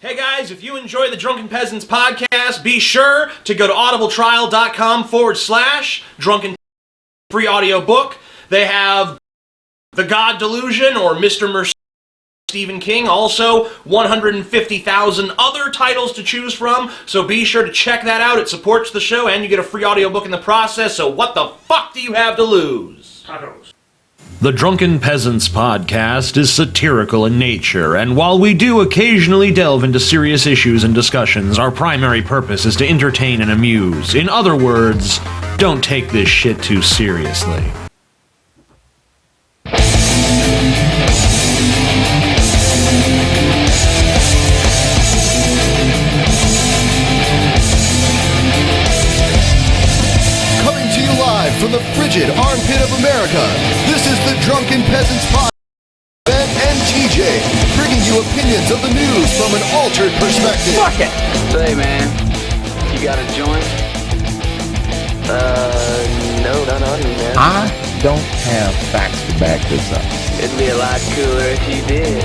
Hey guys, if you enjoy the Drunken Peasants podcast, be sure to go to audibletrial.com/drunken free audio book. They have The God Delusion or Mr. Mercedes Stephen King, also 150,000 other titles to choose from, so be sure to check that out. It supports the show and you get a free audiobook in the process, so what the fuck do you have to lose? Tacos. The Drunken Peasants podcast is satirical in nature, and while we do occasionally delve into serious issues and discussions, our primary purpose is to entertain and amuse. In other words, don't take this shit too seriously. From the frigid armpit of America, this is the Drunken Peasants Podcast. Ben and TJ, bringing you opinions of the news from an altered perspective. Fuck it! Say, man, you got a joint? No, not on me, man. I don't have facts to back this up. It'd be a lot cooler if you did.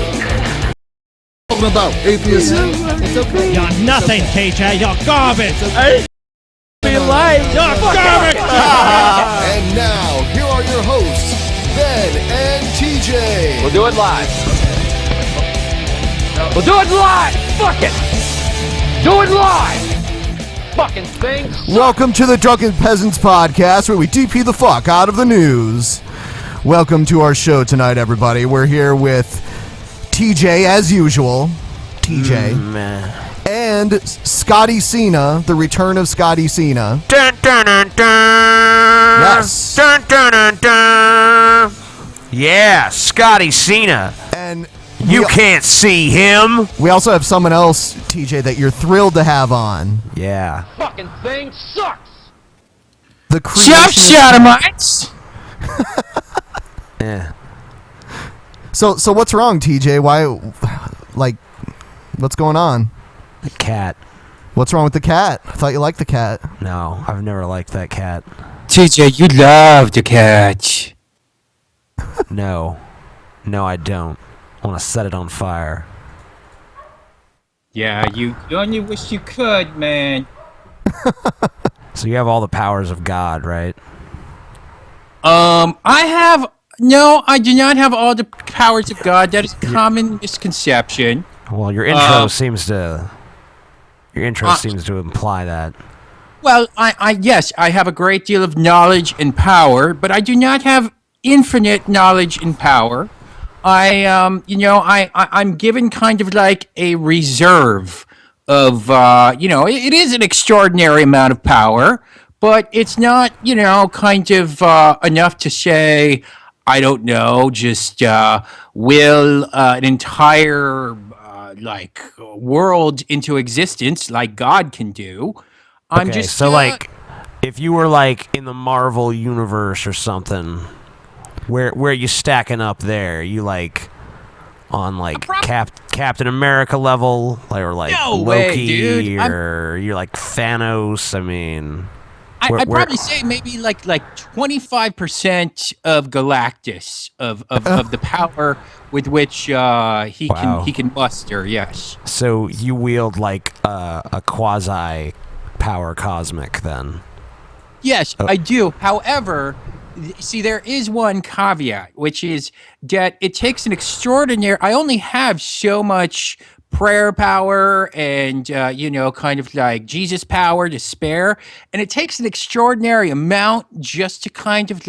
Talking about atheism? It's okay. You're nothing, TJ. You're garbage. And now, here are your hosts, Ben and TJ. We'll do it live. We'll do it live. Fuck it. Do it live. Fucking thing. Welcome to the Drunken Peasants Podcast, where we DP the fuck out of the news. Welcome to our show tonight, everybody. We're here with TJ, as usual. TJ. And Scotty Cena, the return of Scotty Cena. Dun, dun, dun, dun. Yes. Dun, dun, dun, dun. Yeah, Scotty Cena. And you can't see him. we also have someone else, TJ, that you're thrilled to have on. Yeah. Fucking thing sucks. The Creationist Sodomites. Yeah. So what's wrong, TJ? Why, what's going on? The cat. What's wrong with the cat? I thought you liked the cat. No, I've never liked that cat. TJ, you love the cat. No. No, I don't. I want to set it on fire. Yeah, you only wish you could, man. So you have all the powers of God, right? I do not have all the powers of God. That is a common misconception. Well, your intro seems to imply that. Well, yes, I have a great deal of knowledge and power, but I do not have infinite knowledge and power. I'm given kind of like a reserve of, it is an extraordinary amount of power, but it's not, kind of enough to say, I don't know, just will an entire world into existence like God can do. I'm Okay, just so if you were in the Marvel universe or something, where are you stacking up there? You on Captain America level, or No Loki, way, dude. or you're like Thanos? I mean, I'd probably say maybe 25% of Galactus of the power with which he can muster. Yes. So you wield a quasi power cosmic then? Yes, I do. However, see, there is one caveat, which is that it takes an extraordinary. I only have so much prayer power and kind of like Jesus power to spare, and it takes an extraordinary amount just to kind of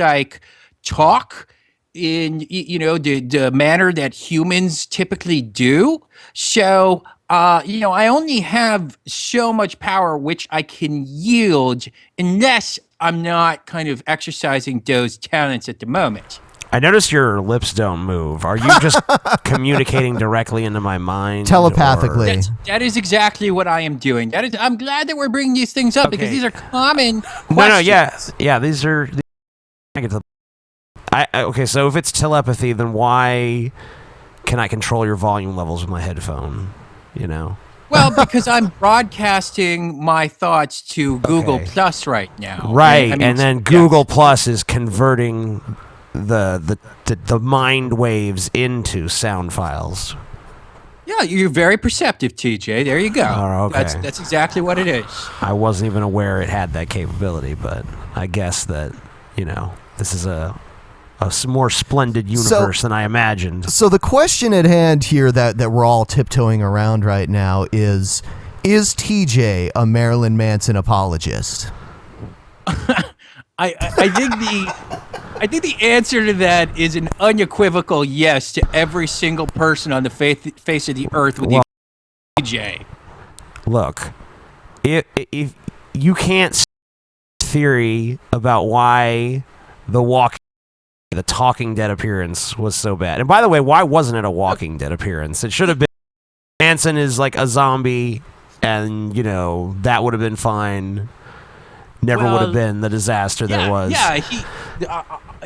talk in the manner that humans typically do. So I only have so much power which I can yield unless I'm not kind of exercising those talents at the moment. I notice your lips don't move. Are you just communicating directly into my mind? Telepathically. That is exactly what I am doing. I'm glad that we're bringing these things up because these are common questions. No, yeah. These are. Okay, so if it's telepathy, then why can I control your volume levels with my headphone? Well, because I'm broadcasting my thoughts to Google Plus right now. Right, and then Google Plus is converting the mind waves into sound files. Yeah, you're very perceptive, TJ. There you go. Oh, okay. That's exactly what it is. I wasn't even aware it had that capability, but I guess that, this is a more splendid universe than I imagined. So the question at hand here that we're all tiptoeing around right now is TJ a Marilyn Manson apologist? I think the answer to that is an unequivocal yes to every single person on the face of the earth with TJ. Look, if you can't theory about why the Talking Dead appearance was so bad. And by the way, why wasn't it a Walking Dead appearance? It should have been Manson is like a zombie, and that would have been fine. Never would have been the disaster that was.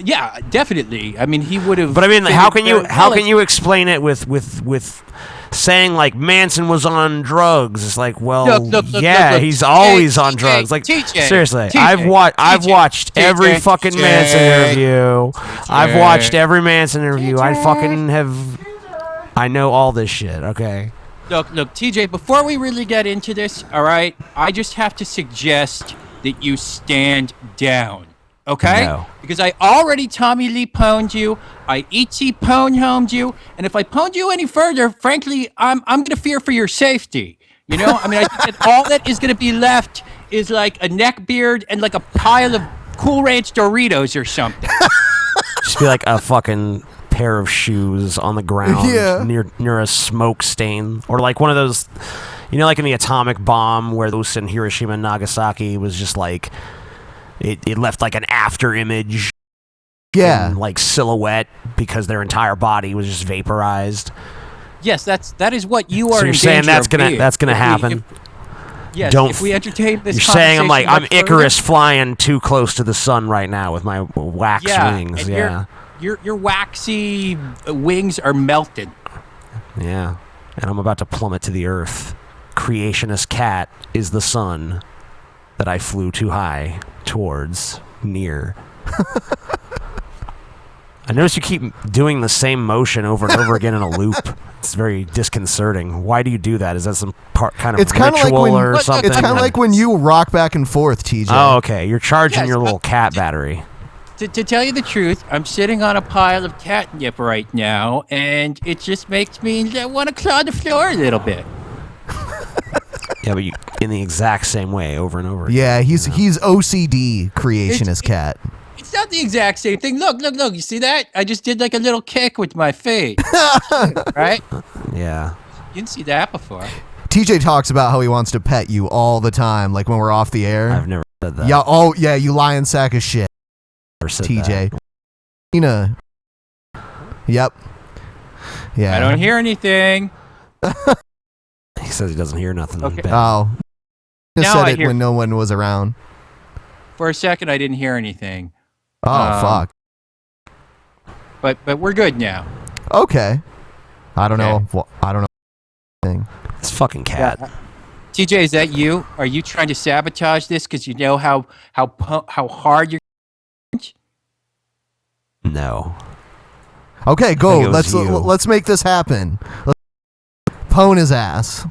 Yeah, definitely. I mean, he would have. But I mean, how can you explain it with saying like Manson was on drugs? It's like, well, look, he's always on drugs. Like, seriously, I've watched every fucking Manson interview. I've watched every Manson interview. I know all this shit. Okay. Look, TJ. Before we really get into this, all right, I just have to suggest that you stand down. Okay? No. Because I already Tommy Lee pwned you, I E.T. pwn-homed you, and if I pwned you any further, frankly, I'm going to fear for your safety. I mean, I think that all that is going to be left is like a neck beard and like a pile of Cool Ranch Doritos or something. Just be like a fucking pair of shoes on the ground near a smoke stain. Or like one of those, like in the atomic bomb where those in Hiroshima and Nagasaki was just like, it left like an after image. Yeah. In, like silhouette because their entire body was just vaporized. Yes, that is what you are. So you're saying that's gonna happen? Yes. If we entertain this, you're saying I'm Icarus flying too close to the sun right now with my wax wings. And your waxy wings are melted. Yeah, and I'm about to plummet to the earth. Creationist Cat is the sun that I flew too high towards near. I notice you keep doing the same motion over and over again in a loop. It's very disconcerting. Why do you do that? Is that some kind of ritual or something? It's kind of like when you rock back and forth, TJ. Oh, okay. You're charging your little cat battery. To tell you the truth, I'm sitting on a pile of catnip right now, and it just makes me want to claw the floor a little bit. Yeah, but in the exact same way over and over again. Yeah, he's OCD Creationist Cat. It's not the exact same thing. Look. You see that? I just did like a little kick with my face. Right? Yeah. You didn't see that before. TJ talks about how he wants to pet you all the time, like when we're off the air. I've never said that. Yeah, you lying sack of shit. Never said TJ. that. Nina. Yep. Yeah. I don't hear anything. He says he doesn't hear nothing. Okay. Oh. Just Now said I it hear- when no one was around. For a second, I didn't hear anything. Oh, fuck. But we're good now. Okay. I don't know. I don't know. It's fucking cat. Yeah. TJ, is that you? Are you trying to sabotage this because you know how hard you're? No. Okay, go. think it was you. Let's make this happen. Let's pwn his ass.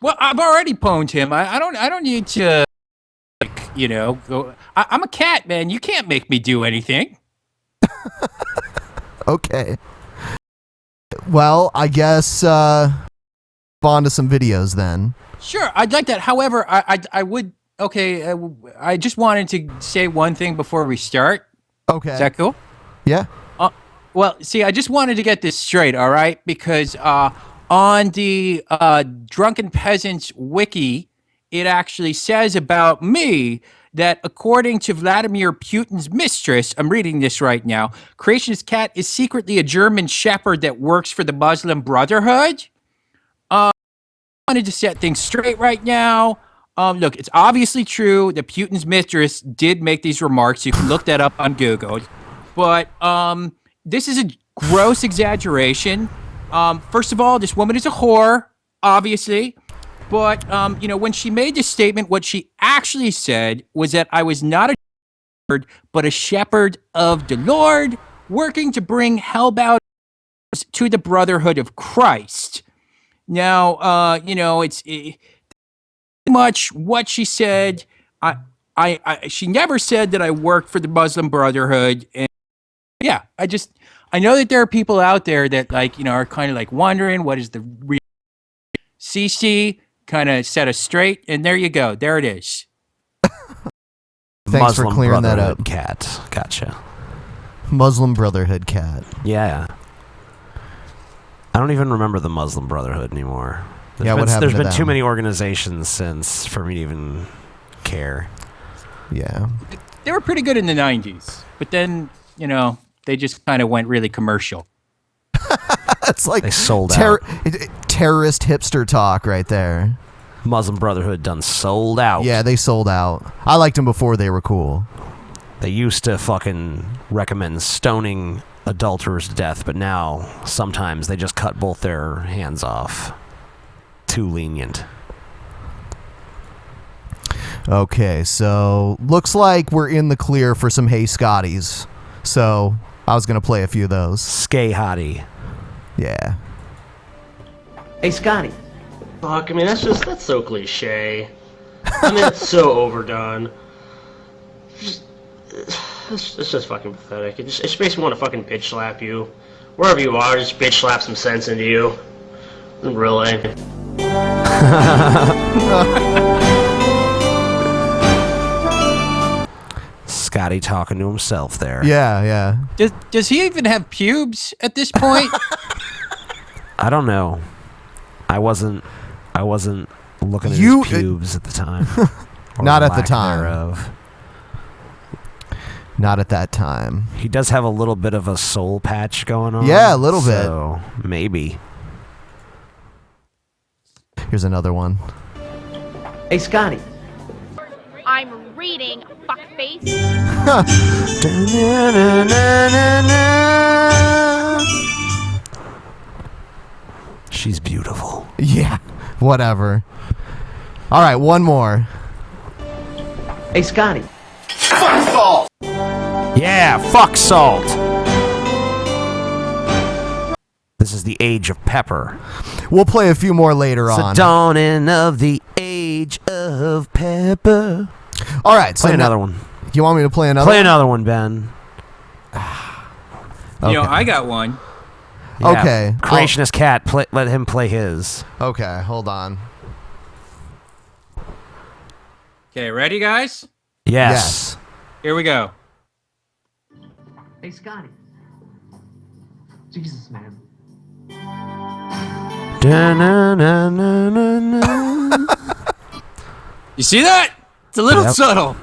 Well, I've already pwned him. I don't need to, go. I'm a cat, man. You can't make me do anything. Okay. Well, I guess on to some videos then. Sure, I'd like that. However, I would. Okay, I just wanted to say one thing before we start. Okay. Is that cool? Yeah. Well, see, I just wanted to get this straight, all right? Because on the Drunken Peasants wiki, it actually says about me that according to Vladimir Putin's mistress, I'm reading this right now, Creationist Cat is secretly a German shepherd that works for the Muslim Brotherhood. I wanted to set things straight right now. Look, it's obviously true that Putin's mistress did make these remarks. You can look that up on Google. But this is a gross exaggeration. First of all, this woman is a whore, obviously. But, when she made this statement, what she actually said was that I was not a shepherd, but a shepherd of the Lord, working to bring hellbound belongs to the Brotherhood of Christ. Now, it's much what she said. She never said that I worked for the Muslim Brotherhood. And yeah, I know that there are people out there that are kind of like wondering what is the real CC kind of set us straight. And there you go. There it is. Thanks Muslim for clearing that Brotherhood up. Cat. Gotcha. Muslim Brotherhood Cat. Yeah. I don't even remember the Muslim Brotherhood anymore. What happened There's to been them? too many organizations since for me to even care. Yeah. They were pretty good in the 90s. But then, they just kind of went really commercial. That's like They sold out. terrorist hipster talk right there. Muslim Brotherhood done sold out. Yeah, they sold out. I liked them before they were cool. They used to fucking recommend stoning adulterers to death, but now sometimes they just cut both their hands off. Too lenient. Okay, so looks like we're in the clear for some Hey Scotties. So I was gonna play a few of those. Skay hottie. Yeah. Hey, Scotty. Fuck, I mean, that's so cliche. I mean, it's so overdone. It's just fucking pathetic. It just makes me want to fucking bitch slap you. Wherever you are, just bitch slap some sense into you. Really. Scotty talking to himself there. Yeah. Does he even have pubes at this point? I don't know. I wasn't looking at You- his pubes at the time. Or Not at the lack time. thereof. Not at that time. He does have a little bit of a soul patch going on. Yeah, a little bit. So maybe. Here's another one. Hey, Scotty. I'm reading, fuckface. She's beautiful. Yeah. Whatever. All right, one more. Hey, Scotty. Yeah, fuck salt. This is the age of pepper. We'll play a few more later It's the on. dawning of the age of pepper. All right, so Play now- another one. You want me to play another? Play another one, Ben. Okay. I got one. Yeah, Okay. Creationist Cat. Let him play his. Okay, hold on. Okay, ready, guys? Yes. Here we go. Hey, Scotty. Jesus, man. You see that? It's a little Yep. subtle.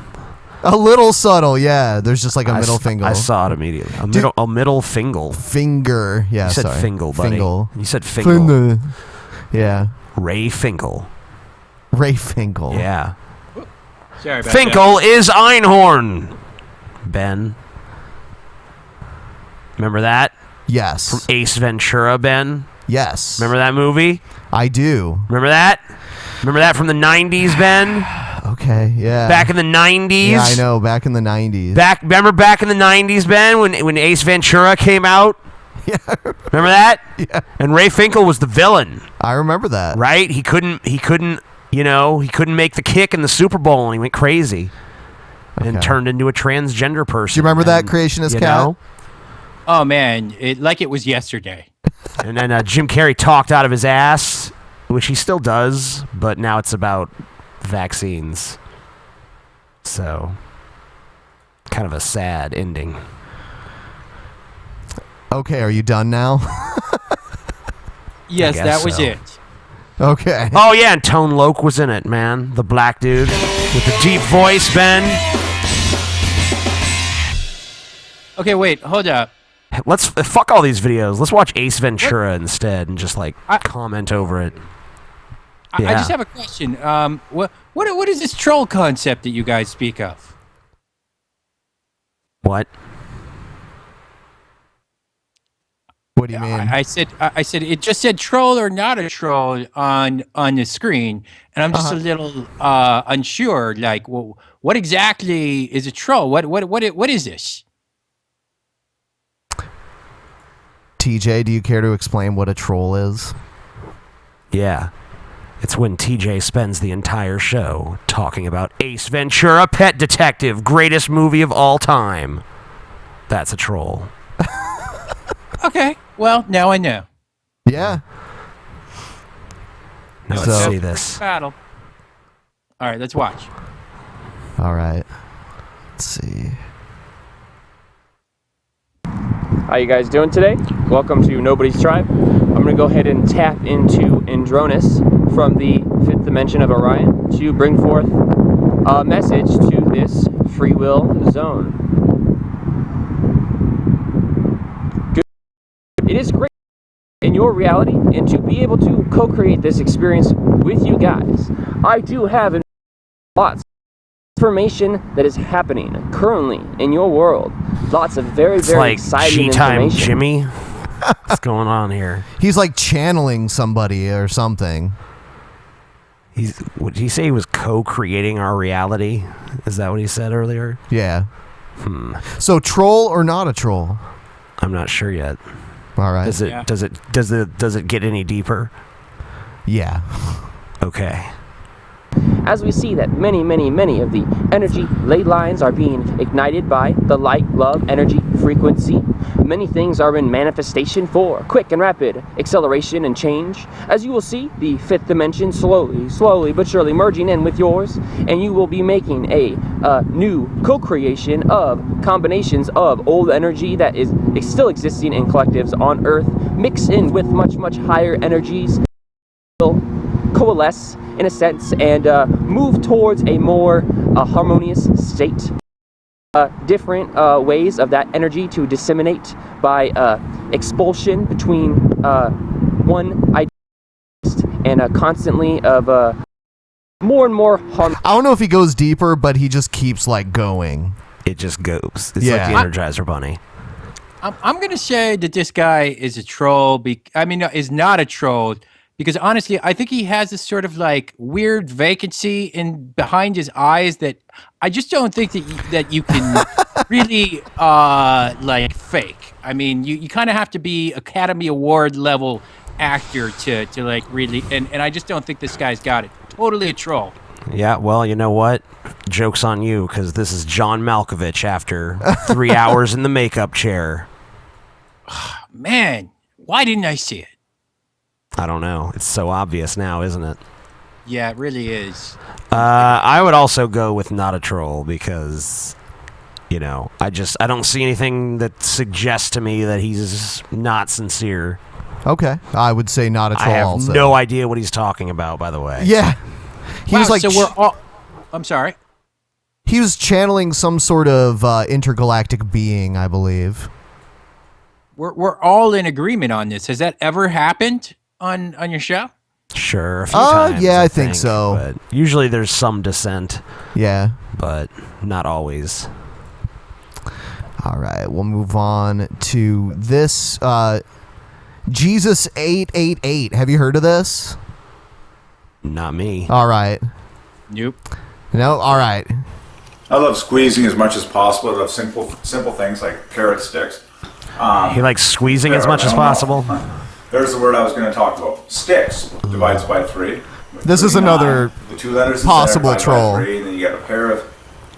A little subtle, yeah. There's just like a middle finger. I saw it immediately. A middle finger. Finger. Yeah, You said sorry. fingle, buddy. Fingle. You said fingle. Fingle. Yeah. Ray Finkel. Ray Finkel. Yeah. Sorry about Finkel is Einhorn. Ben. Remember that? Yes. From Ace Ventura, Ben? Yes. Remember that movie? I do. Remember that? Remember that from the 90s, Ben? Okay, yeah. Back in the 90s? Yeah, I know. Back in the 90s. Remember back in the 90s, Ben, when Ace Ventura came out? Yeah. Remember that? Yeah. And Ray Finkel was the villain, I remember that. right? He couldn't make the kick in the Super Bowl, and he went crazy and Okay. turned into a transgender person. Do you remember that, And, Creationist you Cat? know? Oh man, it was yesterday. And then Jim Carrey talked out of his ass, which he still does, but now it's about vaccines. So, kind of a sad ending. Okay, are you done now? Yes, guess that was so. it. Okay. Oh yeah, and Tone Loc was in it, man. The black dude with the deep voice, Ben. Okay, wait, hold up. Let's fuck all these videos. Let's watch Ace Ventura instead and just comment over it. I Yeah. just have a question. What is this troll concept that you guys speak of? What? What do you mean? I said it just said troll or not a troll on the screen, and I'm just a little unsure. Like, well, what exactly is a troll? What is this? TJ, do you care to explain what a troll is? Yeah. It's when TJ spends the entire show talking about Ace Ventura, Pet Detective, greatest movie of all time. That's a troll. Okay. Well, now I know. Yeah. Now let's see this. Battle. All right, let's watch. All right. Let's see. How you guys doing today? Welcome to Nobody's Tribe. I'm going to go ahead and tap into Andronis from the 5th dimension of Orion to bring forth a message to this free will zone. Good. It is great in your reality and to be able to co-create this experience with you guys. I do have lots of information that is happening currently in your world. Lots of very, very like exciting G-Time information. Jimmy. What's going on here? He's like channeling somebody or something. Would he say he was co-creating our reality? Is that what he said earlier? Yeah. So troll or not a troll? I'm not sure yet. All right. Does it get any deeper? Yeah. Okay. As we see that many of the energy ley lines are being ignited by the light, love, energy, frequency. Many things are in manifestation for quick and rapid acceleration and change. As you will see, the 5th dimension slowly but surely merging in with yours, and you will be making a new co-creation of combinations of old energy that is still existing in collectives on Earth, mixed in with much higher energies, will coalesce in a sense and move towards a more harmonious state. Different ways of that energy to disseminate by expulsion between one idea and constantly of more and more harm. I don't know if he goes deeper, but he just keeps like going. It just goes. It's like the Energizer Bunny. I'm going to say that this guy is a troll. Is not a troll. Because honestly, I think he has this sort of like weird vacancy in behind his eyes that I just don't think that you can really like fake. I mean, you kind of have to be Academy Award level actor to like really, and I just don't think this guy's got it. Totally a troll. Yeah, well, you know what? Joke's on you, because this is John Malkovich after 3 hours in the makeup chair. Man, why didn't I see it? I don't know. It's so obvious now, isn't it? Yeah, it really is. I would also go with not a troll because, you know, I don't see anything that suggests to me that he's not sincere. Okay, I would say not a troll. I have also. no idea what he's talking about, by the way. Yeah, he was like. So we're all. I'm sorry. He was channeling some sort of intergalactic being, I believe. We're all in agreement on this. Has that ever happened on your show? Sure, a few times. Yeah, I think so. But usually there's some dissent. Yeah. But not always. All right, we'll move on to this. Jesus 888. Have you heard of this? Not me. All right. Nope. No? All right. I love squeezing as much as possible. I love simple things like carrot sticks. He likes squeezing as much as possible. There's the word I was going to talk about. Sticks divides by 3. This is another the 2 letters possible by troll. 3, and then you get a pair of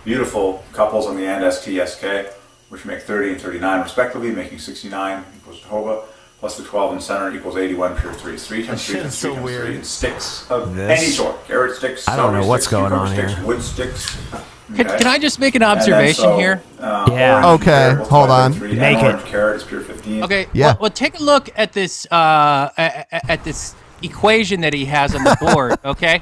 beautiful couples on the end, STSK, which make 30 and 39 respectively, making 69 equals Jehovah, plus the 12 in the center equals 81, pure 3. 3 times 3 times 3 times 3, and sticks of any sort. Carrot sticks, I don't know what's sticks, going on sticks, here. wood sticks. Can I just make an observation here? Yeah. Okay, hold on. Make it. Carrot is pure 15. Okay. Yeah. Well, take a look at this at this equation that he has on the board. Okay.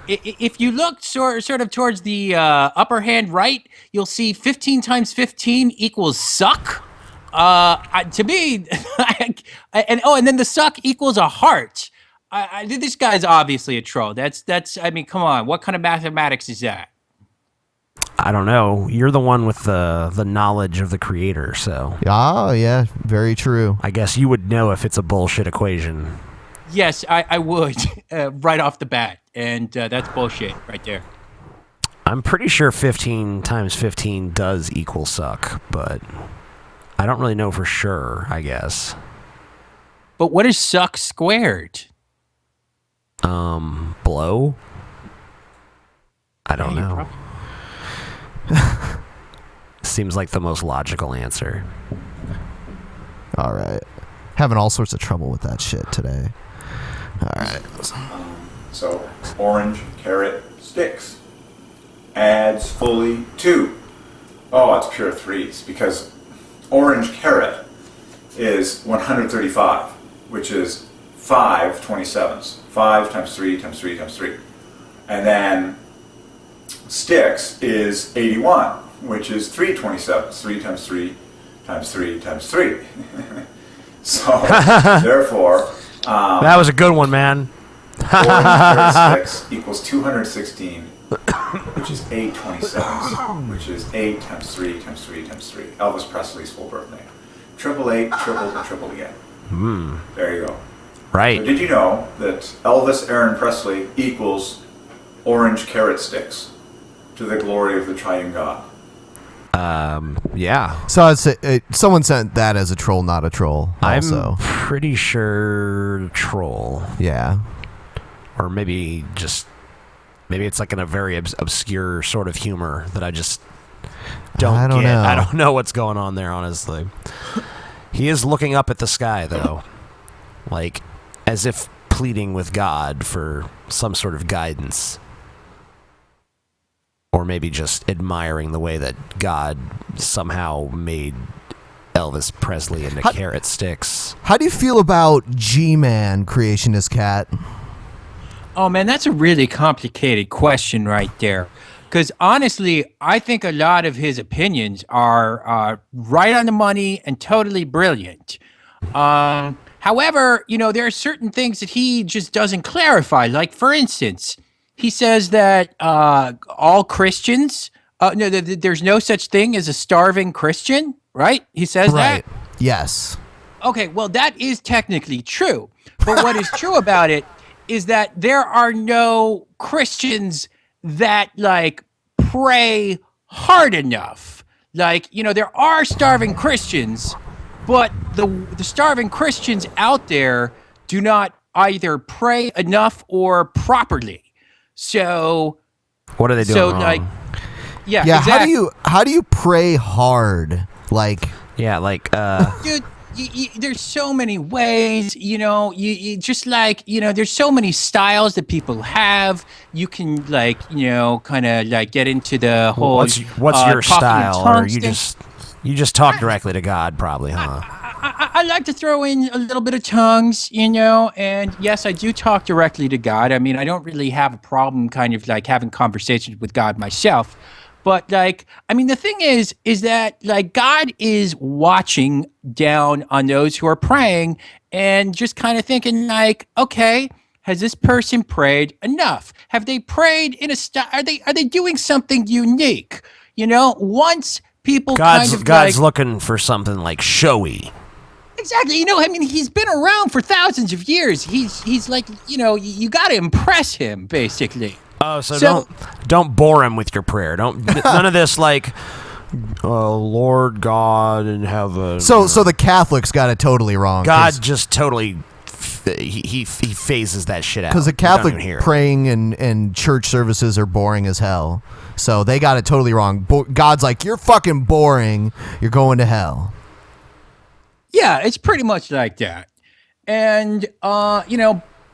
If you look sort of towards the upper hand right, you'll see 15 times 15 equals suck. To me, and then the suck equals a heart. This guy's obviously a troll. That's. I mean, come on. What kind of mathematics is that? I don't know. You're the one with the knowledge of the creator, so. Oh, yeah, very true. I guess you would know if it's a bullshit equation. Yes, I would right off the bat, and that's bullshit right there. I'm pretty sure 15 times 15 does equal suck, but I don't really know for sure, I guess. But what is suck squared? Blow? I don't know. Seems like the most logical answer. All right. Having all sorts of trouble with that shit today. All right. So, orange carrot sticks adds fully 2. Oh, it's pure 3s, because orange carrot is 135, which is 5 27s. 5 times 3 times 3 times 3. And then sticks is 81, which is 3 27s. 3 times 3 times 3 times 3. So, therefore... that was a good one, man. Orange 36 equals 216, which is 8 27s, which is 8 times 3 times 3 times 3. Elvis Presley's full birthday. Triple 8, tripled, and tripled again. There you go. Right. So did you know that Elvis Aaron Presley equals orange carrot sticks to the glory of the triune God? Yeah. So I'd say someone sent that as a troll, not a troll. Also, I'm pretty sure troll. Yeah. Or maybe it's like in a very obscure sort of humor that I just don't get. know. I don't know what's going on there, honestly. He is looking up at the sky, though, like as if pleading with God for some sort of guidance. Or maybe just admiring the way that God somehow made Elvis Presley into carrot sticks. How do you feel about Gman, Creationist Cat? Oh, man, that's a really complicated question right there. Because honestly, I think a lot of his opinions are right on the money and totally brilliant. However, there are certain things that he just doesn't clarify. Like, for instance, he says that all Christians, there's no such thing as a starving Christian, right? He says that? Yes. Okay, well, that is technically true. But what is true about it is that there are no Christians that, pray hard enough. There are starving Christians, but the starving Christians out there do not either pray enough or properly. So what are they doing wrong? Yeah, exactly. How do you pray hard? Dude, there's so many ways, you just there's so many styles that people have. You can kind of get into the whole what's your style, or you just talk directly to God, probably, huh? I like to throw in a little bit of tongues, and yes, I do talk directly to God. I mean, I don't really have a problem kind of having conversations with God myself. But the thing is that God is watching down on those who are praying and just kind of thinking okay, has this person prayed enough? Have they prayed in a style? Are they doing something unique? Once people God's looking for something showy. Exactly. He's been around for thousands of years. He's you got to impress him, basically. Oh, so don't bore him with your prayer. None of this Lord God in heaven. So the Catholics got it totally wrong. God just totally he phases that shit out. Because the Catholic praying and church services are boring as hell. So they got it totally wrong. God's like, you're fucking boring. You're going to hell. Yeah, it's pretty much like that. And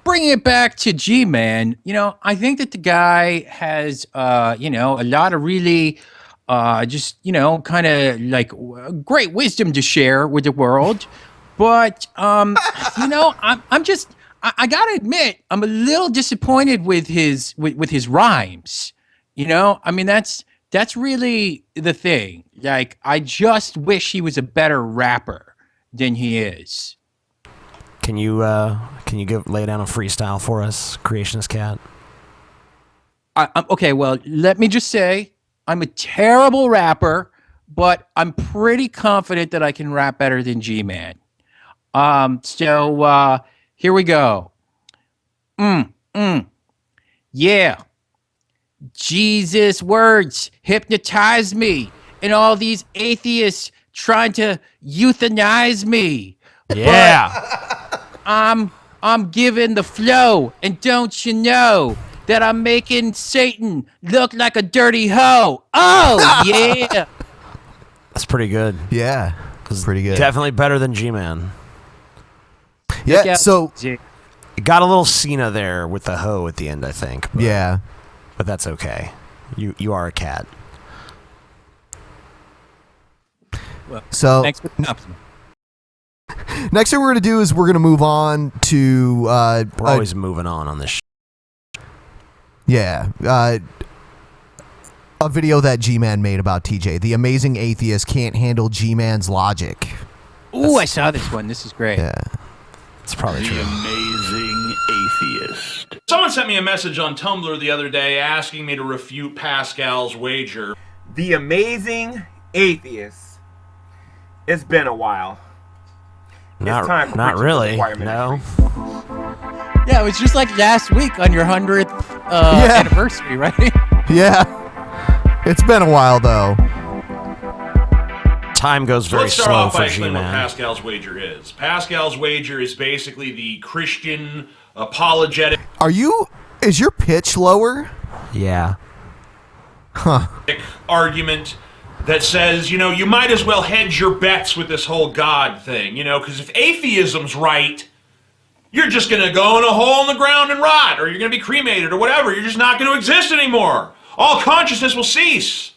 bringing it back to Gman, I think that the guy has, a lot of really, kind of great wisdom to share with the world. But, I'm just, I gotta admit, I'm a little disappointed with his rhymes. That's really the thing. I just wish he was a better rapper than he is. Can you lay down a freestyle for us, Creationist Cat? Okay, well, let me just say, I'm a terrible rapper, but I'm pretty confident that I can rap better than Gman. So here we go. Yeah. Jesus words hypnotize me, and all these atheists trying to euthanize me. Yeah. I'm giving the flow, and don't you know that I'm making Satan look like a dirty hoe? Oh yeah. That's pretty good. Yeah, pretty good. Definitely better than Gman. Yeah, so it got a little Cena there with the hoe at the end, I think. But, yeah, but that's okay. You are a cat. Well, so thanks for the compliment. Next thing we're going to do is we're going to move on to... we're always moving on this Yeah. A video that Gman made about TJ. The amazing atheist can't handle Gman's logic. Ooh, I saw this one. This is great. Yeah. It's probably true. Amazing atheist. Someone sent me a message on Tumblr the other day asking me to refute Pascal's wager. The amazing atheist. It's been a while. Not really. No. Yeah, it was just like last week on your 100th anniversary, right? Yeah. It's been a while, though. Time goes very Let's start slow off for by explaining what G-Man. Pascal's wager is. Pascal's wager is basically the Christian apologetic Is your pitch lower? Yeah. Huh. argument that says, you might as well hedge your bets with this whole God thing, because if atheism's right, you're just going to go in a hole in the ground and rot, or you're going to be cremated, or whatever. You're just not going to exist anymore. All consciousness will cease.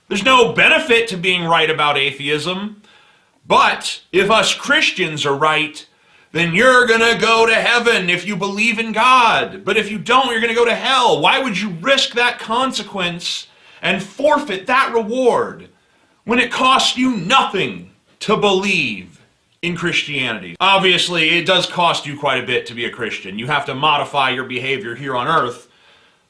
There's no benefit to being right about atheism. But if us Christians are right, then you're going to go to heaven if you believe in God. But if you don't, you're going to go to hell. Why would you risk that consequence and forfeit that reward when it costs you nothing to believe in Christianity? Obviously, it does cost you quite a bit to be a Christian. You have to modify your behavior here on earth.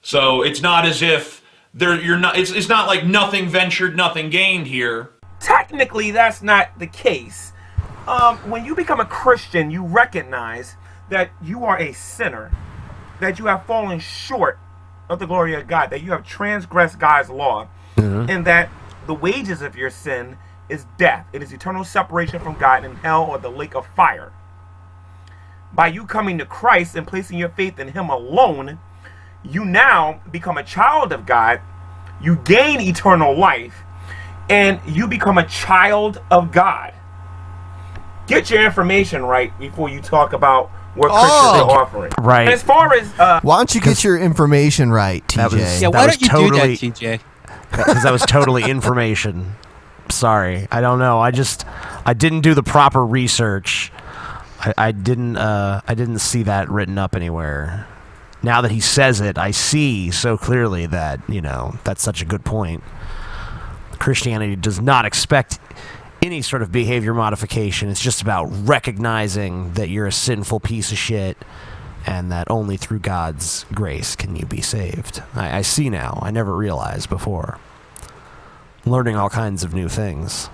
So it's not as if it's not like nothing ventured, nothing gained here. Technically, that's not the case. When you become a Christian, you recognize that you are a sinner, that you have fallen short of the glory of God, that you have transgressed God's law, and that the wages of your sin is death. It is eternal separation from God in hell or the lake of fire. By you coming to Christ and placing your faith in Him alone, you now become a child of God, you gain eternal life, and you become a child of God. Get your information right before you talk about what Christians are offering. Right. And as far as why don't you get your information right, TJ? Why don't you do that, TJ? Because that was totally information. Sorry, I don't know. I didn't do the proper research. I didn't see that written up anywhere. Now that he says it, I see so clearly that, that's such a good point. Christianity does not expect any sort of behavior modification. It's just about recognizing that you're a sinful piece of shit and that only through God's grace can you be saved. I see now. I never realized before. Learning all kinds of new things.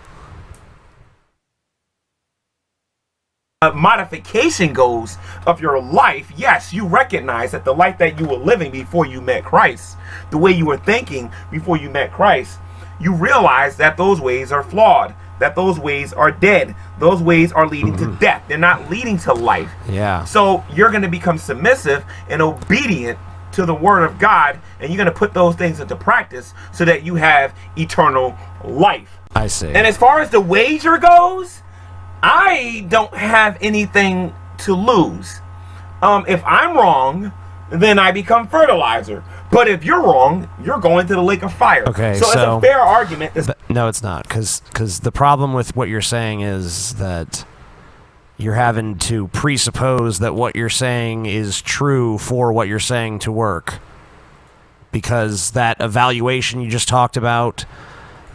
Modification goes of your life, yes, you recognize that the life that you were living before you met Christ, the way you were thinking before you met Christ, you realize that those ways are flawed, that those ways are dead, those ways are leading to death. They're not leading to life. Yeah. So you're going to become submissive and obedient to the word of God, and you're going to put those things into practice so that you have eternal life. I see. And as far as the wager goes, I don't have anything to lose. If I'm wrong, then I become fertilizer. But if you're wrong, you're going to the lake of fire. Okay, so it's a fair argument. No, it's not, because the problem with what you're saying is that you're having to presuppose that what you're saying is true for what you're saying to work. Because that evaluation you just talked about,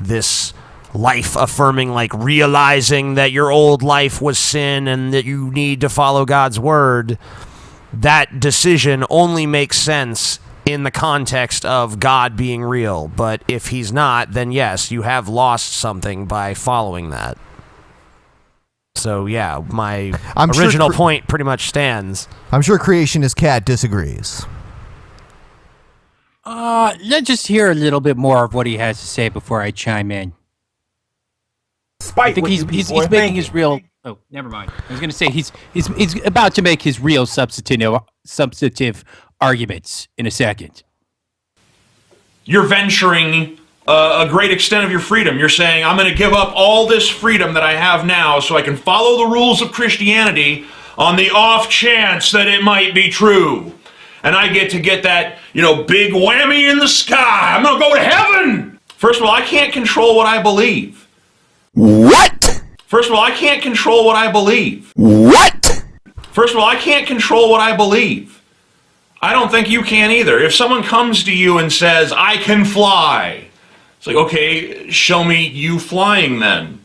this life affirming, like realizing that your old life was sin and that you need to follow God's word, that decision only makes sense in the context of God being real. But if he's not, then yes, you have lost something by following that. So yeah, my original point pretty much stands. I'm sure Creationist Cat disagrees. Let's just hear a little bit more of what he has to say before I chime in. fight I think with he's you he's, people he's are making thinking. his real. Oh, never mind. I was going to say he's about to make his real substantive arguments in a second. You're venturing a great extent of your freedom. You're saying, I'm going to give up all this freedom that I have now so I can follow the rules of Christianity on the off chance that it might be true. And I get to get that, big whammy in the sky. I'm going to go to heaven. First of all, I can't control what I believe. What? First of all, I can't control what I believe. What? First of all, I can't control what I believe. I don't think you can either. If someone comes to you and says, I can fly, it's like, okay, show me you flying then.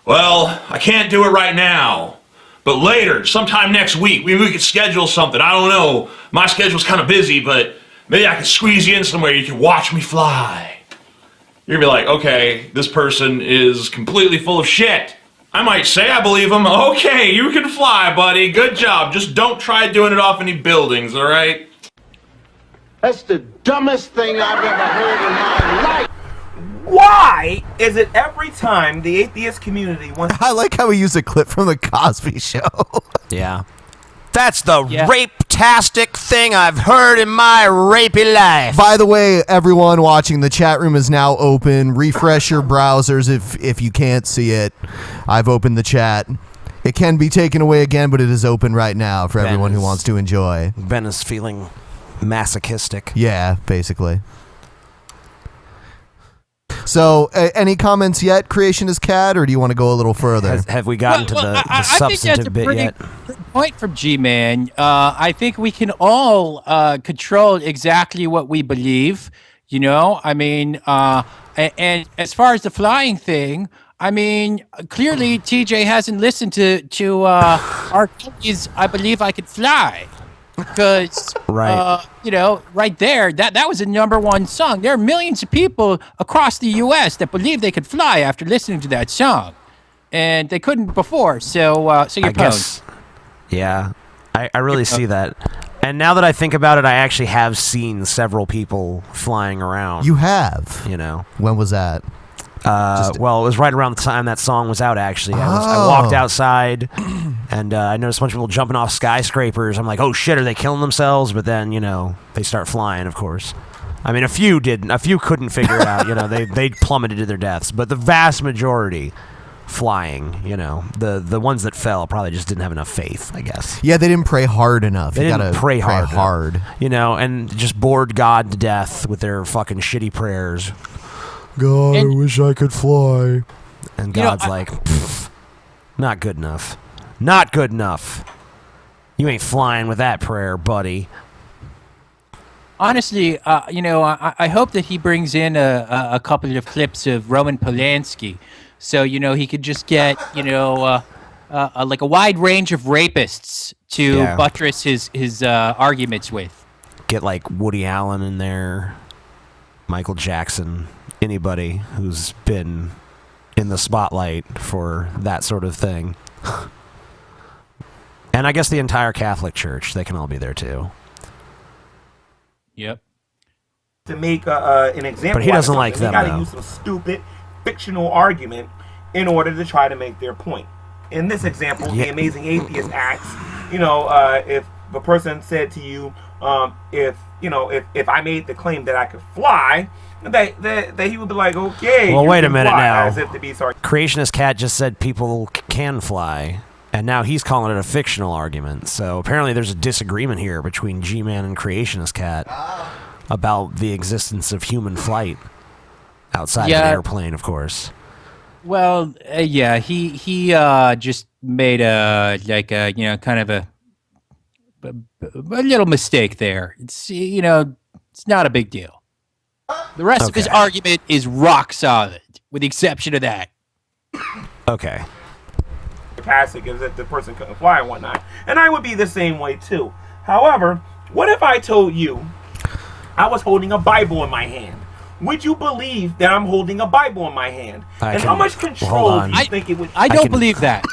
Well, I can't do it right now. But later, sometime next week, maybe we could schedule something. I don't know. My schedule's kind of busy, but maybe I could squeeze you in somewhere you can watch me fly. You're going to be like, okay, this person is completely full of shit. I might say I believe him. Okay, you can fly, buddy. Good job. Just don't try doing it off any buildings, all right? That's the dumbest thing I've ever heard in my life. Why is it every time the atheist community wants... I like how we use a clip from the Cosby Show. Yeah. That's the rape-tastic thing I've heard in my rapey life. By the way, everyone watching, the chat room is now open. Refresh your browsers if you can't see it. I've opened the chat. It can be taken away again, but it is open right now for everyone who wants to enjoy. Ben is feeling masochistic. Yeah, basically. So, any comments yet, Creationist Cat, or do you want to go a little further? Have we gotten to the substantive bit yet? Point from Gman. I think we can all control exactly what we believe. I mean, and as far as the flying thing, I mean, clearly TJ hasn't listened to R. Kelly's "I Believe I Could Fly." Because, right there, that was a #1 song. There are millions of people across the U.S. that believe they could fly after listening to that song, and they couldn't before. So you're I guess, yeah, I really see that. And now that I think about it, I actually have seen several people flying around. You have? When was that? Well, it was right around the time that song was out, actually. I walked outside, and I noticed a bunch of people jumping off skyscrapers. I'm like, oh, shit, are they killing themselves? But then, they start flying, of course. I mean, a few didn't. A few couldn't figure it out. They plummeted to their deaths. But the vast majority flying, the ones that fell probably just didn't have enough faith, I guess. Yeah, they didn't pray hard enough. They didn't pray hard. And just bored God to death with their fucking shitty prayers. God, I wish I could fly. And God's like, not good enough. Not good enough. You ain't flying with that prayer, buddy. Honestly, I hope that he brings in a couple of clips of Roman Polanski, so he could just get like a wide range of rapists to buttress his arguments with. Get like Woody Allen in there, Michael Jackson, anybody who's been in the spotlight for that sort of thing. And I guess the entire Catholic Church, they can all be there too. Yep. To make an example, but he doesn't like them. They got to use some stupid fictional argument in order to try to make their point. In this example, the Amazing Atheist asks, if a person said to you, if I made the claim that I could fly, that he would be like, okay. Well, wait a minute now. As if to be sorry. Creationist Cat just said people can fly, and now he's calling it a fictional argument. So apparently there's a disagreement here between Gman and Creationist Cat about the existence of human flight outside of an airplane, of course. Well, he just made a kind of a little mistake there. It's it's not a big deal. The rest of his argument is rock solid, with the exception of that. Okay. Capacity is that the person couldn't fly and whatnot, and I would be the same way too. However, what if I told you I was holding a Bible in my hand? Would you believe that I'm holding a Bible in my hand? How much control do you think it would? I don't believe that.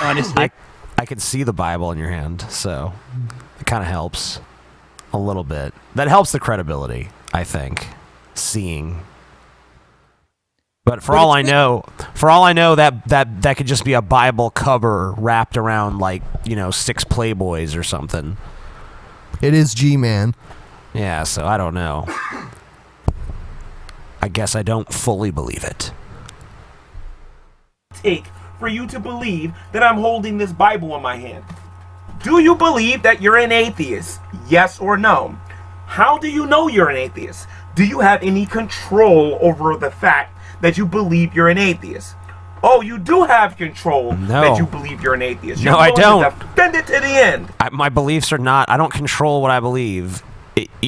Honestly, I can see the Bible in your hand, so it kind of helps a little bit. That helps the credibility, I think. Seeing. But for all I know, For all I know, that could just be a Bible cover wrapped around, like, 6 Playboys or something. It is Gman. Yeah, so I don't know. I guess I don't fully believe it. Take for you to believe that I'm holding this Bible in my hand. Do you believe that you're an atheist? Yes or no? How do you know you're an atheist? Do you have any control over the fact that you believe you're an atheist? Oh, you do have control that you believe you're an atheist. You're No, I don't. To defend it to the end. My beliefs are not. I don't control what I believe.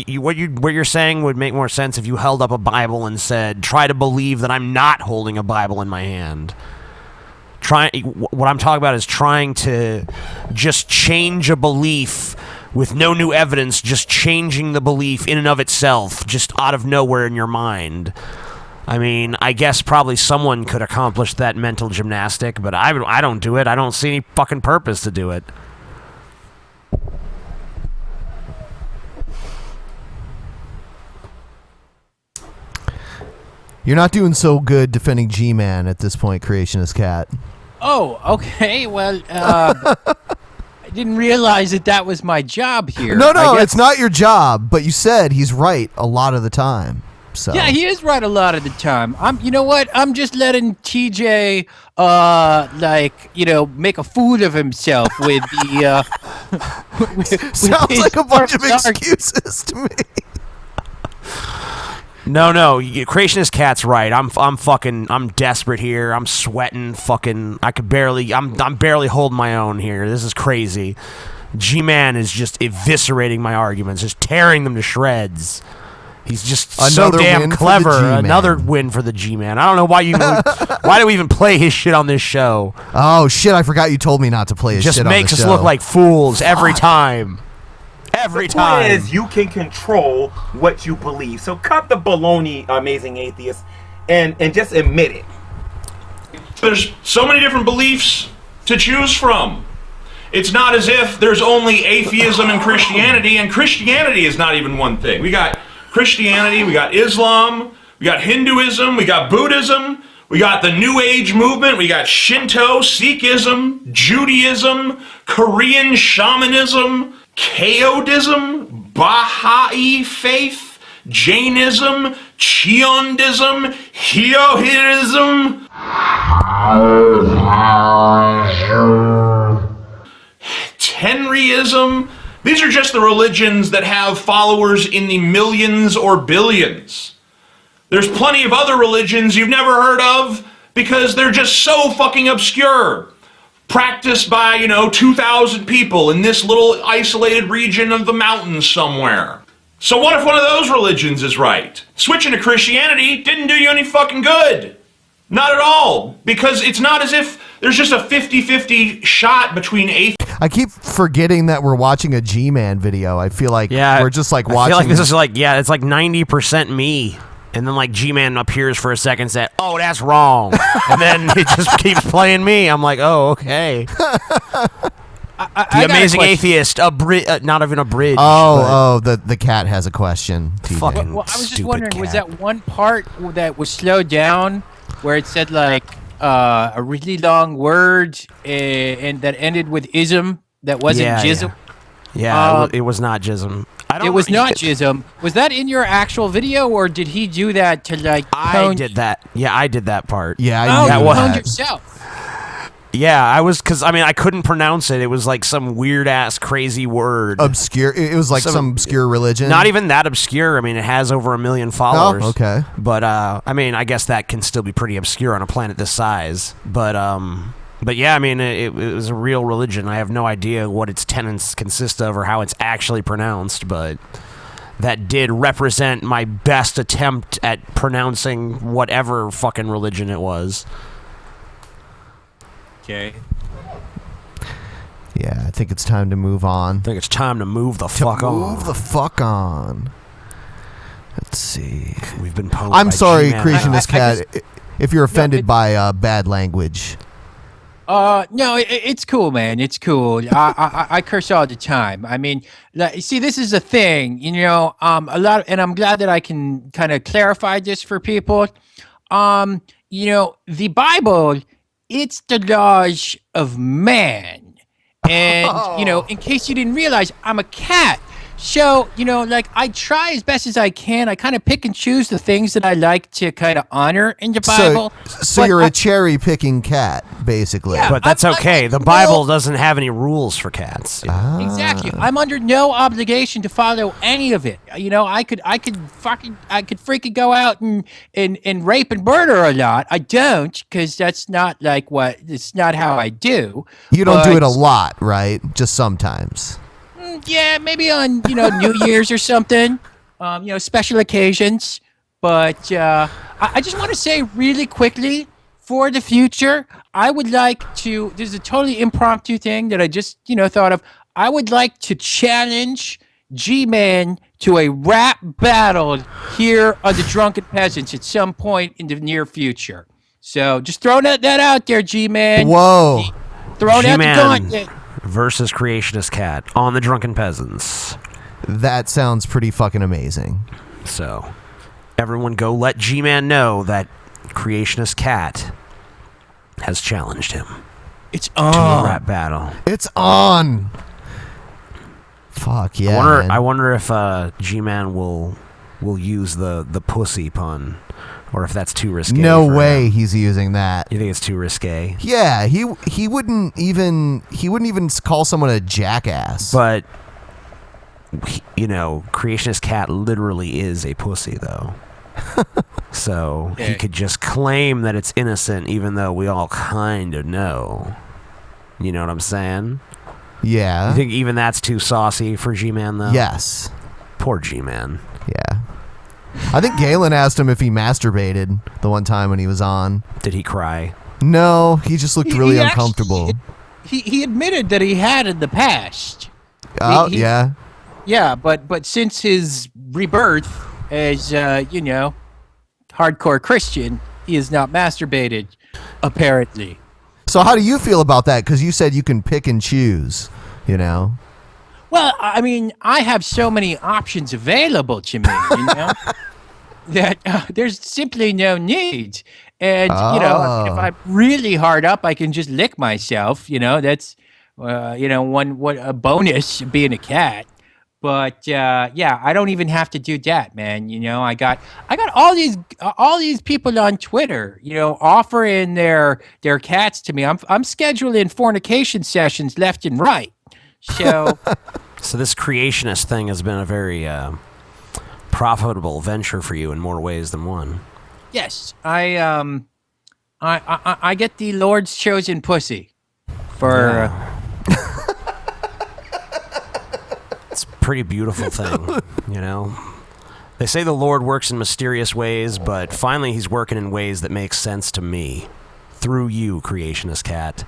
What you're saying would make more sense if you held up a Bible and said, "Try to believe that I'm not holding a Bible in my hand." What I'm talking about is trying to just change a belief with no new evidence, just changing the belief in and of itself, just out of nowhere in your mind. I mean, I guess probably someone could accomplish that mental gymnastic, but I don't do it. I don't see any fucking purpose to do it. You're not doing so good defending G-Man at this point, Creationist Cat. Oh, okay. Well, I didn't realize that was my job here. No, it's not your job, but you said he's right a lot of the time. So. Yeah, he is right a lot of the time. You know what? I'm just letting TJ, make a fool of himself with the. Sounds like a bunch of excuses to me. No, Creationist Cat's right. I'm desperate here. I'm sweating. I'm barely holding my own here. This is crazy. G-Man is just eviscerating my arguments, just tearing them to shreds. He's just so damn clever. Another win for the G-Man. I don't know why why do we even play his shit on this show? Oh shit! I forgot you told me not to play his shit on the show. Just makes us look like fools every time. Every time. The point is, you can control what you believe. So cut the baloney, amazing atheist, and just admit it. There's so many different beliefs to choose from. It's not as if there's only atheism and Christianity is not even one thing. We got Christianity, we got Islam, we got Hinduism, we got Buddhism, we got the New Age movement, we got Shinto, Sikhism, Judaism, Korean shamanism, Chaodism, Baha'i faith, Jainism, Cheondism, Hiohism, Tenryism. These are just the religions that have followers in the millions or billions. There's plenty of other religions you've never heard of because they're just so fucking obscure. Practiced by, 2,000 people in this little isolated region of the mountains somewhere. So what if one of those religions is right? Switching to Christianity didn't do you any fucking good. Not at all. Because it's not as if there's just a 50-50 shot between atheists. I keep forgetting that we're watching a G-Man video. I feel like we're just like watching. I feel like this is it's like 90% me. And then G-Man appears for a second and says, "Oh, that's wrong." And then it just keeps playing me. I'm like, "Oh, okay." The amazing atheist, not even a bridge. The cat has a question. Fucking well, I was just wondering, was that one part that was slowed down where it said a really long word and that ended with ism that wasn't jism? Yeah, it was not jism. It was not jism. Was that in your actual video, or did he do that to I did that. Yeah, I did that part. Yeah, you honed yourself. Yeah, I was because I couldn't pronounce it. It was like some weird ass crazy word. Obscure. It was like some obscure religion. Not even that obscure. It has over 1 million followers. Oh, okay. But I guess that can still be pretty obscure on a planet this size. But yeah, it was a real religion. I have no idea what its tenets consist of or how it's actually pronounced, but that did represent my best attempt at pronouncing whatever fucking religion it was. Okay. Yeah, I think it's time to move on. I think it's time to move the fuck on. Move the fuck on. Let's see. We've been pwned I'm by sorry, Gman. Creationist Cat, if you're offended by bad language. No, it's cool, man. It's cool. I curse all the time. See, this is a thing, a lot, and I'm glad that I can kind of clarify this for people. the Bible, it's the laws of man. And, in case you didn't realize, I'm a cat. So, like I try as best as I can. I kind of pick and choose the things that I like to kind of honor in the Bible. So you're a cherry picking cat, basically. Yeah, But that's okay. The Bible doesn't have any rules for cats. Exactly. I'm under no obligation to follow any of it. I could freaking go out and rape and murder a lot. I don't, because that's not it's not how I do. You don't do it a lot, right? Just sometimes. Yeah, maybe on New Year's or something. Special occasions. But I just want to say really quickly, for the future, I would like to. This is a totally impromptu thing that I just thought of. I would like to challenge Gman to a rap battle here on the Drunken Peasants at some point in the near future. So just throwing that out there, Gman. Whoa. Throwing out the gauntlet. Versus Creationist Cat on the Drunken Peasants. That sounds pretty fucking amazing. So, everyone go let G-Man know that Creationist Cat has challenged him. It's on. To a rap battle. It's on. Fuck yeah. I wonder if G-Man will use the pussy pun. Or if that's too risque. No way he's using that. You think it's too risque? Yeah, he wouldn't even call someone a jackass. But Creationist Cat literally is a pussy though. So he could just claim that it's innocent even though we all kind of know. You know what I'm saying? Yeah. You think even that's too saucy for G-Man though? Yes. Poor G-Man. Yeah. I think Galen asked him if he masturbated the one time when he was on. Did he cry? No, he just looked really uncomfortable. He admitted that he had in the past. Oh, yeah. Yeah, but since his rebirth as, hardcore Christian, he has not masturbated, apparently. So how do you feel about that? Because you said you can pick and choose, Well, I mean, I have so many options available to me, that there's simply no need. And, if I'm really hard up, I can just lick myself. That's, a bonus being a cat. But, I don't even have to do that, man. I got all these people on Twitter, offering their cats to me. I'm scheduling fornication sessions left and right. So... So this creationist thing has been a very profitable venture for you in more ways than one. Yes, I get the Lord's chosen pussy for. It's a pretty beautiful thing, They say the Lord works in mysterious ways, but finally he's working in ways that make sense to me through you, Creationist Cat.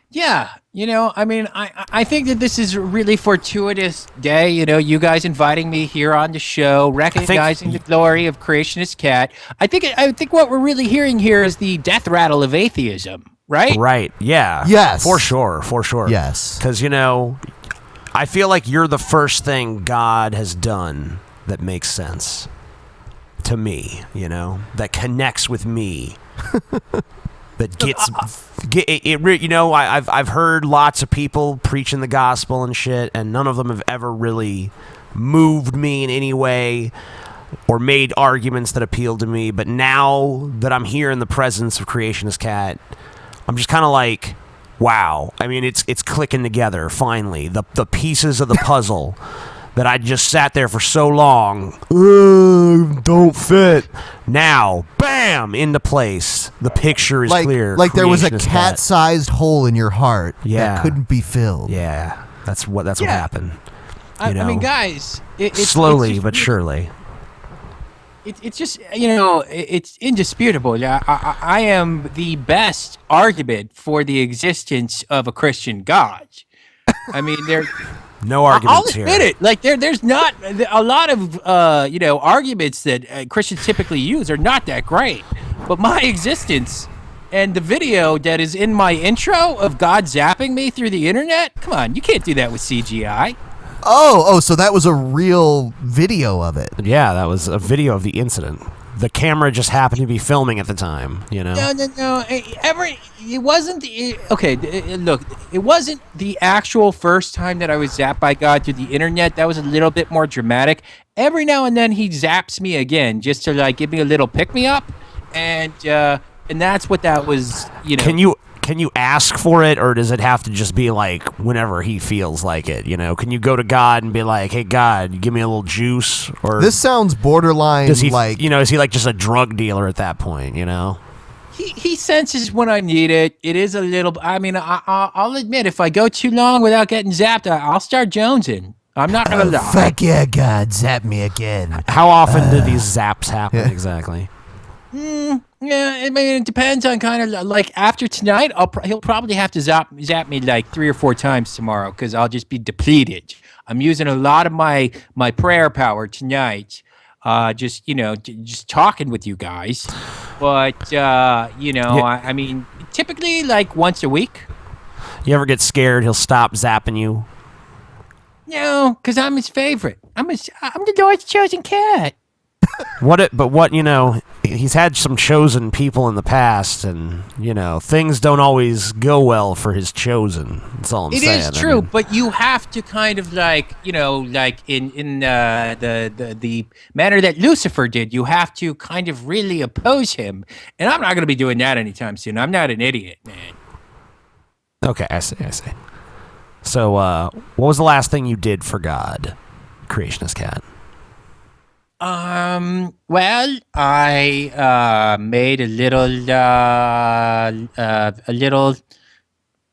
Yeah, I think that this is a really fortuitous day. You guys inviting me here on the show, recognizing the glory of Creationist Cat. I think what we're really hearing here is the death rattle of atheism, right? Right. Yeah. Yes. For sure. Yes. Because I feel like you're the first thing God has done that makes sense to me. That connects with me. That gets I've heard lots of people preaching the gospel and shit, and none of them have ever really moved me in any way or made arguments that appealed to me. But now that I'm here in the presence of Creationist Cat, I'm just kind of like, wow. I mean, it's clicking together finally. The pieces of the puzzle that I just sat there for so long don't fit. Now, bam, into place. The picture is clear. Like there was a cat-sized hole in your heart that couldn't be filled. Yeah, that's what happened. I mean, guys, it's slowly but surely. It's just it's indisputable. I am the best argument for the existence of a Christian God. I mean, no arguments here. I'll admit it. Like there's not a lot of arguments that Christians typically use are not that great. But my existence and the video that is in my intro of God zapping me through the internet. Come on, you can't do that with CGI. Oh, so that was a real video of it. Yeah, that was a video of the incident. the camera just happened to be filming at the time, you know? No. It wasn't look, it wasn't the actual first time that I was zapped by God through the internet. That was a little bit more dramatic. Every now and then he zaps me again just to like give me a little pick me up, and that's what that was. You know. Can you ask for it, or does it have to just be like whenever he feels like it? You know, can you go to God and be like, "Hey God, give me a little juice"? Or this sounds borderline. Does he like, you know, is he like just a drug dealer at that point? You know, he senses when I need it. It is a little. I mean, I'll admit if I go too long without getting zapped, I'll start jonesing. I'm not gonna lie. Fuck yeah, God, zap me again. How often do these zaps happen exactly? Yeah, I mean, it depends on kind of like after tonight. He'll probably have to zap me like 3 or 4 times tomorrow because I'll just be depleted. I'm using a lot of my prayer power tonight. Just talking with you guys, but I mean, typically like once a week. You ever get scared? He'll stop zapping you. No, because I'm his favorite. I'm the Lord's chosen cat. He's had some chosen people in the past, and things don't always go well for his chosen. That's all I'm saying. It is true, but you have to kind of like in the manner that Lucifer did. You have to kind of really oppose him, and I'm not going to be doing that anytime soon. I'm not an idiot, man. Okay, I see. So, what was the last thing you did for God, Creationist Cat? Well, I made a little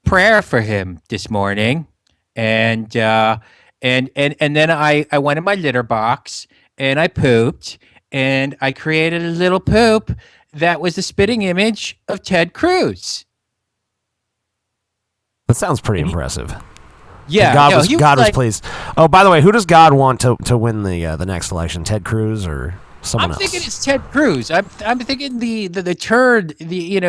prayer for him this morning, and then I went in my litter box and I pooped, and I created a little poop that was the spitting image of Ted Cruz. That sounds pretty impressive. Yeah, God was pleased. Oh, by the way, who does God want to win the next election? Ted Cruz or someone else? I'm thinking it's Ted Cruz. I'm thinking the turd. I'm thinking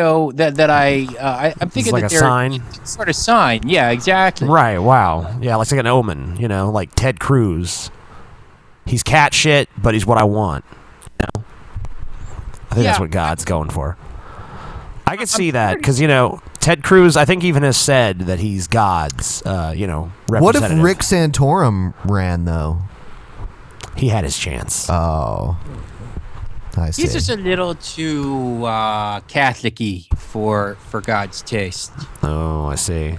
like that a sign, sort of sign. Yeah, exactly. Right. Wow. Yeah, like an omen. Like Ted Cruz. He's cat shit, but he's what I want. I think that's what God's going for. I can see that because Ted Cruz, I think, even has said that he's God's, representative. What if Rick Santorum ran, though? He had his chance. Oh, I see. He's just a little too Catholic-y for God's taste. Oh, I see.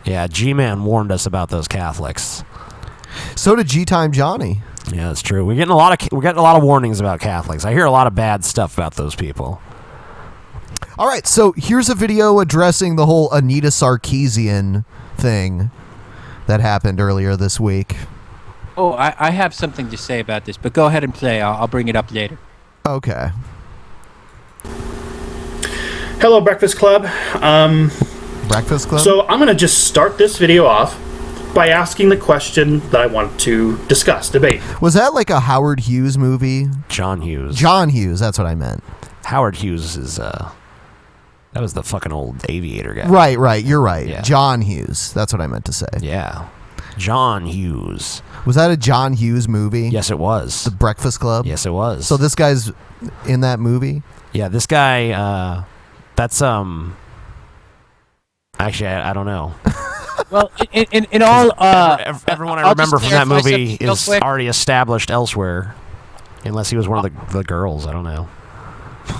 Yeah, Gman warned us about those Catholics. So did G-Time Johnny. Yeah, that's true. We're getting a lot of warnings about Catholics. I hear a lot of bad stuff about those people. All right, so here's a video addressing the whole Anita Sarkeesian thing that happened earlier this week. Oh, I have something to say about this, but go ahead and play. I'll bring it up later. Okay. Hello, Breakfast Club. Breakfast Club? So I'm going to just start this video off by asking the question that I want to discuss, debate. Was that like a Howard Hughes movie? John Hughes. John Hughes, that's what I meant. Howard Hughes is... That was the fucking old aviator guy. Right. You're right. Yeah. John Hughes. That's what I meant to say. Yeah. John Hughes. Was that a John Hughes movie? Yes, it was. The Breakfast Club? Yes, it was. So this guy's in that movie? Yeah, this guy, that's, actually, I don't know. Well, in all, everyone I remember from that movie is already established elsewhere. Unless he was one of the girls. I don't know.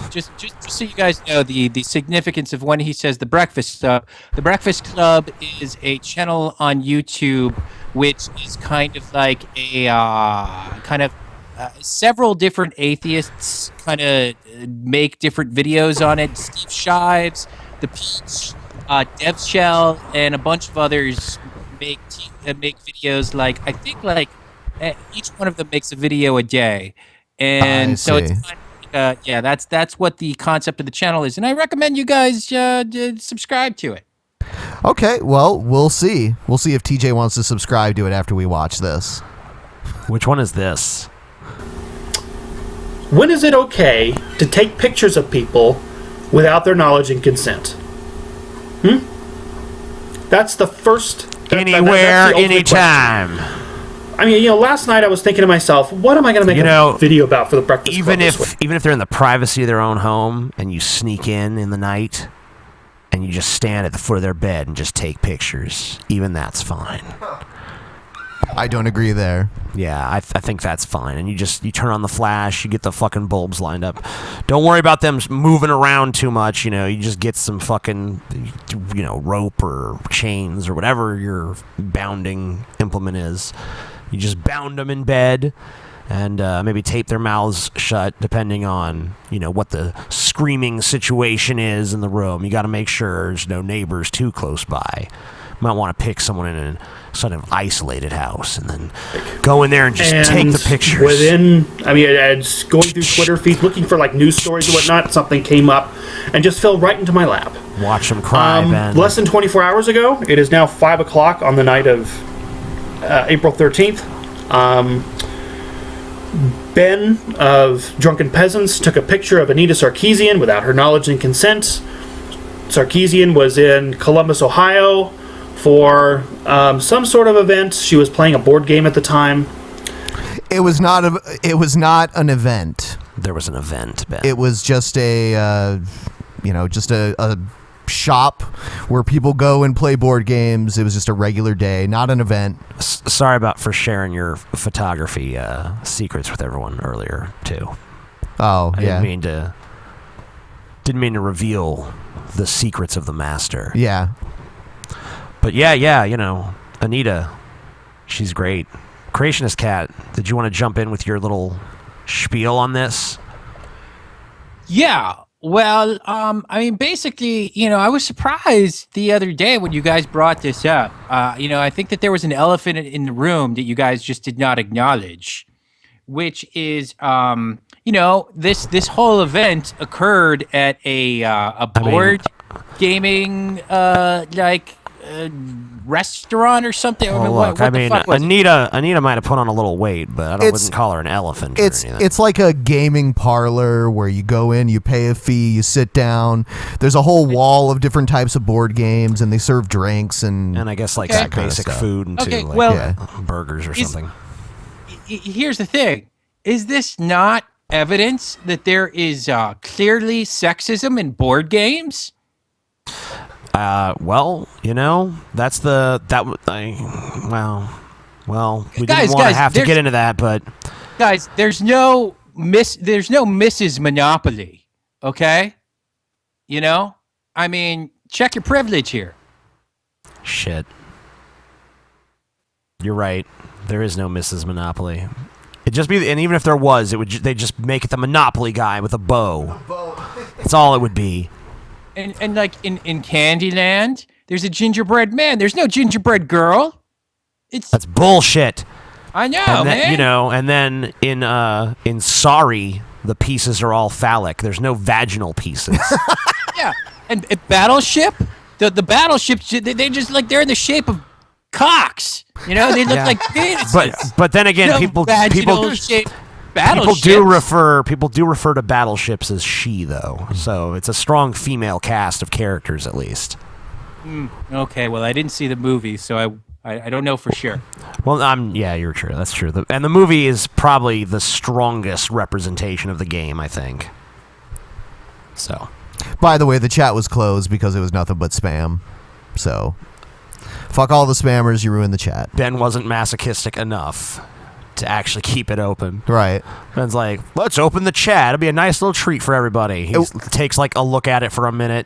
Just so you guys know the significance of when he says the Breakfast Club. The Breakfast Club is a channel on YouTube which is kind of like a several different atheists kind of make different videos on it. Steve Shives, The Peach, Dev Shell, and a bunch of others make videos. Like I think each one of them makes a video a day, and so it's kind of that's what the concept of the channel is, and I recommend you guys subscribe to it. Okay, well, we'll see. We'll see if TJ wants to subscribe to it after we watch this. Which one is this? When is it okay to take pictures of people without their knowledge and consent? That's the first... Anywhere, anytime. I mean, last night I was thinking to myself, what am I going to make a video about for the Breakfast Club this week? Even if they're in the privacy of their own home and you sneak in the night and you just stand at the foot of their bed and just take pictures, even that's fine. I don't agree there. Yeah, I think that's fine. And you turn on the flash, you get the fucking bulbs lined up. Don't worry about them moving around too much. You just get some fucking, rope or chains or whatever your bounding implement is. You just bound them in bed and maybe tape their mouths shut, depending on, what the screaming situation is in the room. You got to make sure there's no neighbors too close by. You might want to pick someone in a sort of isolated house and then go in there and just take the pictures. I was going through Twitter feeds looking for news stories and whatnot. Something came up and just fell right into my lap. Watch them cry, Ben. Less than 24 hours ago, it is now 5 o'clock on the night of April 13th. Ben of Drunken Peasants took a picture of Anita Sarkeesian without her knowledge and consent. Sarkeesian was in Columbus, Ohio for some sort of event. She was playing a board game at the time. It was not an event. There was an event, Ben. It was just a shop where people go and play board games. It was just a regular day, not an event. Sorry for sharing your photography secrets with everyone earlier too. Oh, I yeah. Didn't mean to reveal the secrets of the master. Yeah. But yeah, Anita, she's great. Creationist Cat, did you want to jump in with your little spiel on this? Yeah. Well, basically, I was surprised the other day when you guys brought this up. I think that there was an elephant in the room that you guys just did not acknowledge, which is, this whole event occurred at a board gaming, restaurant or something. Anita might have put on a little weight, but I wouldn't call her an elephant. It's like a gaming parlor where you go in, you pay a fee, you sit down. There's a whole wall of different types of board games, and they serve drinks and I guess that basic food and burgers or something. Here's the thing: is this not evidence that there is clearly sexism in board games? That's we didn't want to have to get into that, but guys, there's no Mrs. Monopoly, okay? Check your privilege here. Shit. You're right. There is no Mrs. Monopoly. It'd just be, and even if there was, they'd just make it the Monopoly guy with a bow. That's all it would be. And like in Candyland, there's a gingerbread man. There's no gingerbread girl. That's bullshit. I know, and man. And then in Sorry, the pieces are all phallic. There's no vaginal pieces. Yeah, and Battleship, the battleships, they just they're in the shape of cocks. They look like penises. But then again, people do refer to battleships as she, though. So it's a strong female cast of characters, at least. Okay, well, I didn't see the movie, so I don't know for sure. Well, you're true. That's true. And the movie is probably the strongest representation of the game, I think. So. By the way, the chat was closed because it was nothing but spam. So, fuck all the spammers. You ruined the chat. Ben wasn't masochistic enough to actually keep it open. Right. Ben's like, let's open the chat. It'll be a nice little treat for everybody. He takes a look at it for a minute,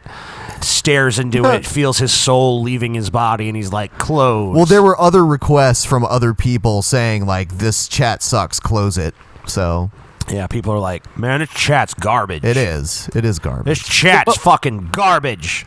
stares into it, feels his soul leaving his body, and he's like, close. Well, there were other requests from other people saying, this chat sucks, close it. So. Yeah, people are like, man, this chat's garbage. It is. It is garbage. This chat's fucking garbage.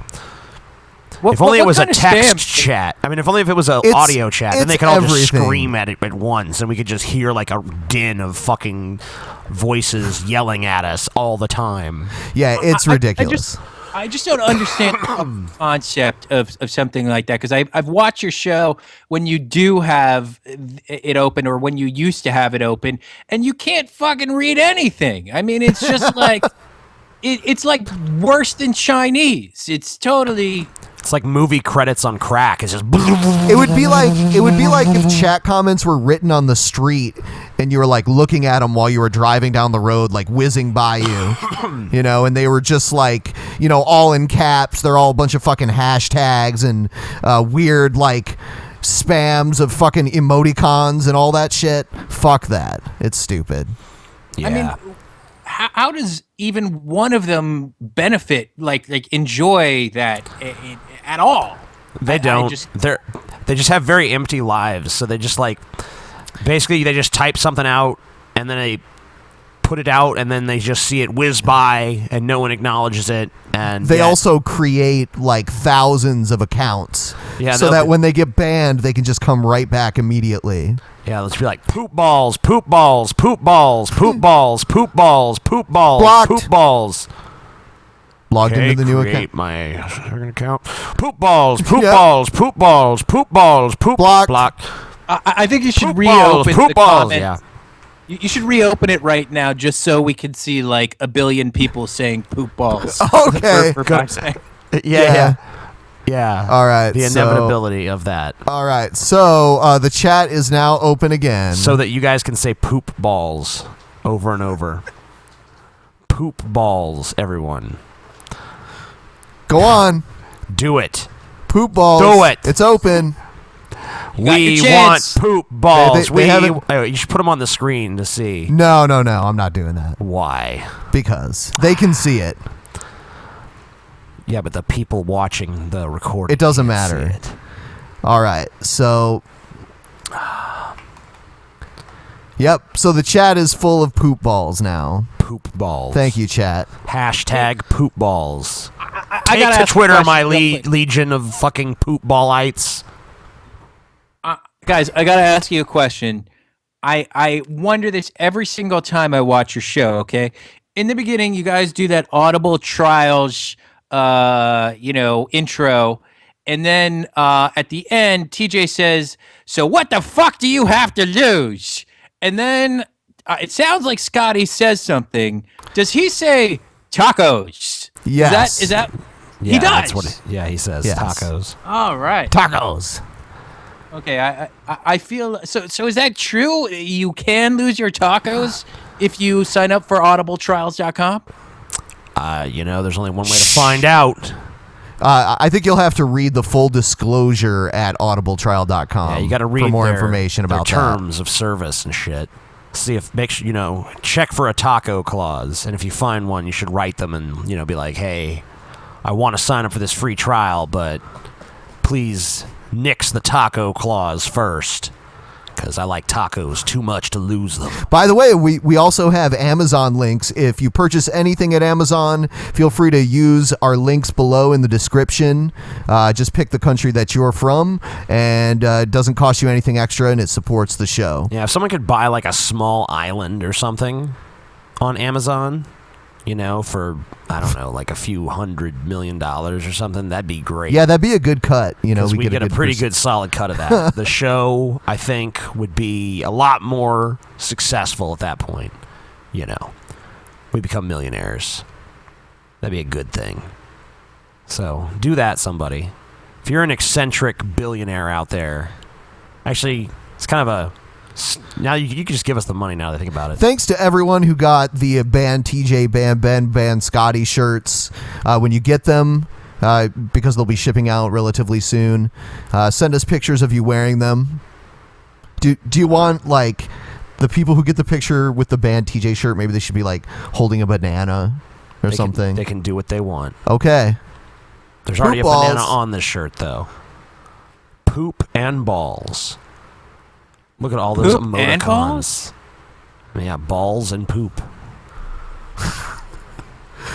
If only it was a text chat. If it was an audio chat, then they could all just scream at it at once, and we could just hear a din of fucking voices yelling at us all the time. Yeah, it's ridiculous. I just don't understand the concept of something like that, because I've watched your show when you do have it open, or when you used to have it open, and you can't fucking read anything. It's just it's worse than Chinese. It's totally... It's like movie credits on crack. It's just. It would be like if chat comments were written on the street and you were like looking at them while you were driving down the road, like whizzing by you, you know, and they were just like, you know, all in caps. They're all a bunch of fucking hashtags and weird like spams of fucking emoticons and all that shit. Fuck that. It's stupid. Yeah. I mean, how does even one of them benefit, like enjoy that at all? They don't. They just have very empty lives. So they just like, basically they just type something out and then they put it out and then they just see it whiz by and no one acknowledges it. And they also create like thousands of accounts, so that when they get banned, they can just come right back immediately. Yeah, let's be like poop balls, poop balls, poop balls, poop balls, poop balls, poop balls, Blocked. poop balls. Logged into the new create account. my account. Poop balls, poop balls, poop balls, poop balls, poop blocked. I think you should Poop reopen balls, the poop balls, comment. yeah. You should reopen it right now, just so we can see like a billion people saying "poop balls." Okay. for 5 seconds. Yeah. All right. The inevitability of that. All right. So the chat is now open again, So that you guys can say poop balls over and over. Poop balls, everyone. Go on. Do it. Poop balls. Do it. It's open. We want poop balls. You should put them on the screen to see. No. I'm not doing that. Why? Because they can see it. Yeah, but the people watching the recording. It doesn't can't see matter. it. All right. So. Yep. So the chat is full of poop balls now. Poop balls. Thank you, chat. Hashtag poop balls. I Take gotta to ask a Twitter, question my real quick. legion of fucking poop ballites. Guys, I gotta ask you a question. I wonder this every single time I watch your show. Okay, in the beginning, you guys do that Audible Trials, intro, and then at the end, TJ says, "So what the fuck do you have to lose?" And then it sounds like Scotty says something. Does he say tacos? Yes. Is that? Yeah, He does. That's what he says. Yes. Tacos. All right. Tacos. Okay, I feel so. Is that true? You can lose your tacos if you sign up for audibletrials.com? There's only one way to find out. I think you'll have to read the full disclosure at audibletrial.com. Yeah, you got to read for more their- information their about terms of service and shit. See if check for a taco clause, and if you find one, you should write them and be like, hey, I want to sign up for this free trial, but please nix the taco clause first, because I like tacos too much to lose them. By the way, we also have Amazon links. If you purchase anything at Amazon, feel free to use our links below in the description. Just pick the country that you're from, and it doesn't cost you anything extra, and it supports the show. Yeah, if someone could buy like a small island or something on Amazon, for, I don't know, like a few $100 million or something, that'd be great. Yeah, that'd be a good cut. We get a pretty good solid cut of that. The show, I think, would be a lot more successful at that point. We become millionaires. That'd be a good thing. So do that, somebody. If you're an eccentric billionaire out there, actually, it's kind of a... Now you can just give us the money now that I think about it. Thanks to everyone who got the Ban TJ, Ban Ben, Ban Scotty shirts. When you get them, because they'll be shipping out relatively soon, send us pictures of you wearing them. Do you want, like, the people who get the picture with the Ban TJ shirt, maybe they should be, like, holding a banana or something? They can do what they want. Okay. There's already a banana on this shirt, though. Poop and balls. Look at all those Poop and emoticons. balls? Yeah, balls and poop.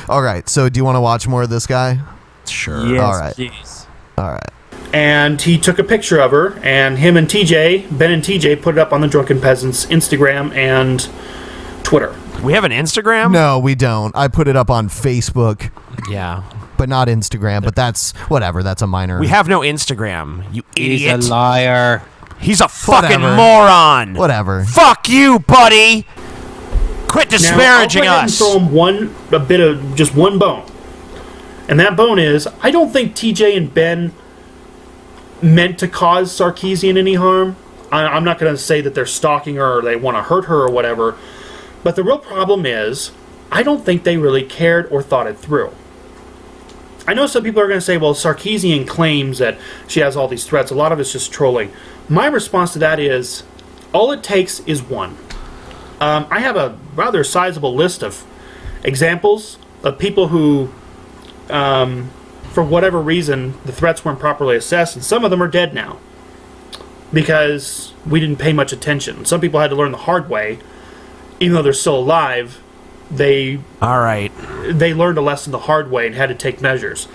All right, so do you want to watch more of this guy? Sure. Yes, All right. please. All right. And he took a picture of her, and him and TJ, Ben and TJ, put it up on the Drunken Peasants Instagram and Twitter. We have an Instagram? No, we don't. I put it up on Facebook. Yeah. But not Instagram, but that's whatever. That's a minor. We have no Instagram, you idiot. He's a liar. He's a fucking Whatever. moron. Whatever. Fuck you, buddy. Quit disparaging now, I'll go ahead us. and throw him just one bone. And that bone is, I don't think TJ and Ben meant to cause Sarkeesian any harm. I'm not going to say that they're stalking her or they want to hurt her or whatever. But the real problem is, I don't think they really cared or thought it through. I know some people are going to say, well, Sarkeesian claims that she has all these threats. A lot of it's just trolling. My response to that is, all it takes is one. I have a rather sizable list of examples of people who, for whatever reason, the threats weren't properly assessed, and some of them are dead now because we didn't pay much attention. Some people had to learn the hard way, even though they're still alive. They learned a lesson the hard way and had to take measures.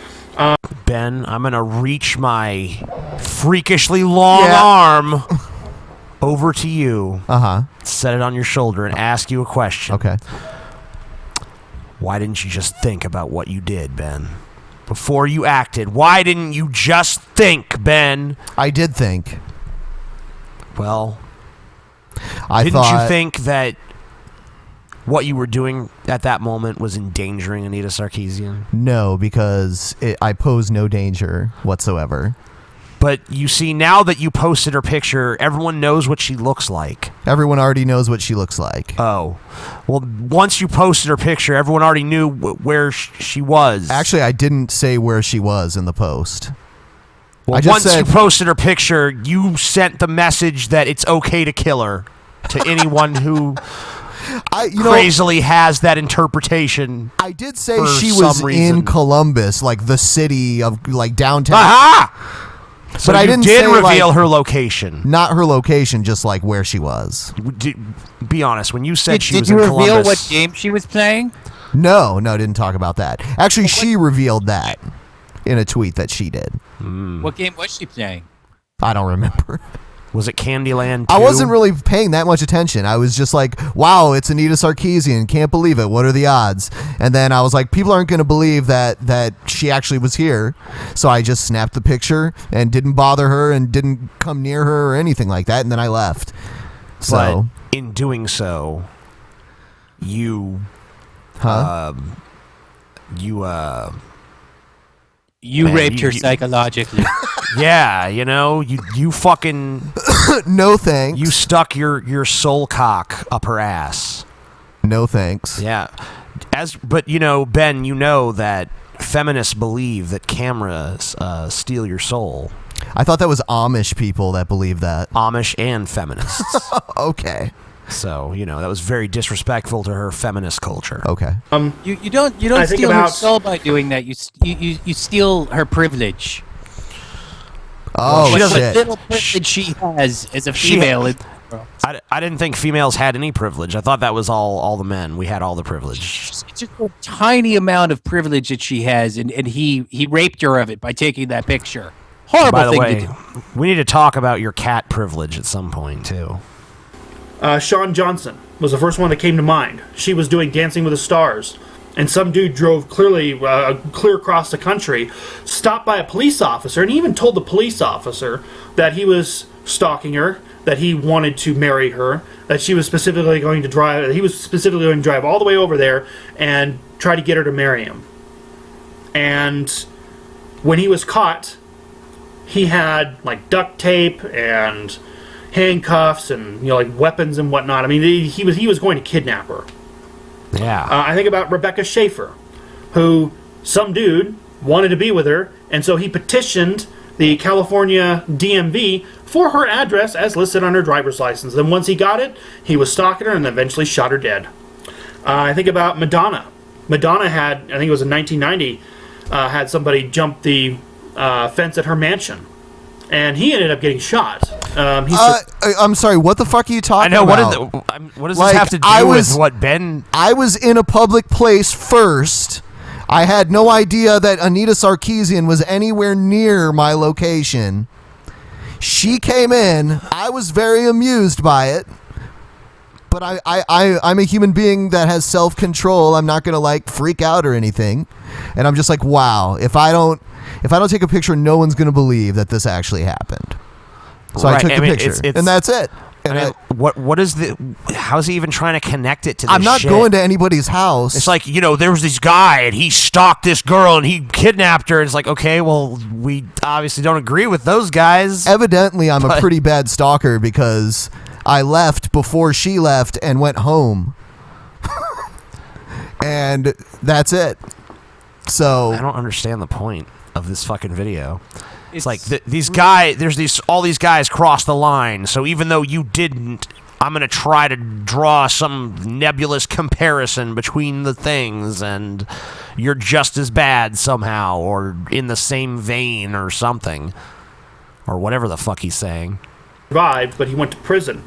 Ben, I'm gonna reach my freakishly long arm over to you. Set it on your shoulder and ask you a question. Okay. Why didn't you just think about what you did, Ben? Before you acted, why didn't you just think, Ben? I did think. Well, didn't you think that what you were doing at that moment was endangering Anita Sarkeesian? No, because I pose no danger whatsoever. But you see, now that you posted her picture, everyone knows what she looks like. Everyone already knows what she looks like. Oh. Well, once you posted her picture, everyone already knew where she was. Actually, I didn't say where she was in the post. Well, once you posted her picture, you sent the message that it's okay to kill her to anyone who crazily has that interpretation. I did say she was in Columbus, like the city of like downtown. Aha! So but I didn't did say, reveal her location. Not her location, just like where she was. Be honest, when you said she was in in Columbus... Did you reveal what game she was playing? No, didn't talk about that. Actually, she revealed that in a tweet that she did. What game was she playing? I don't remember. Was it Candyland 2? I wasn't really paying that much attention. I was just like, wow, it's Anita Sarkeesian. Can't believe it. What are the odds? And then I was like, people aren't going to believe that she actually was here. So I just snapped the picture and didn't bother her and didn't come near her or anything like that. And then I left. So but in doing so, you... You raped her psychologically. Yeah, you fucking... No thanks. You stuck your soul cock up her ass. No thanks. Yeah. But, Ben, you know that feminists believe that cameras steal your soul. I thought that was Amish people that believe that. Amish and feminists. Okay. So, that was very disrespectful to her feminist culture. Okay. You don't steal her soul by doing that. You steal her privilege. Oh, what shit. little privilege she has as a female. I didn't think females had any privilege. I thought that was all the men. We had all the privilege. It's just a tiny amount of privilege that she has, and he raped her of it by taking that picture. Horrible By the thing way, to do. we need to talk about your cat privilege at some point, too. Shawn Johnson was the first one that came to mind. She was doing Dancing with the Stars, and some dude drove clear across the country, stopped by a police officer, and he even told the police officer that he was stalking her, that he wanted to marry her, that he was specifically going to drive all the way over there and try to get her to marry him. And when he was caught, he had like duct tape and handcuffs and like weapons and whatnot. I mean, he was going to kidnap her. Yeah. I think about Rebecca Schaefer, who some dude wanted to be with her, and so he petitioned the California DMV for her address as listed on her driver's license. Then once he got it, he was stalking her and eventually shot her dead. I think about Madonna. Madonna had, I think it was in 1990, had somebody jump the fence at her mansion. And he ended up getting shot. I'm sorry, what the fuck are you talking about? What does this have to do with what Ben... I was in a public place first. I had no idea that Anita Sarkeesian was anywhere near my location. She came in. I was very amused by it. But I'm a human being that has self-control. I'm not going to freak out or anything. And I'm just like, wow, if I don't take a picture, no one's going to believe that this actually happened. So I took the picture, and that's it. And what is the? How's he even trying to connect it to? This I'm not shit? going to anybody's house. It's like, there was this guy and he stalked this girl and he kidnapped her. It's like, okay, well, we obviously don't agree with those guys. Evidently, I'm a pretty bad stalker because I left before she left and went home. And that's it. So I don't understand the point of this fucking video. It's like these guys. All these guys crossed the line. So even though you didn't, I'm gonna try to draw some nebulous comparison between the things, and you're just as bad somehow, or in the same vein, or something, or whatever the fuck he's saying. Survived, but he went to prison.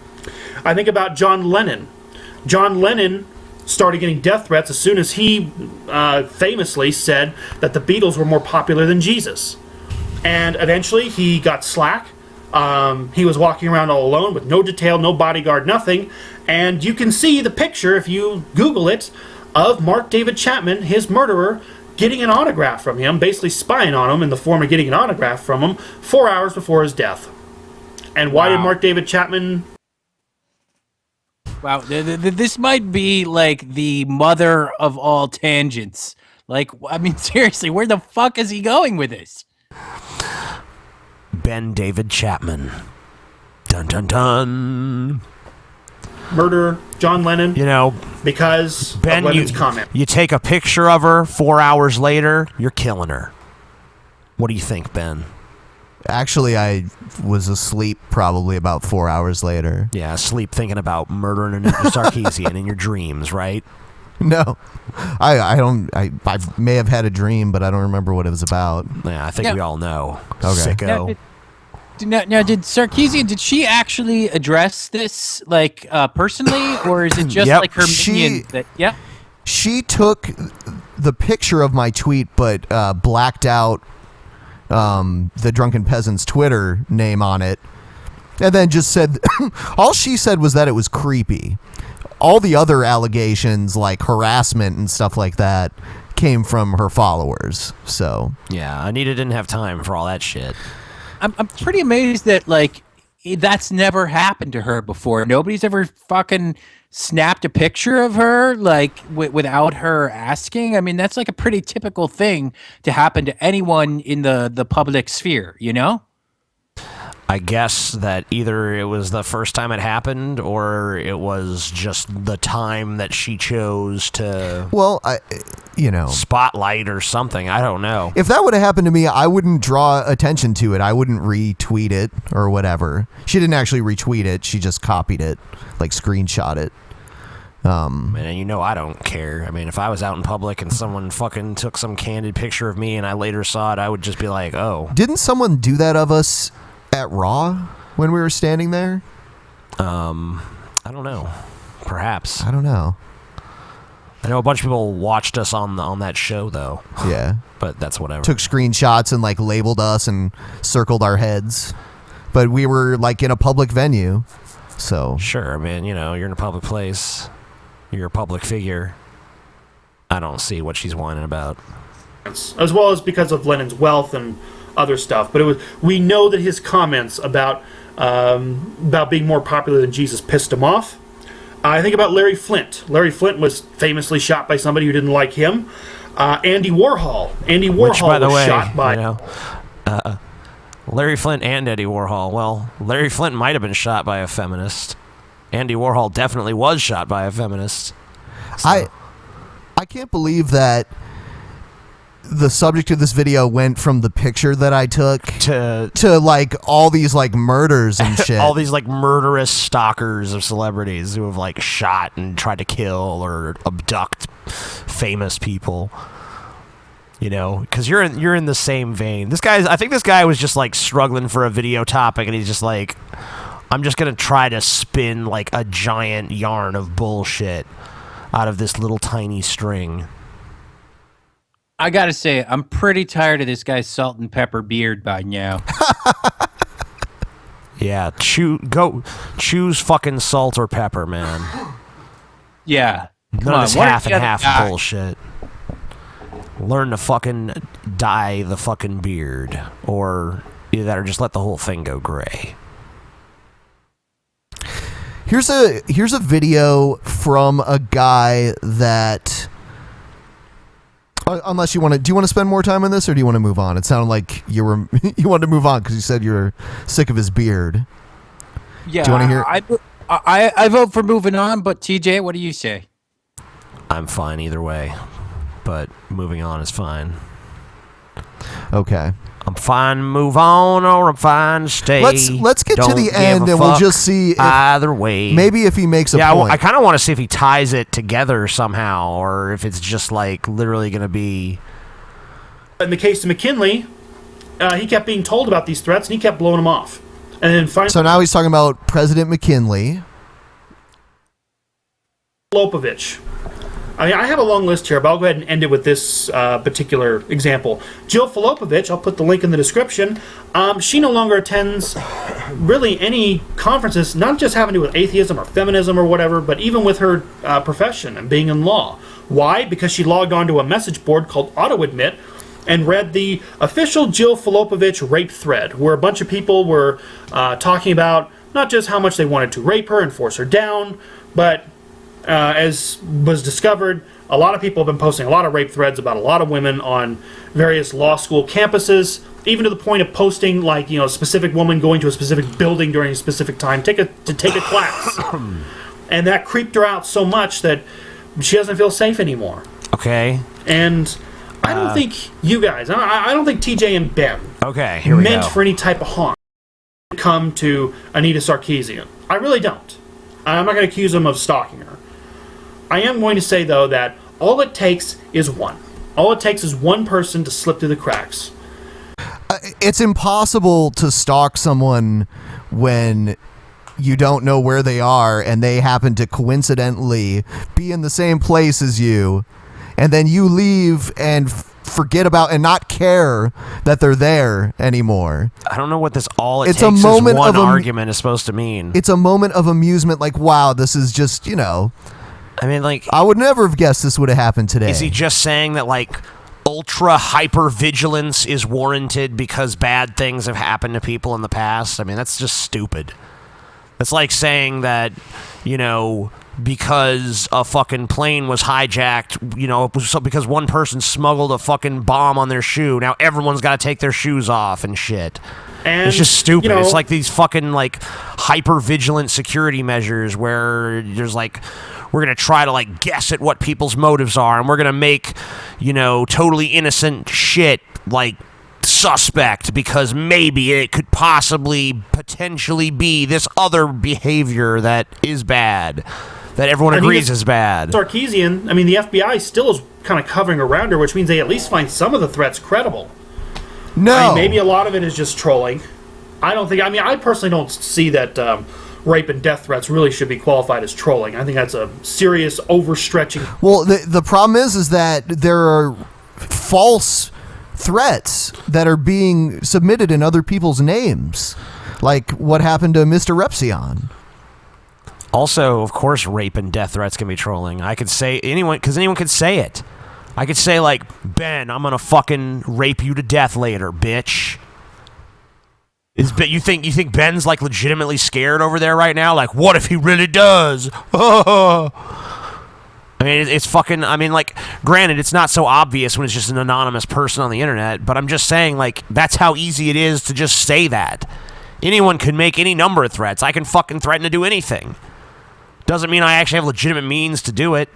I think about John Lennon. John Lennon started getting death threats as soon as he famously said that the Beatles were more popular than Jesus. And eventually he got slack. He was walking around all alone with no detail, no bodyguard, nothing. And you can see the picture, if you Google it, of Mark David Chapman, his murderer, getting an autograph from him, basically spying on him in the form of getting an autograph from him 4 hours before his death. And why did Mark David Chapman... Wow, this might be like the mother of all tangents. Like, I mean, seriously, where the fuck is he going with this? Ben David Chapman. Dun dun dun. Murder John Lennon. Because Ben, of Lennon's comment. You take a picture of her 4 hours later, you're killing her. What do you think, Ben? Actually, I was asleep probably about 4 hours later. Yeah, asleep thinking about murdering Anita Sarkeesian in your dreams, right? No, I don't. I may have had a dream, but I don't remember what it was about. Yeah, I think we all know. Okay. Sicko. Now, did Sarkeesian, did she actually address this, like, personally, or is it just like her minion that, She took the picture of my tweet, but blacked out the Drunken Peasants Twitter name on it, and then just said, all she said was that it was creepy. All the other allegations, like harassment and stuff like that, came from her followers. So yeah, Anita didn't have time for all that shit. I'm pretty amazed that, like, that's never happened to her before. Nobody's ever fucking snapped a picture of her, like, without her asking. I mean, that's like a pretty typical thing to happen to anyone in the public sphere, you know? I guess that either it was the first time it happened, or it was just the time that she chose to spotlight or something. I don't know. if that would have happened to me, I wouldn't draw attention to it. I wouldn't retweet it or whatever. She didn't actually retweet it. She just copied it, like screenshot it. And I don't care. I mean, if I was out in public and someone fucking took some candid picture of me and I later saw it, I would just be like, oh. Didn't someone do that of us at Raw when we were standing there? I don't know. Perhaps. I don't know. I know a bunch of people watched us on that show, though. Yeah. But that's whatever. Took screenshots and, like, labeled us and circled our heads. But we were, like, in a public venue, so... Sure, I mean, you're in a public place. You're a public figure. I don't see what she's whining about. As well as because of Lennon's wealth and other stuff. But we know that his comments about being more popular than Jesus pissed him off. I think about Larry Flint. Larry Flint was famously shot by somebody who didn't like him. Andy Warhol. Which, by the way, shot by... Larry Flint and Eddie Warhol. Well, Larry Flint might have been shot by a feminist. Andy Warhol definitely was shot by a feminist. So. I can't believe that the subject of this video went from the picture that I took to like all these like murders and shit. All these like murderous stalkers of celebrities who have like shot and tried to kill or abduct famous people. Because you're in the same vein. I think this guy was just like struggling for a video topic, and he's just like, I'm just gonna try to spin like a giant yarn of bullshit out of this little tiny string. I gotta say, I'm pretty tired of this guy's salt and pepper beard by now. Yeah, choose fucking salt or pepper, man. Yeah. None of this half and half bullshit. Learn to fucking dye the fucking beard, or either that or just let the whole thing go gray. Here's a video from a guy that. Unless you want to, do you want to spend more time on this, or do you want to move on? It sounded like you wanted to move on because you said you're sick of his beard. Yeah, do you want to hear? I vote for moving on, but TJ, what do you say? I'm fine either way, but moving on is fine. Okay. I'm fine to move on, or I'm fine to stay. Let's get to Don't the give end, a and we'll fuck just see if, either way. Maybe if he makes a yeah, point. I kind of want to see if he ties it together somehow, or if it's just like literally going to be. In the case of McKinley, he kept being told about these threats, and he kept blowing them off. And then finally, so now he's talking about President McKinley. Lopovich. I mean, I have a long list here, but I'll go ahead and end it with this particular example. Jill Filipovich, I'll put the link in the description. She no longer attends really any conferences, not just having to do with atheism or feminism or whatever, but even with her profession and being in law. Why? Because she logged onto a message board called AutoAdmit and read the official Jill Filipovich rape thread, where a bunch of people were talking about not just how much they wanted to rape her and force her down, but as was discovered, a lot of people have been posting a lot of rape threads about a lot of women on various law school campuses, even to the point of posting, like, a specific woman going to a specific building during a specific time to take a class. And that creeped her out so much that she doesn't feel safe anymore. Okay. And I don't think you guys, I don't think TJ and Ben here we meant go. for any type of harm to come to Anita Sarkeesian. I really don't. I'm not going to accuse them of stalking her. I am going to say, though, that all it takes is one. All it takes is one person to slip through the cracks. It's impossible to stalk someone when you don't know where they are and they happen to coincidentally be in the same place as you, and then you leave and forget about and not care that they're there anymore. I don't know what this all It's takes a moment is one of argument is supposed to mean. It's a moment of amusement, like, wow, this is just, I mean, like, I would never have guessed this would have happened today. Is he just saying that, like, ultra hyper-vigilance is warranted because bad things have happened to people in the past? I mean, that's just stupid. It's like saying that, because a fucking plane was hijacked, because one person smuggled a fucking bomb on their shoe, now everyone's got to take their shoes off and shit. And, it's just stupid. It's like these fucking, like, hyper-vigilant security measures where there's, like, we're going to try to, like, guess at what people's motives are, and we're going to make, totally innocent shit, like, suspect because maybe it could potentially be this other behavior that is bad, that everyone agrees is bad. Sarkeesian, I mean, the FBI still is kind of covering around her, which means they at least find some of the threats credible. No. I mean, maybe a lot of it is just trolling. I personally don't see that rape and death threats really should be qualified as trolling. I think that's a serious overstretching. Well, the problem is that there are false threats that are being submitted in other people's names, like what happened to Mr. Repsion. Also, of course, rape and death threats can be trolling. I could say anyone could say it. I could say, like, Ben, I'm gonna fucking rape you to death later, bitch. You think Ben's, like, legitimately scared over there right now? Like, what if he really does? I mean, it's fucking, like, granted, it's not so obvious when it's just an anonymous person on the internet, but I'm just saying, like, that's how easy it is to just say that. Anyone can make any number of threats. I can fucking threaten to do anything. Doesn't mean I actually have legitimate means to do it,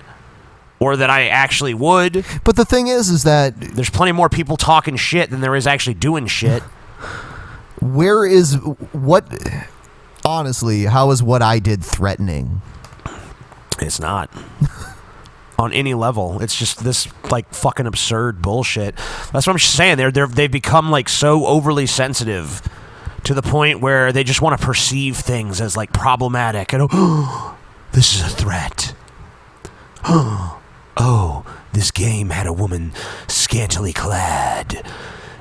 or that I actually would. But the thing is that there's plenty more people talking shit than there is actually doing shit. Honestly, how is what I did threatening? It's not. On any level. It's just this, like, fucking absurd bullshit. That's what I'm saying. They've become, like, so overly sensitive to the point where they just want to perceive things as, like, problematic. And, this is a threat. Oh, this game had a woman scantily clad.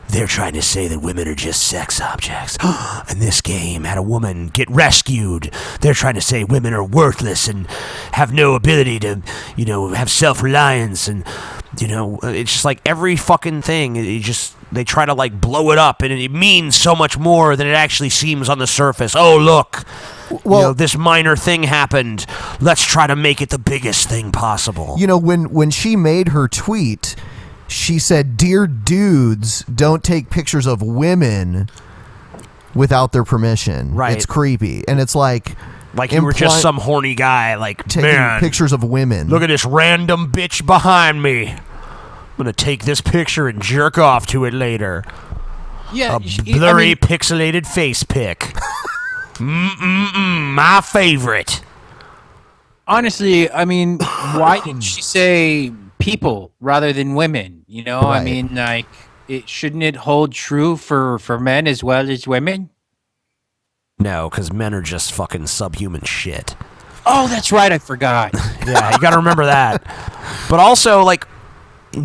They're trying to say that women are just sex objects. And this game had a woman get rescued. They're trying to say women are worthless and have no ability to, have self-reliance. And you know, it's just like every fucking thing. They try to like blow it up, and it means so much more than it actually seems on the surface. Oh, look, well, you know, this minor thing happened. Let's try to make it the biggest thing possible. You know, when she made her tweet, she said, "Dear dudes, don't take pictures of women without their permission. Right. It's creepy." And it's like you were just some horny guy, like, taking man, pictures of women. Look at this random bitch behind me. I'm gonna take this picture and jerk off to it later. Yeah, a blurry, pixelated face pic. My favorite. Honestly, I mean, why did she say people rather than women? You know, Right. I mean, like, shouldn't it hold true for men as well as women? No, because men are just fucking subhuman shit. Oh, that's right, I forgot. Yeah, you gotta remember that. But also, like,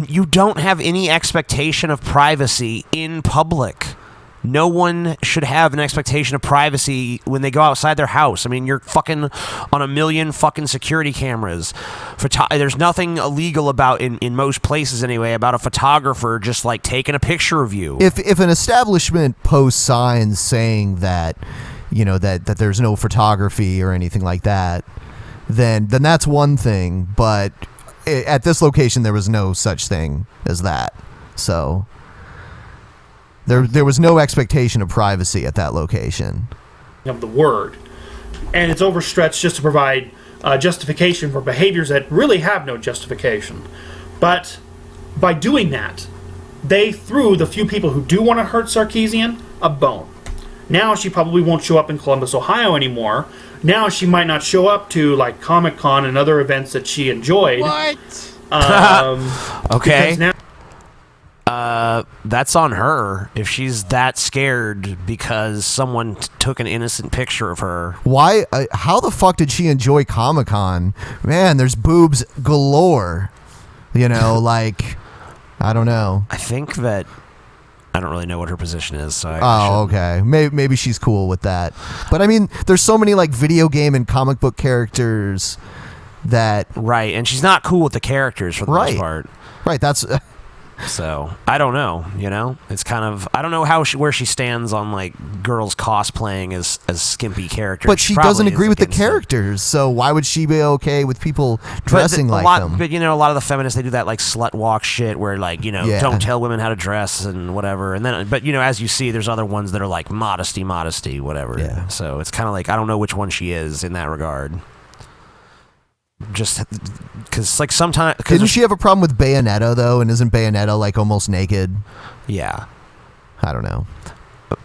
you don't have any expectation of privacy in public. No one should have an expectation of privacy when they go outside their house. I mean, you're fucking on a million fucking security cameras. There's nothing illegal about, in most places anyway, about a photographer just like taking a picture of you. If an establishment posts signs saying that, you know, that there's no photography or anything like that, then that's one thing. But at this location, there was no such thing as that. So there was no expectation of privacy at that location. Of the word. And it's overstretched just to provide justification for behaviors that really have no justification. But by doing that, they threw the few people who do want to hurt Sarkeesian a bone. Now she probably won't show up in Columbus, Ohio anymore. Now she might not show up to like Comic-Con and other events that she enjoyed. What? Okay. Now that's on her if she's that scared because someone took an innocent picture of her. Why? How the fuck did she enjoy Comic-Con? Man, there's boobs galore. You know, like, I don't know. I think that I don't really know what her position is. So okay. Maybe she's cool with that. But I mean, there's so many like video game and comic book characters that. Right, and she's not cool with the characters for the most part. Right. That's. So I don't know. You know, it's kind of I don't know where she stands on like girls cosplaying as skimpy characters. But she Probably doesn't agree is with the against it. characters, so why would she be okay with people dressing like them? But you know, a lot of the feminists, they do that like slut walk shit where like, you know, don't tell women how to dress and whatever. And then, but you know, as you see, there's other ones that are like modesty, whatever. Yeah. So it's kind of like I don't know which one she is in that regard. Just because like sometimes didn't she have a problem with Bayonetta though? And isn't Bayonetta like almost naked? Yeah. I don't know.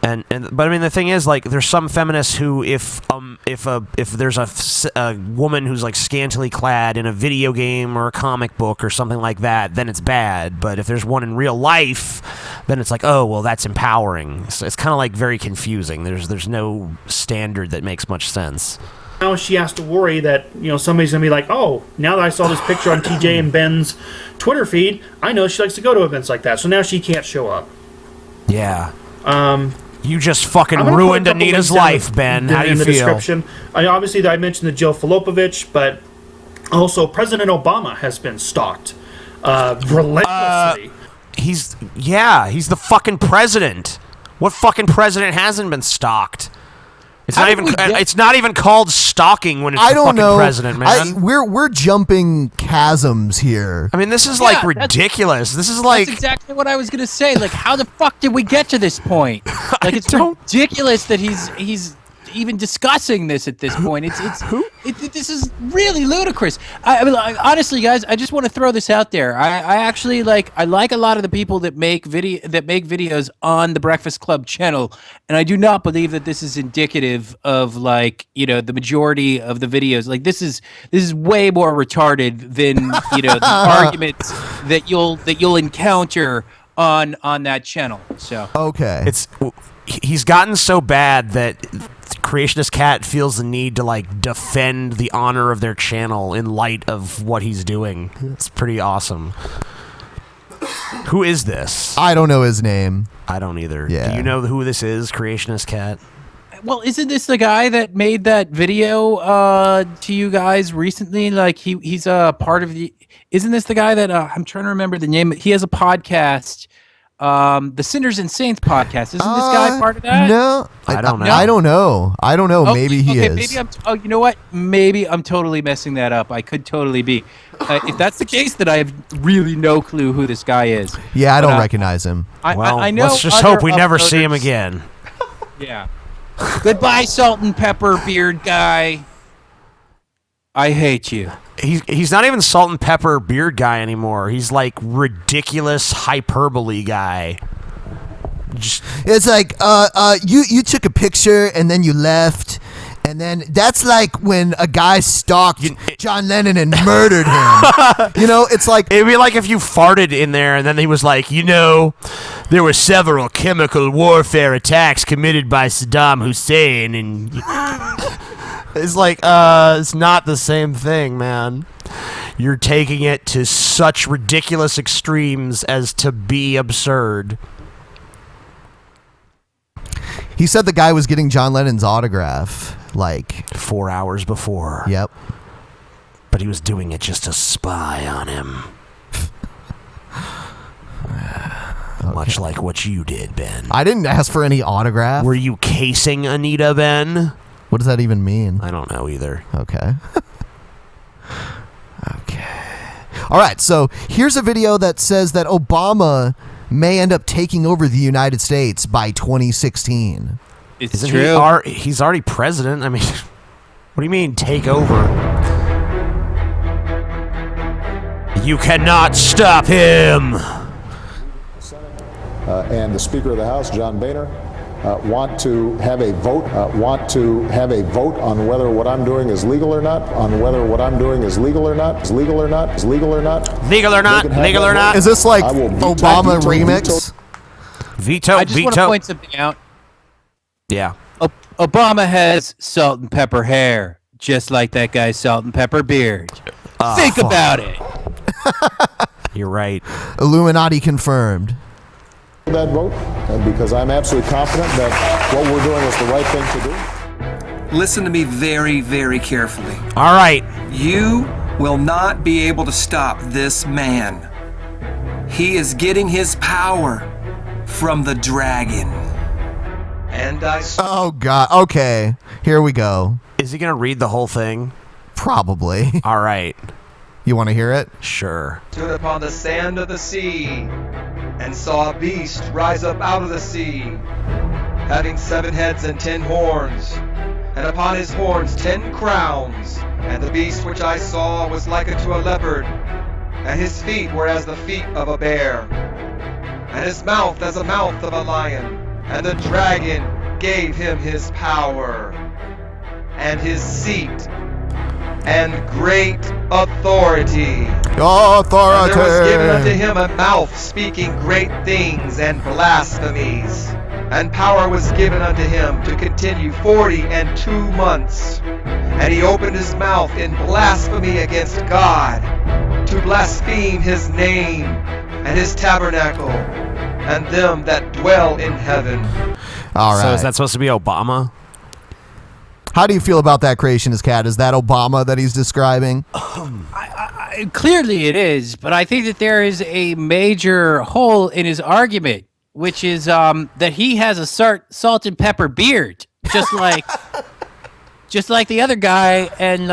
But I mean the thing is like there's some feminists who if there's a woman who's like scantily clad in a video game or a comic book or something like that, then it's bad. But if there's one in real life, then it's like, oh well, that's empowering. So it's kind of like very confusing. There's no standard that makes much sense. Now she has to worry that, you know, somebody's going to be like, oh, now that I saw this picture on TJ and Ben's Twitter feed, I know she likes to go to events like that, so now she can't show up. Yeah. You just fucking ruined Anita's life, Ben. How do you in the feel? Description. Obviously, I mentioned the Jill Filipovich, but also President Obama has been stalked relentlessly. He's the fucking president. What fucking president hasn't been stalked? It's not even called stalking when it's the fucking president, man. We're jumping chasms here. I mean, this is like ridiculous. This is like that's exactly what I was gonna say. Like, how the fuck did we get to this point? Like, it's ridiculous that he's even discussing this at this point. This is really ludicrous. I mean, honestly, guys, I just want to throw this out there. I actually like a lot of the people that make videos on the Breakfast Club channel, and I do not believe that this is indicative of like, you know, the majority of the videos. Like this is way more retarded than, you know, the arguments that you'll encounter on that channel. So okay, he's gotten so bad that Creationist Cat feels the need to like defend the honor of their channel in light of what he's doing. It's pretty awesome. Who is this? I don't know his name. I don't either. Yeah. Do you know who this is, Creationist Cat? Well, isn't this the guy that made that video to you guys recently? Like he's a part of the. Isn't this the guy that I'm trying to remember the name? He has a podcast, the Sinners and Saints podcast. Isn't this guy part of that? No, I don't know. I don't know. I don't know. Oh, maybe he okay, is. Maybe you know what? Maybe I'm totally messing that up. I could totally be. If that's the case, then I have really no clue who this guy is. Yeah, I don't recognize him. I know. Let's just hope we never see him again. Yeah. Goodbye, salt and pepper beard guy. I hate you. He's not even salt and pepper beard guy anymore. He's like ridiculous hyperbole guy. It's like you took a picture and then you left, and then that's like when a guy stalked John Lennon and murdered him. It's like it'd be like if you farted in there and then he was like, there were several chemical warfare attacks committed by Saddam Hussein, and it's like it's not the same thing, man. You're taking it to such ridiculous extremes as to be absurd. He said the guy was getting John Lennon's autograph like 4 hours before. Yep. But he was doing it just to spy on him. Much like what you did, Ben. I didn't ask for any autograph. Were you casing Anita, Ben? What does that even mean? I don't know either. Okay. Okay. All right, so here's a video that says that Obama may end up taking over the United States by 2016. It's true. He's already president. I mean, what do you mean take over? You cannot stop him. And the Speaker of the House, John Boehner, want to have a vote. Want to have a vote on whether what I'm doing is legal or not. On whether what I'm doing is legal or not. Is legal or not. Is legal or not. Legal or not. Legal or not. Is this like Obama remix? Veto. I just want to point something out. Yeah. Obama has salt and pepper hair, just like that guy's salt and pepper beard. Think about it. You're right. Illuminati confirmed. That vote, and because I'm absolutely confident that what we're doing is the right thing to do. Listen to me very, very carefully. All right. You will not be able to stop this man. He is getting his power from the dragon. And Oh, God. Okay. Here we go. Is he going to read the whole thing? Probably. All right. You want to hear it? Sure. Stood upon the sand of the sea, and saw a beast rise up out of the sea, having 7 heads and 10 horns, and upon his horns 10 crowns. And the beast which I saw was like unto a leopard, and his feet were as the feet of a bear, and his mouth as the mouth of a lion. And the dragon gave him his power, and his seat, and great authority. Authority. And there was given unto him a mouth speaking great things and blasphemies. And power was given unto him to continue 42 months. And he opened his mouth in blasphemy against God, to blaspheme his name and his tabernacle, and them that dwell in heaven. All right. So is that supposed to be Obama? How do you feel about that, Creationist Cat? Is that Obama that he's describing? Clearly it is, but I think that there is a major hole in his argument, which is that he has a salt and pepper beard, just like the other guy, and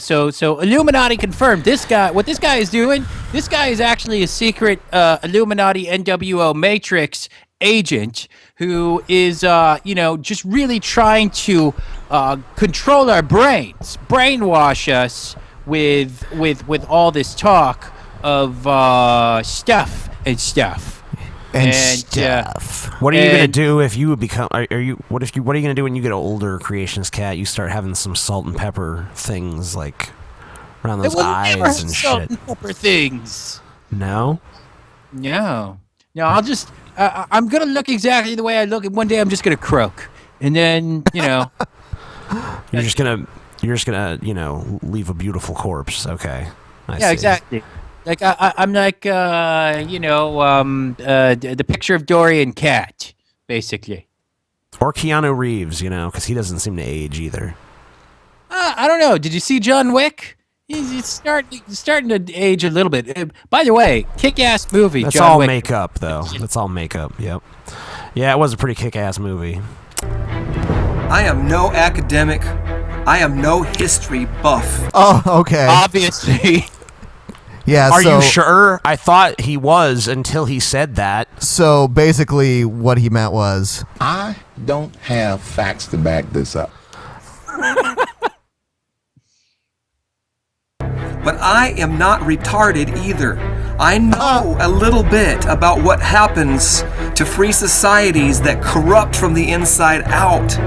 so Illuminati confirmed. What this guy is doing, this guy is actually a secret Illuminati NWO Matrix agent who is just really trying to control our brains, brainwash us with all this talk of stuff and stuff. What are you gonna do if you become? What are you gonna do when you get older, Creationist Cat? You start having some salt and pepper things like around those eyes and salt shit. and pepper things. No. I'll just. I'm gonna look exactly the way I look, and one day I'm just gonna croak, and then You're just gonna leave a beautiful corpse. Okay. I see. exactly. Like I'm like the picture of Dorian Cat, basically. Or Keanu Reeves, you know, because he doesn't seem to age either. I don't know. Did you see John Wick? He's starting to age a little bit. By the way, kick-ass movie. That's John all Wick. makeup, though. That's all makeup. Yep. Yeah, it was a pretty kick-ass movie. I am no academic. I am no history buff. Oh, okay. Obviously. Yeah. Are you sure? I thought he was until he said that. So basically, what he meant was, I don't have facts to back this up. But I am not retarded either. I know a little bit about what happens to free societies that corrupt from the inside out.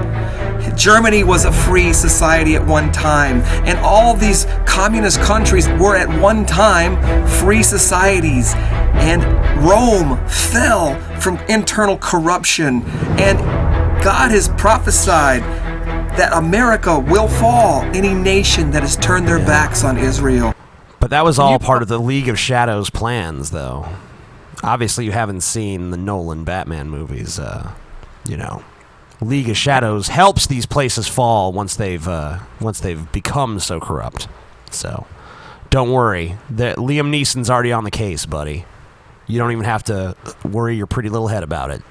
Germany was a free society at one time, and all these communist countries were at one time free societies. And Rome fell from internal corruption, and God has prophesied that America will fall, any nation that has turned their backs on Israel. But that was all part of the League of Shadows plans, though. Obviously, you haven't seen the Nolan Batman movies. You know, League of Shadows helps these places fall once they've become so corrupt. So, don't worry. Liam Neeson's already on the case, buddy. You don't even have to worry your pretty little head about it.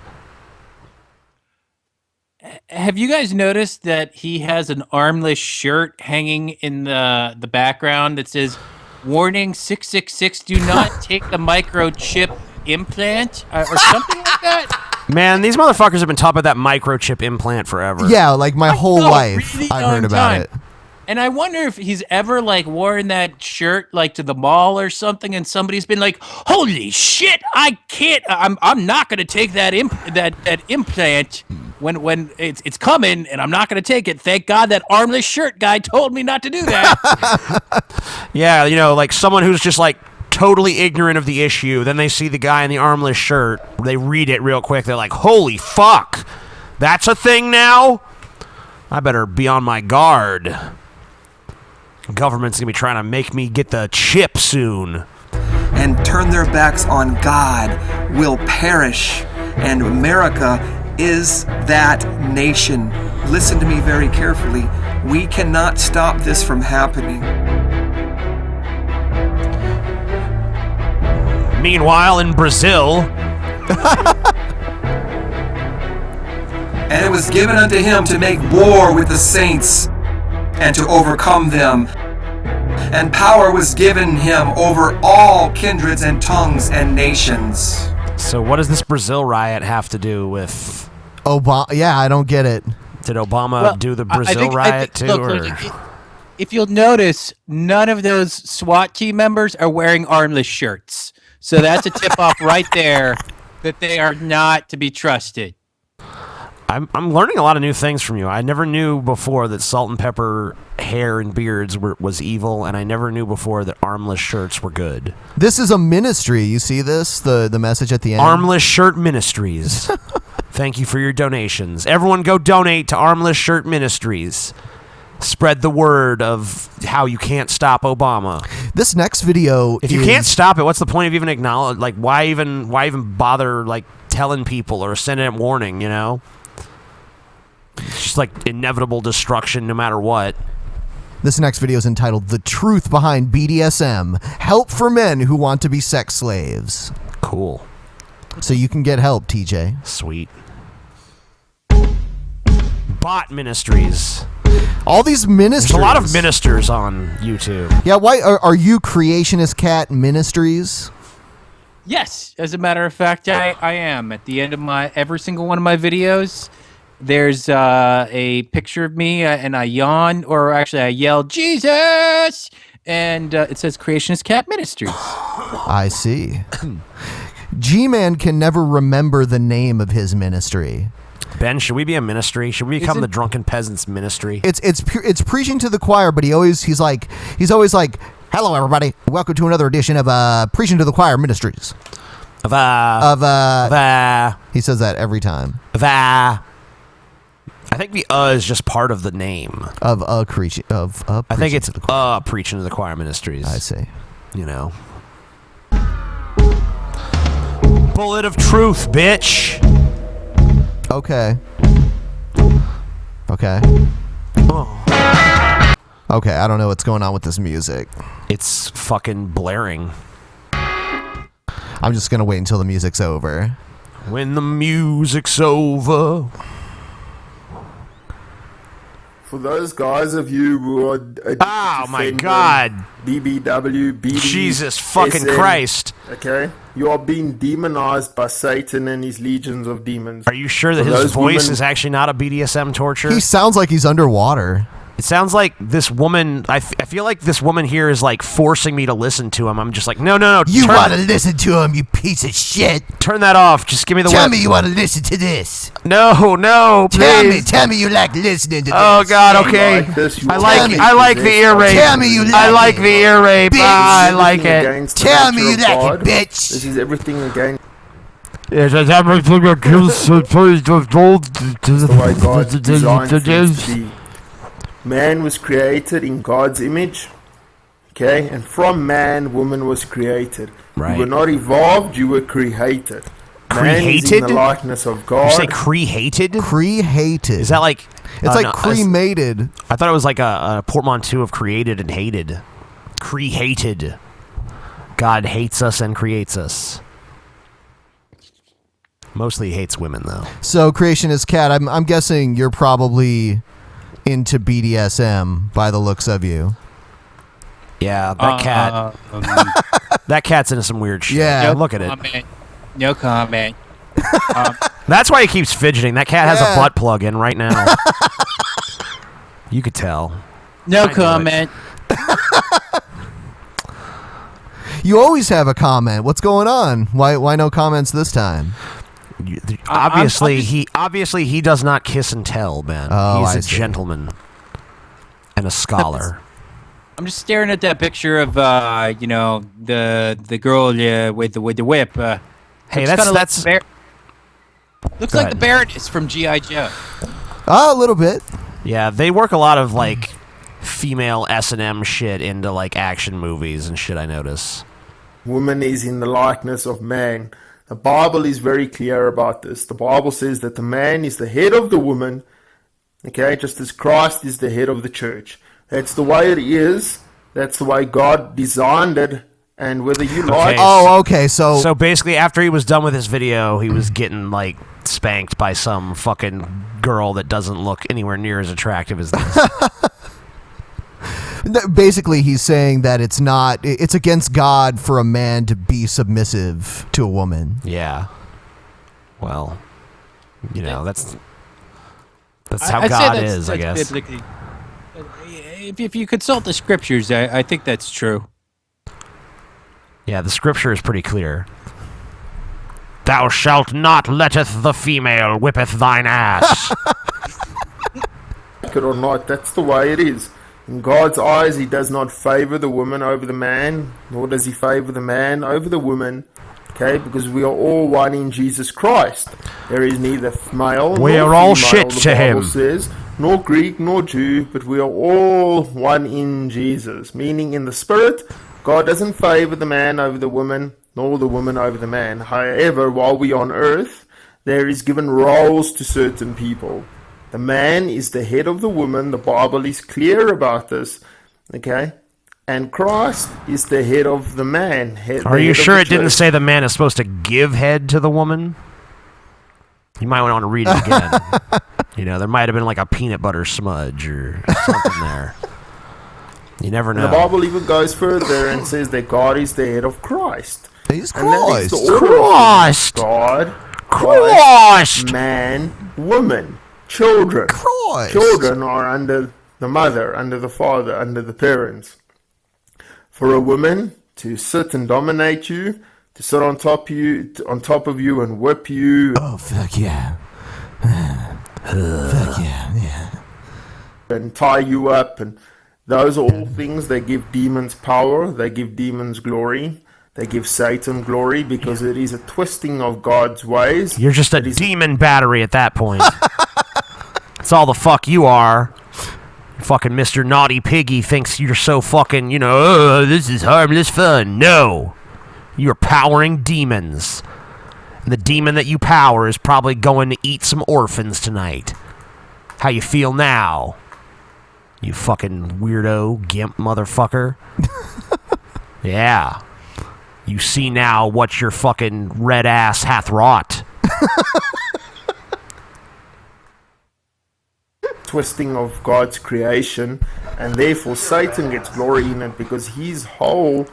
Have you guys noticed that he has an armless shirt hanging in the background that says, "Warning 666, do not take the microchip implant," or something like that? Man, these motherfuckers have been talking about that microchip implant forever. yeah, like my whole life, really I've heard long about time. it. And I wonder if he's ever like worn that shirt like to the mall or something, and somebody's been like, "Holy shit, I can't! I'm not gonna take that implant when it's coming, and I'm not gonna take it. Thank God that armless shirt guy told me not to do that." Yeah, you know, like someone who's just like totally ignorant of the issue. Then they see the guy in the armless shirt. They read it real quick. They're like, "Holy fuck, that's a thing now? I better be on my guard. Government's gonna be trying to make me get the chip soon." And turn their backs on God will perish, and America is that nation. Listen to me very carefully. We cannot stop this from happening. Meanwhile, in Brazil, And it was given unto him to make war with the saints and to overcome them. And power was given him over all kindreds and tongues and nations. so what does this Brazil riot have to do with Obama? Yeah, I don't get it. Did Obama do the Brazil riot too? Look, if you'll notice, none of those SWAT team members are wearing armless shirts. So that's a tip-off right there that they are not to be trusted. I'm learning a lot of new things from you. I never knew before that salt and pepper hair and beards was evil, and I never knew before that armless shirts were good. This is a ministry. You see this? The message at the end? Armless Shirt Ministries. Thank you for your donations. Everyone go donate to Armless Shirt Ministries. Spread the word of how you can't stop Obama. This next video If you can't stop it, what's the point of even acknowledge? Like, why even bother like telling people or sending a warning, you know? It's just like inevitable destruction no matter what. This next video is entitled "The Truth Behind BDSM: Help for Men Who Want to Be Sex Slaves." Cool. So you can get help, TJ. Sweet. Bot ministries. All these ministers. There's a lot of ministers on YouTube. Yeah, why are you Creationist Cat Ministries? Yes, as a matter of fact, I am. At the end of every single one of my videos, there's a picture of me and I yawn, or actually I yell, "Jesus!" And it says Creationist Cat Ministries. I see. Gman can never remember the name of his ministry. Ben, should we be a ministry? Should we become the Drunken Peasants ministry? It's preaching to the choir, but he's always like, "Hello, everybody. Welcome to another edition of Preaching to the Choir Ministries." He says that every time. I think the is just part of the name of I think it's Preaching to the Choir Ministries. I see. You know. Bullet of truth, bitch. Okay. Okay. Okay, I don't know what's going on with this music. It's fucking blaring. I'm just gonna wait until the music's over. When the music's over. For those guys of you who are oh my god, BBW, BD, Jesus fucking SM, Christ. Okay, you are being demonized by Satan and his legions of demons. Are you sure that his voice is actually not a BDSM torture? He sounds like he's underwater. It sounds like this woman. I feel like this woman here is like forcing me to listen to him. I'm just like, no. You want to listen to him, you piece of shit. Turn that off. Just give me the. Tell me you want to listen to this. No, please. Tell me you like listening to this. Oh God, okay. I like the ear rape. Tell me you like I like the ear rape. I like it. Tell me you like it, bitch. This is everything again. Yes, it's everything that kills the praise of gold. The way God designed things to be. Man was created in God's image, okay? And from man, woman was created. Right. You were not evolved, you were created. Man is in the likeness of God. You say created? Created. Is that like... It's like cremated. I thought it was like a portmanteau of created and hated. Created. God hates us and creates us. Mostly he hates women, though. So, Creationist Cat, I'm guessing you're probably into BDSM by the looks of you. Yeah, that cat. That cat's into some weird shit. Yeah. Look at it. No comment. That's why he keeps fidgeting. That cat has a butt plug in right now. You could tell. No comment. You always have a comment. What's going on? Why no comments this time? Obviously, he does not kiss and tell, man. Oh, He's I a see. gentleman and a scholar. I'm just staring at that picture of the girl with the whip. Hey, looks like the Baroness from G.I. Joe. A little bit. Yeah, they work a lot of like female S&M shit into like action movies and shit. I notice. Woman is in the likeness of man. The Bible is very clear about this. The Bible says that the man is the head of the woman, okay, just as Christ is the head of the church. That's the way it is. That's the way God designed it. And whether you like... Oh, okay, so basically after he was done with his video, he was getting like spanked by some fucking girl that doesn't look anywhere near as attractive as this. Basically, he's saying that it's against God for a man to be submissive to a woman. Yeah. Well, that's how I'd say God that's is, I guess. biblically- If you consult the scriptures, I think that's true. Yeah, the scripture is pretty clear. Thou shalt not letteth the female whippeth thine ass. Like it or not, that's the way it is. In God's eyes, he does not favor the woman over the man, nor does he favor the man over the woman, okay, because we are all one in Jesus Christ. There is neither male We nor are all female, shit the to Bible him. says, nor Greek nor Jew, but we are all one in Jesus. Meaning in the spirit, God doesn't favor the man over the woman, nor the woman over the man. However, while we are on earth, there is given roles to certain people. The man is the head of the woman. The Bible is clear about this, okay? And Christ is the head of the man. Are you sure it didn't say the man is supposed to give head to the woman? You might want to read it again. There might have been like a peanut butter smudge or something there. You never know. The Bible even goes further and says that God is the head of Christ. He's And that is Christ. the order of Christ. God, Christ. man, woman, children. Christ. Children are under the mother, under the father, under the parents. For a woman to sit and dominate you, to sit on top of you and whip you. Oh, fuck yeah. Fuck yeah. And tie you up, and those are all things that give demons power, they give demons glory, they give Satan glory, because it is a twisting of God's ways. You're just a demon battery at that point. That's all the fuck you are. Fucking Mr. Naughty Piggy thinks you're so fucking, this is harmless fun. No. You're powering demons. And the demon that you power is probably going to eat some orphans tonight. How you feel now? You fucking weirdo, gimp motherfucker. Yeah. You see now what your fucking red ass hath wrought. Twisting of God's creation, and therefore Satan gets glory in it because his whole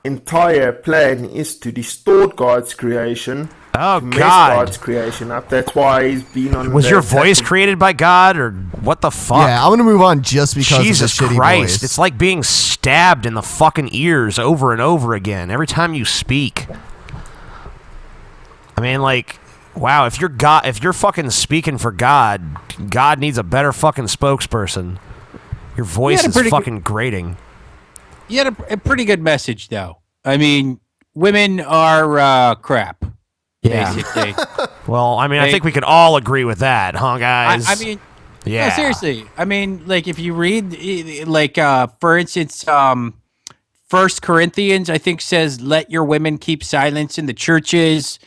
entire plan is to distort God's creation. Oh, to mess God. God's creation up. That's why he's been on. Was the your attack voice of- created by God, or what the fuck? Yeah, I'm gonna move on just because Jesus of the shitty Christ, voice. it's like being stabbed in the fucking ears over and over again every time you speak. I mean, like, wow, if you're fucking speaking for God, God needs a better fucking spokesperson. Your voice is fucking grating. You had a pretty good message, though. I mean, women are crap. Yeah. Basically. Well, I mean, I think we could all agree with that, huh, guys? I mean, yeah. no, seriously. I mean, like, if you read, like, for instance, 1 Corinthians, I think, says, let your women keep silence in the churches.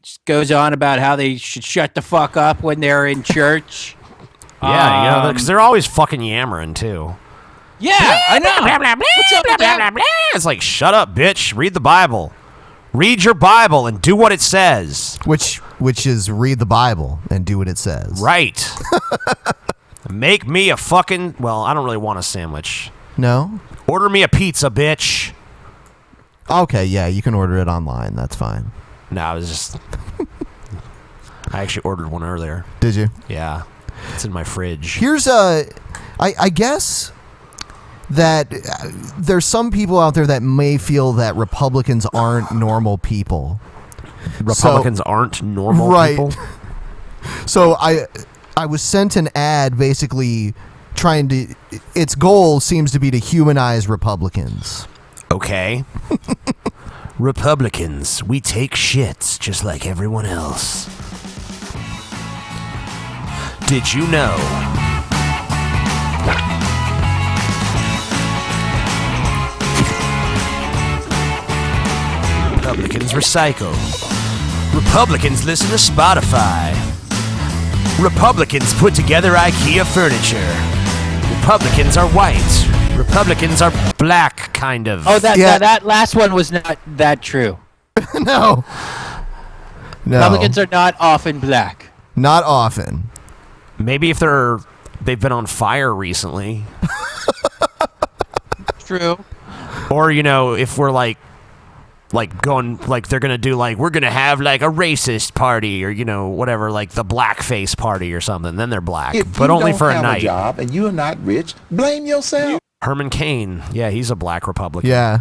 Just goes on about how they should shut the fuck up when they're in church. Yeah, you know, because they're always fucking yammering, too. Yeah, I know. Blah, blah, blah, What's up with that? It's like, shut up, bitch. Read the Bible. Read your Bible and do what it says. Which is read the Bible and do what it says. Right. Make me a fucking... Well, I don't really want a sandwich. No? Order me a pizza, bitch. Okay, yeah, you can order it online. That's fine. No, I was just... I actually ordered one earlier. Did you? Yeah. It's in my fridge. Here's I guess that there's some people out there that may feel that Republicans aren't normal people. Republicans aren't normal people? So I was sent an ad basically trying to... Its goal seems to be to humanize Republicans. Okay. Republicans, we take shits just like everyone else. Did you know? Republicans recycle. Republicans listen to Spotify. Republicans put together IKEA furniture. Republicans are white. Republicans are black, kind of. Oh, that last one was not that true. No. Republicans are not often black. Not often. Maybe if they've been on fire recently. True. Or, you know, if we're like going, like they're gonna do, like, we're gonna have like a racist party, or, you know, whatever, like the blackface party or something, then they're black. If but you only don't for a have night. job and you're not rich, blame yourself. Herman Cain. Yeah, he's a black Republican. Yeah.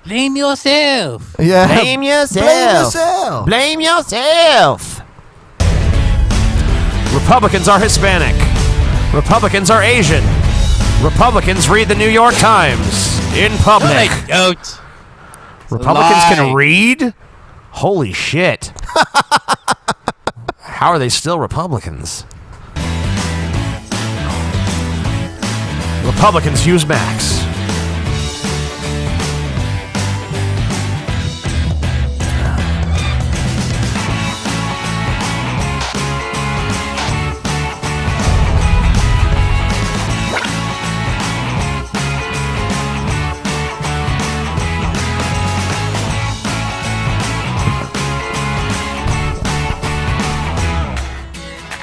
Blame yourself. Yeah. Blame yourself. Blame yourself. Blame yourself. Republicans are Hispanic. Republicans are Asian. Republicans read the New York Times in public. No, they don't. Republicans can read? Holy shit. How are they still Republicans? Republicans use Max.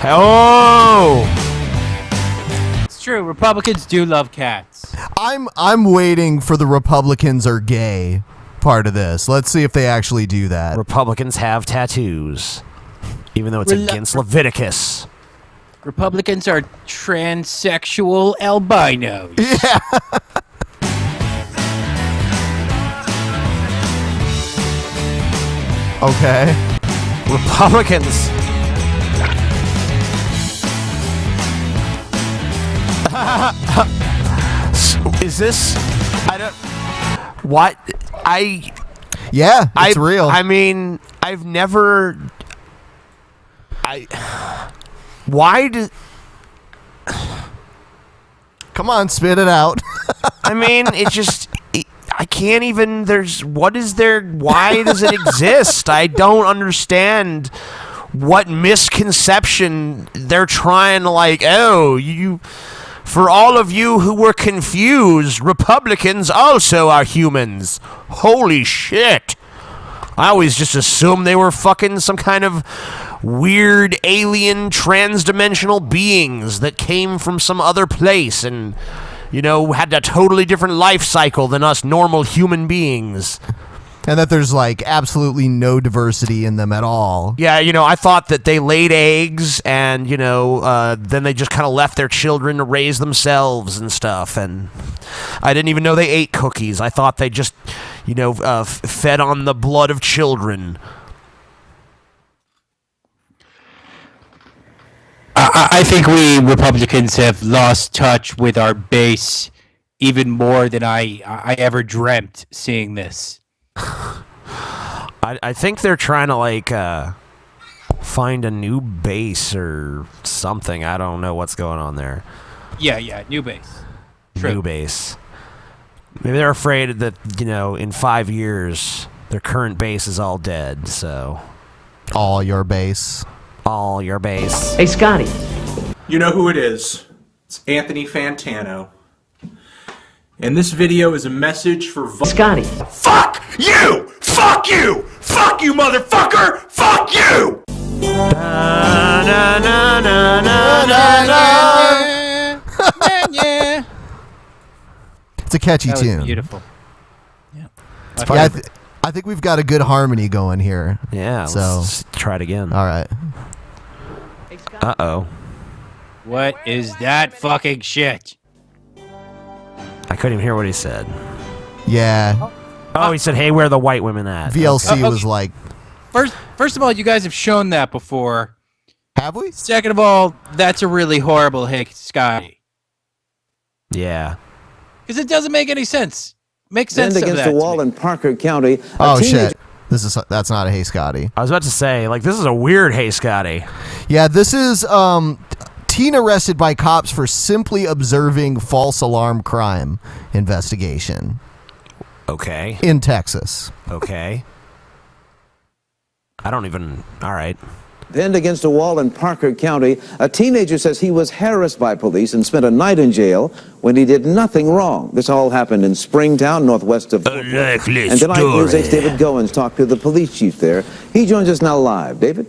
Oh! It's true. Republicans do love cats. I'm waiting for the Republicans are gay part of this. Let's see if they actually do that. Republicans have tattoos, even though it's against Leviticus. Republicans are transsexual albinos. Yeah. Okay. Republicans. Is this? I don't. What? Yeah, it's real. I mean, I've never. Why did? Come on, spit it out. I mean, it just. I can't even. What is there? Why does it exist? I don't understand what misconception they're trying to, like, oh, you, for all of you who were confused, Republicans also are humans. Holy shit. I always just assumed they were fucking some kind of weird alien trans-dimensional beings that came from some other place and, you know, had a totally different life cycle than us normal human beings. And that there's, like, absolutely no diversity in them at all. Yeah, you know, I thought that they laid eggs and, you know, then they just kind of left their children to raise themselves and stuff. And I didn't even know they ate cookies. I thought they just, you know, fed on the blood of children. I think we Republicans have lost touch with our base even more than I ever dreamt seeing this. I think they're trying to, like, find a new base or something. I don't know what's going on there. Yeah, new base. New base. Maybe they're afraid that, you know, in 5 years, their current base is all dead, so... All your base. All your base. Hey, Scotty. You know who it is. It's Anthony Fantano. And this video is a message for... Scotty. Fuck you! Fuck you! Fuck you, motherfucker! Fuck you! It's a catchy That was tune. beautiful. Yeah, I think we've got a good harmony going here. Yeah, so let's try it again. All right. Uh-oh. What is that fucking shit? I couldn't even hear what he said. Yeah. Oh, he said, hey, where are the white women at? VLC Okay. was like... First of all, you guys have shown that before. Have we? Second of all, that's a really horrible Hey Scotty. Yeah. Because it doesn't make any sense. Makes sense Pinned of against that a to wall me. in Parker County. Oh, shit. That's not a Hey Scotty. I was about to say, like, this is a weird Hey Scotty. Yeah, this is teen arrested by cops for simply observing false alarm crime investigation. Okay. In Texas. Okay. I don't even... All right. Pinned against a wall in Parker County, a teenager says he was harassed by police and spent a night in jail when he did nothing wrong. This all happened in Springtown, northwest of Fort Worth. And tonight, News 8's David Goins talked to the police chief there. He joins us now live. David?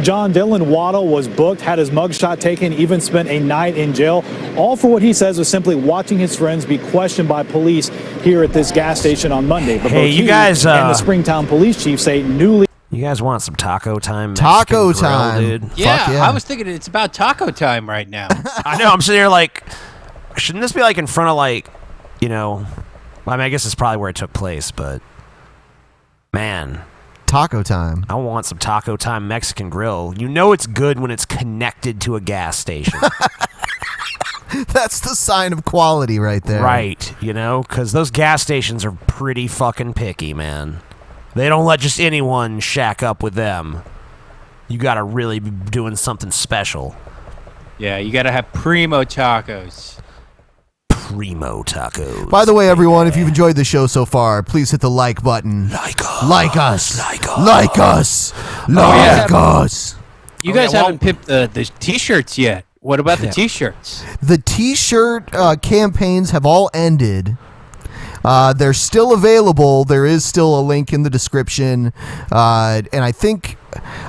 John Dylan Waddle was booked, had his mugshot taken, even spent a night in jail, all for what he says was simply watching his friends be questioned by police here at this gas station on Monday. But Hey, both you he guys, and the Springtown police chief say newly... You guys want some taco time? Taco Mexican grill, time. dude? Yeah, I was thinking it's about taco time right now. I know, I'm sitting here like, shouldn't this be like in front of, like, you know, I mean, I guess it's probably where it took place, but man. Taco time. I want some taco time Mexican grill. You know it's good when it's connected to a gas station. That's the sign of quality right there. Right, you know, because those gas stations are pretty fucking picky, man. They don't let just anyone shack up with them. You gotta really be doing something special. Yeah, you gotta have primo tacos. Primo tacos. By the way, everyone, if you've enjoyed the show so far, please hit the like button. Like us. Like us. Like us. You guys haven't pipped the t-shirts yet. What about the t-shirts? The t-shirt campaigns have all ended. They're still available. There is still a link in the description. And I think,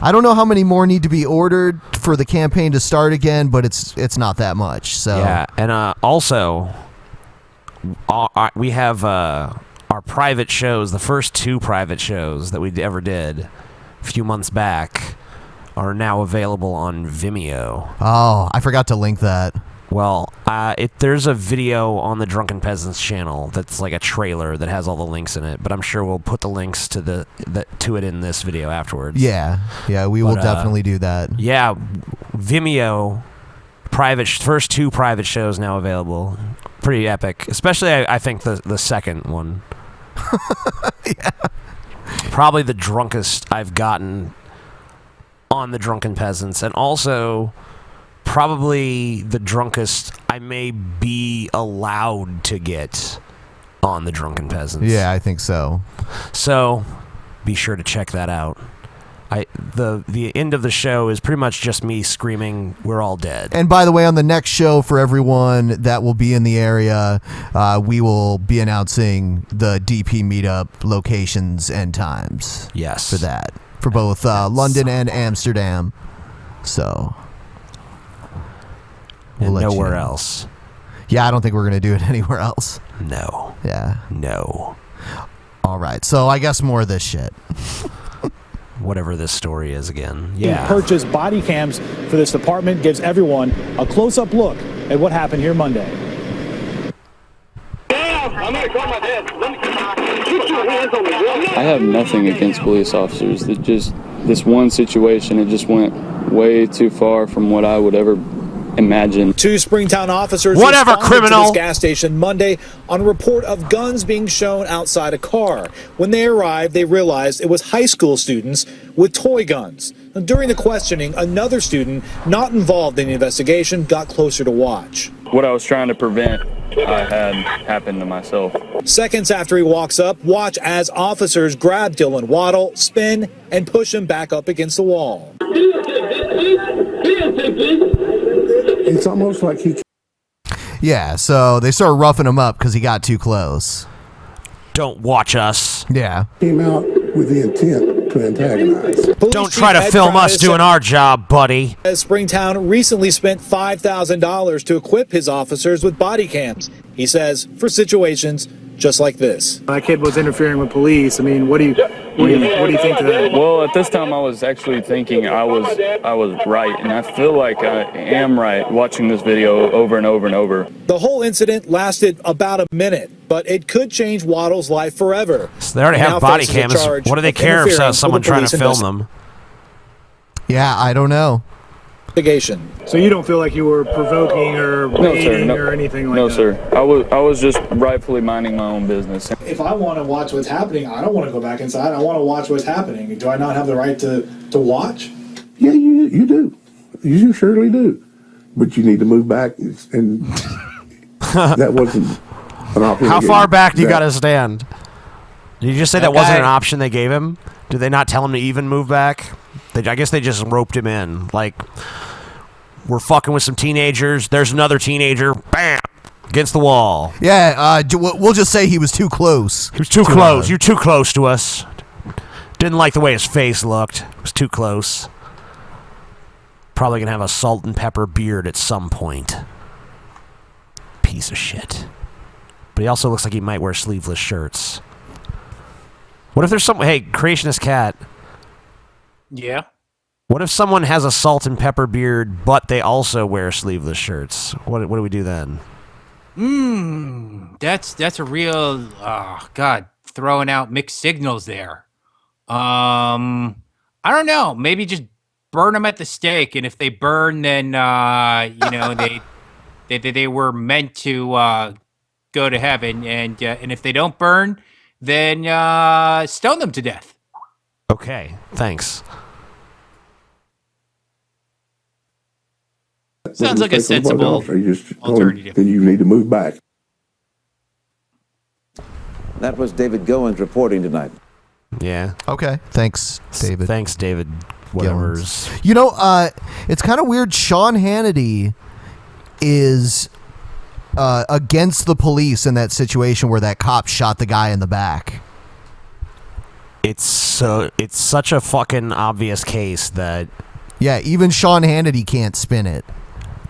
I don't know how many more need to be ordered for the campaign to start again, but it's not that much. So yeah, and also, we have our private shows, the first 2 private shows that we ever did a few months back are now available on Vimeo. Oh, I forgot to link that. Well, there's a video on the Drunken Peasants channel that's like a trailer that has all the links in it, but I'm sure we'll put the links to to it in this video afterwards. Yeah, we will definitely do that. Yeah, Vimeo, first 2 private shows now available. Pretty epic, especially I think the second one. Yeah. Probably the drunkest I've gotten on the Drunken Peasants, and also probably the drunkest I may be allowed to get on the Drunken Peasants. Yeah, I think so. So, be sure to check that out. The end of the show is pretty much just me screaming, "We're all dead." And by the way, on the next show, for everyone that will be in the area, we will be announcing the DP meetup locations and times. Yes. For that. For both London and Amsterdam. So. And let you nowhere know. else. Yeah, I don't think we're going to do it anywhere else. No. Yeah. No. All right. So I guess more of this shit. Whatever this story is again. He Yeah. purchased body cams for this department, gives everyone a close-up look at what happened here Monday. I'm gonna call my dad. Get your hands on me. I have nothing against police officers. That just this one situation, it just went way too far from what I would ever imagine. Two Springtown officers Whatever, responded criminal. to this gas station Monday on a report of guns being shown outside a car. When they arrived, they realized it was high school students with toy guns. During the questioning, another student not involved in the investigation got closer to watch. What I was trying to prevent, I had happen to myself. Seconds after he walks up, watch as officers grab Dylan Waddle, spin, and push him back up against the wall. It's almost like he. Yeah, so they started roughing him up because he got too close. Don't watch us. Yeah. Came out with the intent to antagonize. Don't try to film us doing our job, buddy. As Springtown recently spent $5,000 to equip his officers with body cams. He says, for situations just like this. That kid was interfering with police. I mean, what do you think to that? Well, at this time, I was actually thinking I was right, and I feel like I am right watching this video over and over and over. The whole incident lasted about a minute, but it could change Waddle's life forever. So they already He have now body faces a cams. charge What do they of care if interfering someone with a trying to police film them? Yeah, I don't know. Investigation. So you don't feel like you were provoking or raiding or anything like that? No, sir. I was just rightfully minding my own business. If I want to watch what's happening, I don't want to go back inside. I want to watch what's happening. Do I not have the right to watch? Yeah, you do. You surely do. But you need to move back, and that wasn't an option. How far back do you got to stand? Did you just say that wasn't an option they gave him? Did they not tell him to even move back? I guess they just roped him in. Like, we're fucking with some teenagers. There's another teenager. Bam! Against the wall. Yeah, we'll just say he was too close. He was too close. You're too close to us. Didn't like the way his face looked. It was too close. Probably gonna have a salt and pepper beard at some point. Piece of shit. But he also looks like he might wear sleeveless shirts. What if there's some... Hey, Creationist Cat. Yeah. What if someone has a salt and pepper beard, but they also wear sleeveless shirts? What do we do then? That's a real God, throwing out mixed signals there. I don't know. Maybe just burn them at the stake, and if they burn, then they were meant to go to heaven, and if they don't burn, then stone them to death. Okay, thanks. Sounds like a sensible alternative. Then you need to move back. That was David Goins reporting tonight. Yeah. Okay. Thanks, David. Thanks, David. Whatever's. You know, it's kind of weird. Sean Hannity is against the police in that situation where that cop shot the guy in the back. It's such a fucking obvious case that... Yeah, even Sean Hannity can't spin it.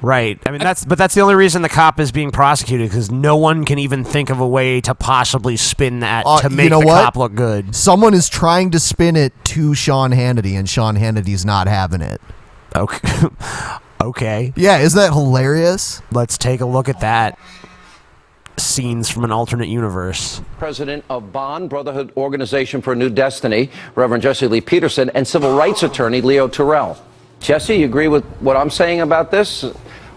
Right. I mean, that's the only reason the cop is being prosecuted, because no one can even think of a way to possibly spin that to make the cop look good. Someone is trying to spin it to Sean Hannity, and Sean Hannity's not having it. Okay. Okay. Yeah, isn't that hilarious? Let's take a look at that. Scenes from an alternate universe. President of Bond Brotherhood Organization for a New Destiny, Reverend Jesse Lee Peterson, and civil rights attorney Leo Terrell. Jesse, you agree with what I'm saying about this?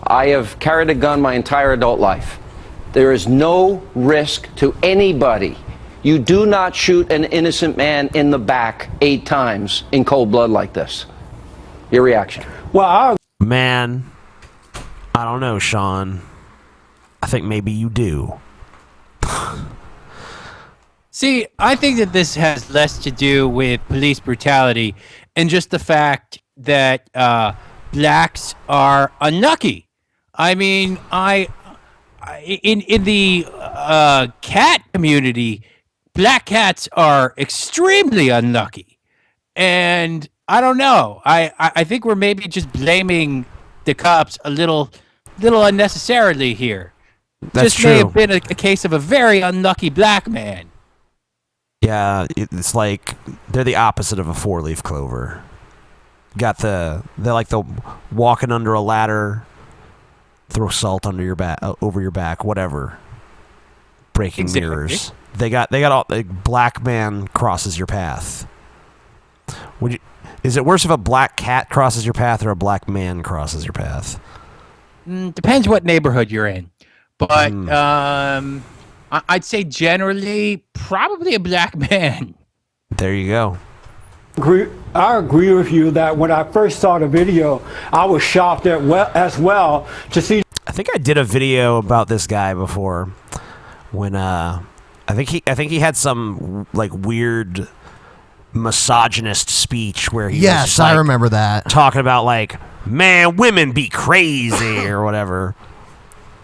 I have carried a gun my entire adult life. There is no risk to anybody. You do not shoot an innocent man in the back 8 times in cold blood like this. Your reaction? Well, man, I don't know, Sean. I think maybe you do. See, I think that this has less to do with police brutality and just the fact that blacks are unlucky. I mean, in the cat community, black cats are extremely unlucky, and I don't know. I think we're maybe just blaming the cops a little unnecessarily here. That's This may true. have been a case of a very unlucky black man. Yeah, it's like they're the opposite of a four-leaf clover. They're like the walking under a ladder, throw salt under your back, over your back, whatever. Breaking Exactly. mirrors. They got all. A black man crosses your path. Is it worse if a black cat crosses your path or a black man crosses your path? Depends what neighborhood you're in, but I'd say generally probably a black man. There you go. I agree with you that when I first saw the video, I was shocked as well to see. I think I did a video about this guy before, when I think he had some like weird misogynist speech where he was Yes, just, I like, remember that. talking about like, man, women be crazy or whatever.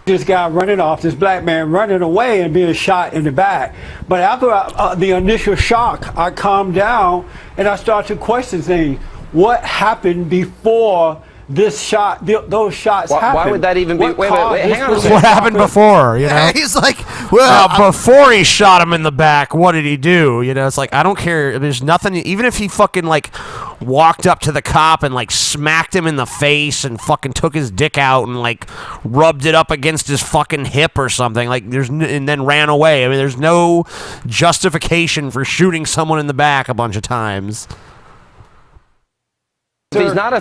This guy running off, this black man running away and being shot in the back. But after the initial shock, I calmed down and I started to question things. What happened before this shot, those shots happened? Why would that even be? Wait, hang on a second. What happened before? You know, Yeah, he's like, well, before he shot him in the back, what did he do? You know, it's like I don't care. There's nothing. Even if he fucking like walked up to the cop and like smacked him in the face and fucking took his dick out and like rubbed it up against his fucking hip or something, like and then ran away. I mean, there's no justification for shooting someone in the back a bunch of times. He's not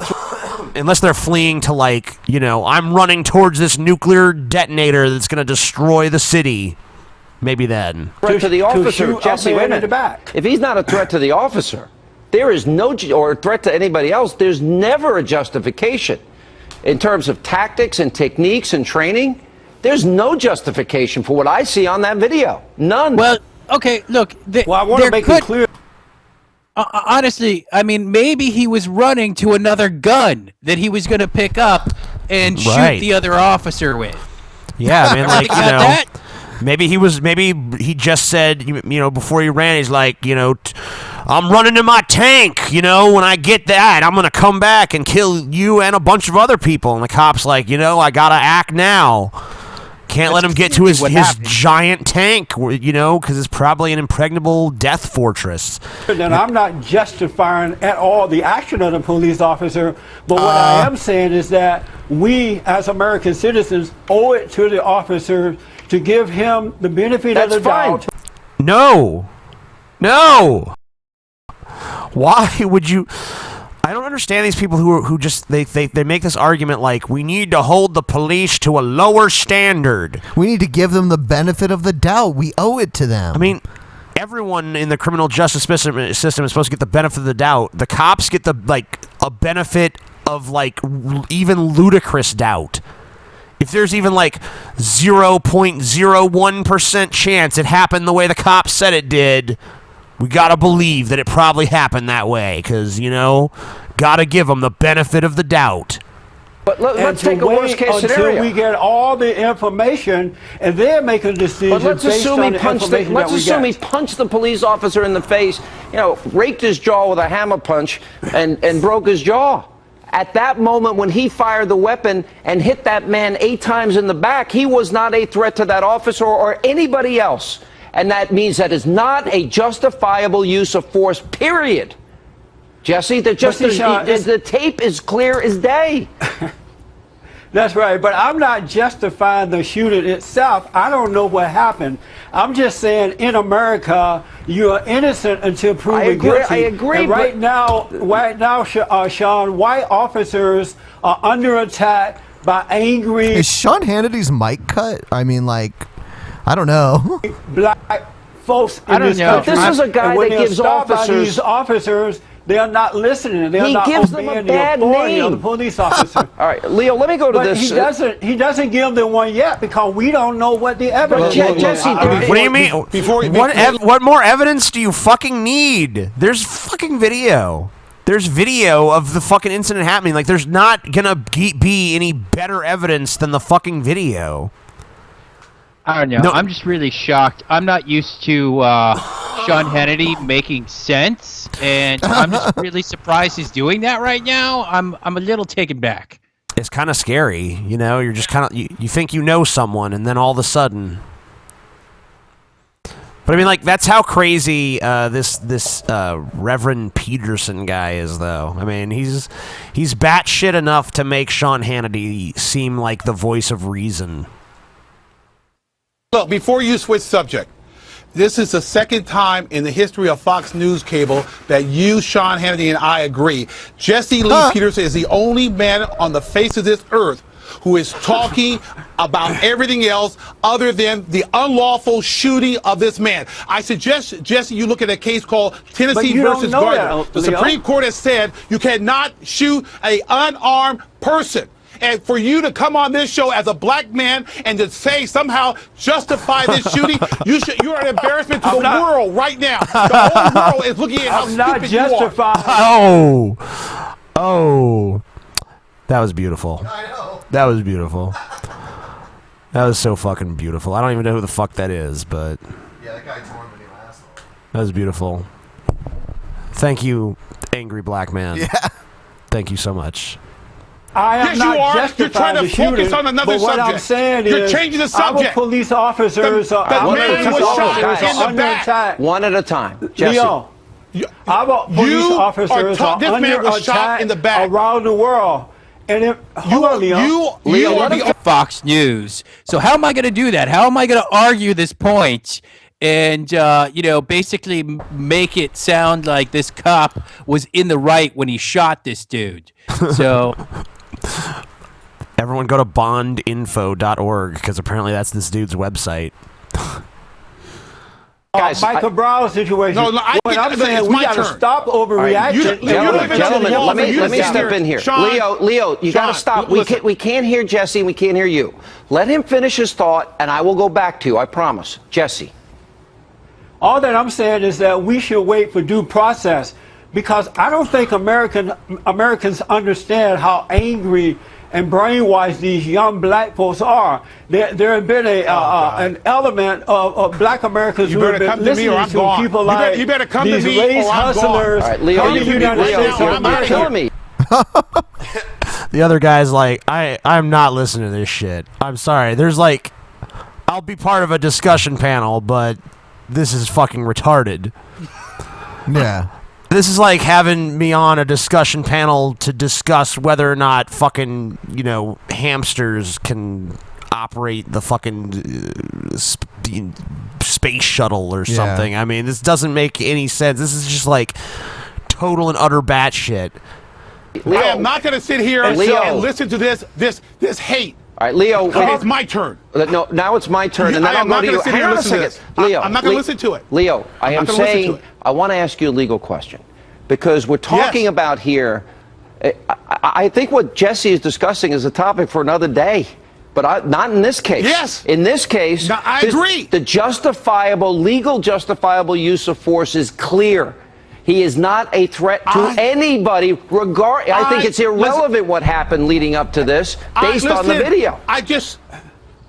Unless they're fleeing to, like, you know, I'm running towards this nuclear detonator that's going to destroy the city. Maybe then. threat to the officer, shoot Jesse. up Wait a in the minute. back. If he's not a threat to the officer, there is no or a threat to anybody else. There's never a justification in terms of tactics and techniques and training. There's no justification for what I see on that video. None. Well, okay, look. Well, I want to make it clear. Honestly, I mean, maybe he was running to another gun that he was going to pick up and shoot the other officer with. Yeah, I mean, like, you know, that? maybe he just said, you know, before he ran, he's like, you know, I'm running to my tank, you know, when I get that, I'm going to come back and kill you and a bunch of other people. And the cop's like, you know, I got to act now. Can't let him get to his giant tank, you know, because it's probably an impregnable death fortress. And I'm not justifying at all the action of the police officer, but what I am saying is that we, as American citizens, owe it to the officer to give him the benefit of the doubt. No. Why would you? I don't understand these people who just they make this argument like we need to hold the police to a lower standard. We need to give them the benefit of the doubt. We owe it to them. I mean, everyone in the criminal justice system is supposed to get the benefit of the doubt. The cops get a benefit of even ludicrous doubt. If there's even 0.01% chance it happened the way the cops said it did, we gotta believe that it probably happened that way, because, you know, gotta give them the benefit of the doubt. But let's take a worst case scenario. Until we get all the information and then make a decision. But let's based assume on he the punched information let's that we assume get. he punched the police officer in the face, you know, raked his jaw with a hammer punch and broke his jaw. At that moment when he fired the weapon and hit that man 8 times in the back, he was not a threat to that officer or anybody else. And that means that is not a justifiable use of force, period. Jesse, the tape is clear as day. That's right, but I'm not justifying the shooting itself. I don't know what happened. I'm just saying, in America, you are innocent until proven guilty. I agree. And right now, Sean, white officers are under attack by angry. Is Sean Hannity's mic cut? I mean, I don't know. Black folks in this country. This is a guy and when that they're gives stopped by officers. these officers, They are not listening. They are He not gives them obeying a bad the authority name. of the police officer. All right, Leo, let me go to But this. he doesn't give them one yet because we don't know what the evidence is. Jesse, What do you mean? What more evidence do you fucking need? There's fucking video. There's video of the fucking incident happening. Like, there's not gonna be any better evidence than the fucking video. I don't know. No. I'm just really shocked. I'm not used to Sean Hannity making sense, and I'm just really surprised he's doing that right now. I'm a little taken back. It's kind of scary, you know. You're just kind of you think you know someone, and then all of a sudden. But I mean, like, that's how crazy this Reverend Peterson guy is, though. I mean, he's batshit enough to make Sean Hannity seem like the voice of reason. Look, before you switch subject, this is the second time in the history of Fox News Cable that you, Sean Hannity, and I agree. Jesse Lee Peterson is the only man on the face of this earth who is talking about everything else other than the unlawful shooting of this man. I suggest, Jesse, you look at a case called Tennessee versus Gardner. The Supreme Court has said you cannot shoot an unarmed person. And for you to come on this show as a black man and to say somehow justify this shooting, you're an embarrassment to the world right now. The whole world is looking at how stupid you are. Oh, that was beautiful. That was beautiful. That was so fucking beautiful. I don't even know who the fuck that is, but Yeah, that guy tore him a new asshole. that was beautiful. Thank you, angry black man. Yeah. Thank you so much. I am Yes, not you are. You're justifying trying to the focus shooting, on another but what subject. I'm saying You're is changing the subject. Our police officers are The our man police was shot officers in the are under back. attack. One at a time. Jesse. Leo, our police officers are this man under was shot attack in the back. around the world. And if, hold on, Leo. Fox News. So how am I going to do that? How am I going to argue this point and basically make it sound like this cop was in the right when he shot this dude? So Everyone go to bondinfo.org because apparently that's this dude's website. Guys, Michael Brown situation. No, I what get- I'm saying, it's we my got to turn. stop overreacting. Gentlemen, let me step in here. Sean, Leo, you got to stop. We can't hear Jesse. We can't hear you. Let him finish his thought, and I will go back to you. I promise. Jesse. All that I'm saying is that we should wait for due process because I don't think Americans understand how angry and brainwashed these young black folks are. There have been an element of black Americans You who have better been come to me or listening I'm to gone. people You like better- you better come to these me race or I'm gone. hustlers. All right, Leo, coming to the United States of America. killing me. The other guy's like, I'm not listening to this shit. I'm sorry. There's like, I'll be part of a discussion panel, but this is fucking retarded. Yeah. This is like having me on a discussion panel to discuss whether or not fucking, hamsters can operate the fucking space shuttle or Yeah. something. I mean, this doesn't make any sense. This is just like total and utter batshit. I am not going to sit here and listen to this hate. All right, Leo. It's my turn. No, now it's my turn, and then I I'll am go not to going you. to sit Hang here on and a listen to second, this. Leo. I'm not going to listen to it. Leo, I am not gonna listen saying to it. I want to ask you a legal question because we're talking about here. I think what Jesse is discussing is a topic for another day, but not in this case. Yes. In this case, No, I agree. The legal justifiable use of force is clear. He is not a threat to anybody. I think it's irrelevant what happened leading up to this, based on the video.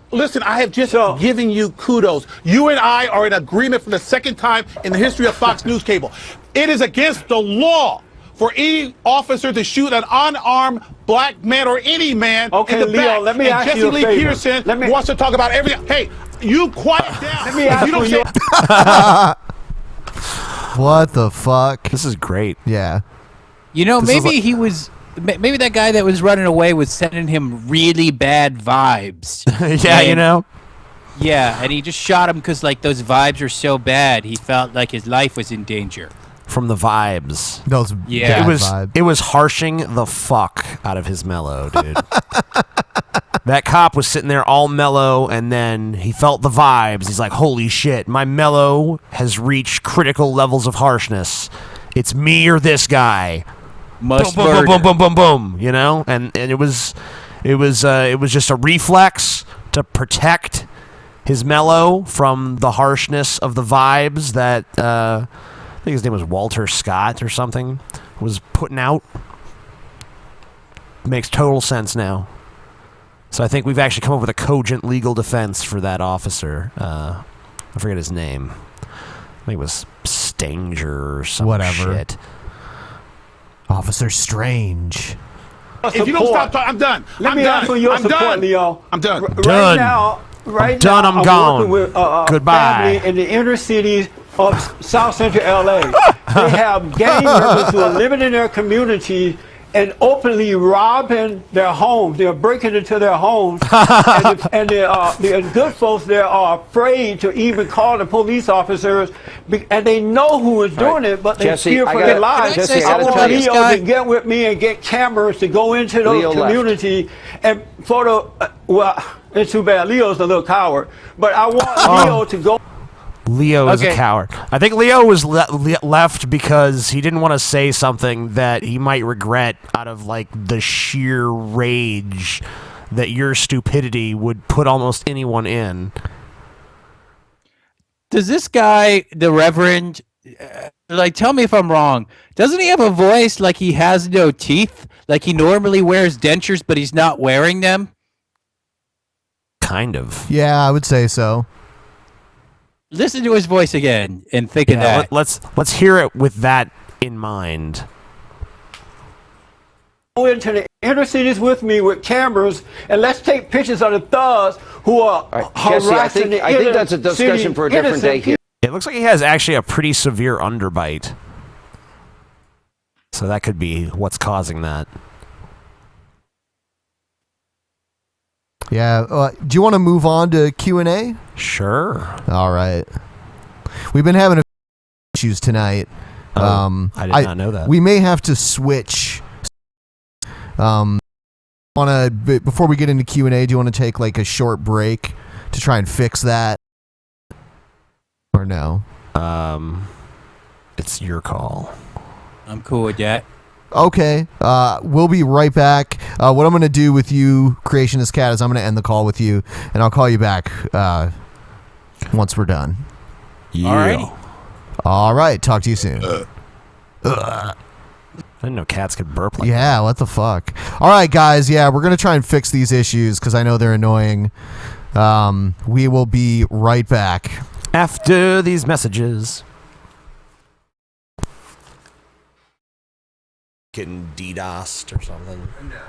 Listen, I have just given you kudos. You and I are in agreement for the second time in the history of Fox News Cable. It is against the law for any officer to shoot an unarmed black man or any man in the Leo, back. let me and ask Jesse you a Lee favor. Peterson wants to talk about everything. Hey, you quiet down. Let me ask you don't you. say What the fuck? This is great. Yeah. Maybe that guy that was running away was sending him really bad vibes. Yeah, Yeah, and he just shot him because those vibes are so bad. He felt like his life was in danger. From the vibes. Those Yeah. bad vibes. It was harshing the fuck out of his mellow, dude. That cop was sitting there all mellow, and then he felt the vibes. He's like, holy shit, my mellow has reached critical levels of harshness. it's me or this guy. Must boom, boom, boom, boom, boom, boom, boom. You know, and it was just a reflex to protect his mellow from the harshness of the vibes that I think his name was Walter Scott or something was putting out. Makes total sense now. So I think we've actually come up with a cogent legal defense for that officer. I forget his name. I think it was Stanger or some shit. Officer Strange. If you don't stop talking, I'm done. Let I'm me done. ask for your I'm support, done. Leo. I'm done. Right now, I'm done. I'm gone. working with Goodbye. family in the inner cities of South Central LA. They have gang members who are living in their community and openly robbing their homes. They're breaking into their homes, and the good folks there are afraid to even call the police officers, and they know who is doing it, but they Jesse, fear for I their gotta- lives. Jesse, I I gotta want tell you. Leo to get with me and get cameras to go into those Leo left. community and photo. Well, it's too bad. Leo's a little coward, but I want Leo to go. Leo is a Okay. coward. I think Leo was left because he didn't want to say something that he might regret out of like the sheer rage that your stupidity would put almost anyone in. Does this guy, the Reverend, like, tell me if I'm wrong, doesn't he have a voice like he has no teeth? Like he normally wears dentures, but he's not wearing them? Kind of. Yeah, I would say so. Listen to his voice again and think of that. Let's hear it with that in mind. Go into the inner cities with me with cameras, and let's take pictures of the thugs who are Jesse, harassing the I think inner that's a discussion city for a different day innocent here. It looks like he has actually a pretty severe underbite. So that could be what's causing that. Yeah. Do you want to move on to Q&A? Sure. All right. We've been having a few issues tonight. I did not know that. We may have to switch. Before we get into Q&A, do you want to take like a short break to try and fix that? Or no? It's your call. I'm cool with that. Okay. We'll be right back. What I'm going to do with you, Creationist Cat, is I'm going to end the call with you, and I'll call you back once we're done. Yeah. All right. Talk to you soon. I didn't know cats could burp like Yeah, what the fuck? All right, guys. Yeah, we're going to try and fix these issues because I know they're annoying. We will be right back. After these messages. Getting DDoSed or something. No.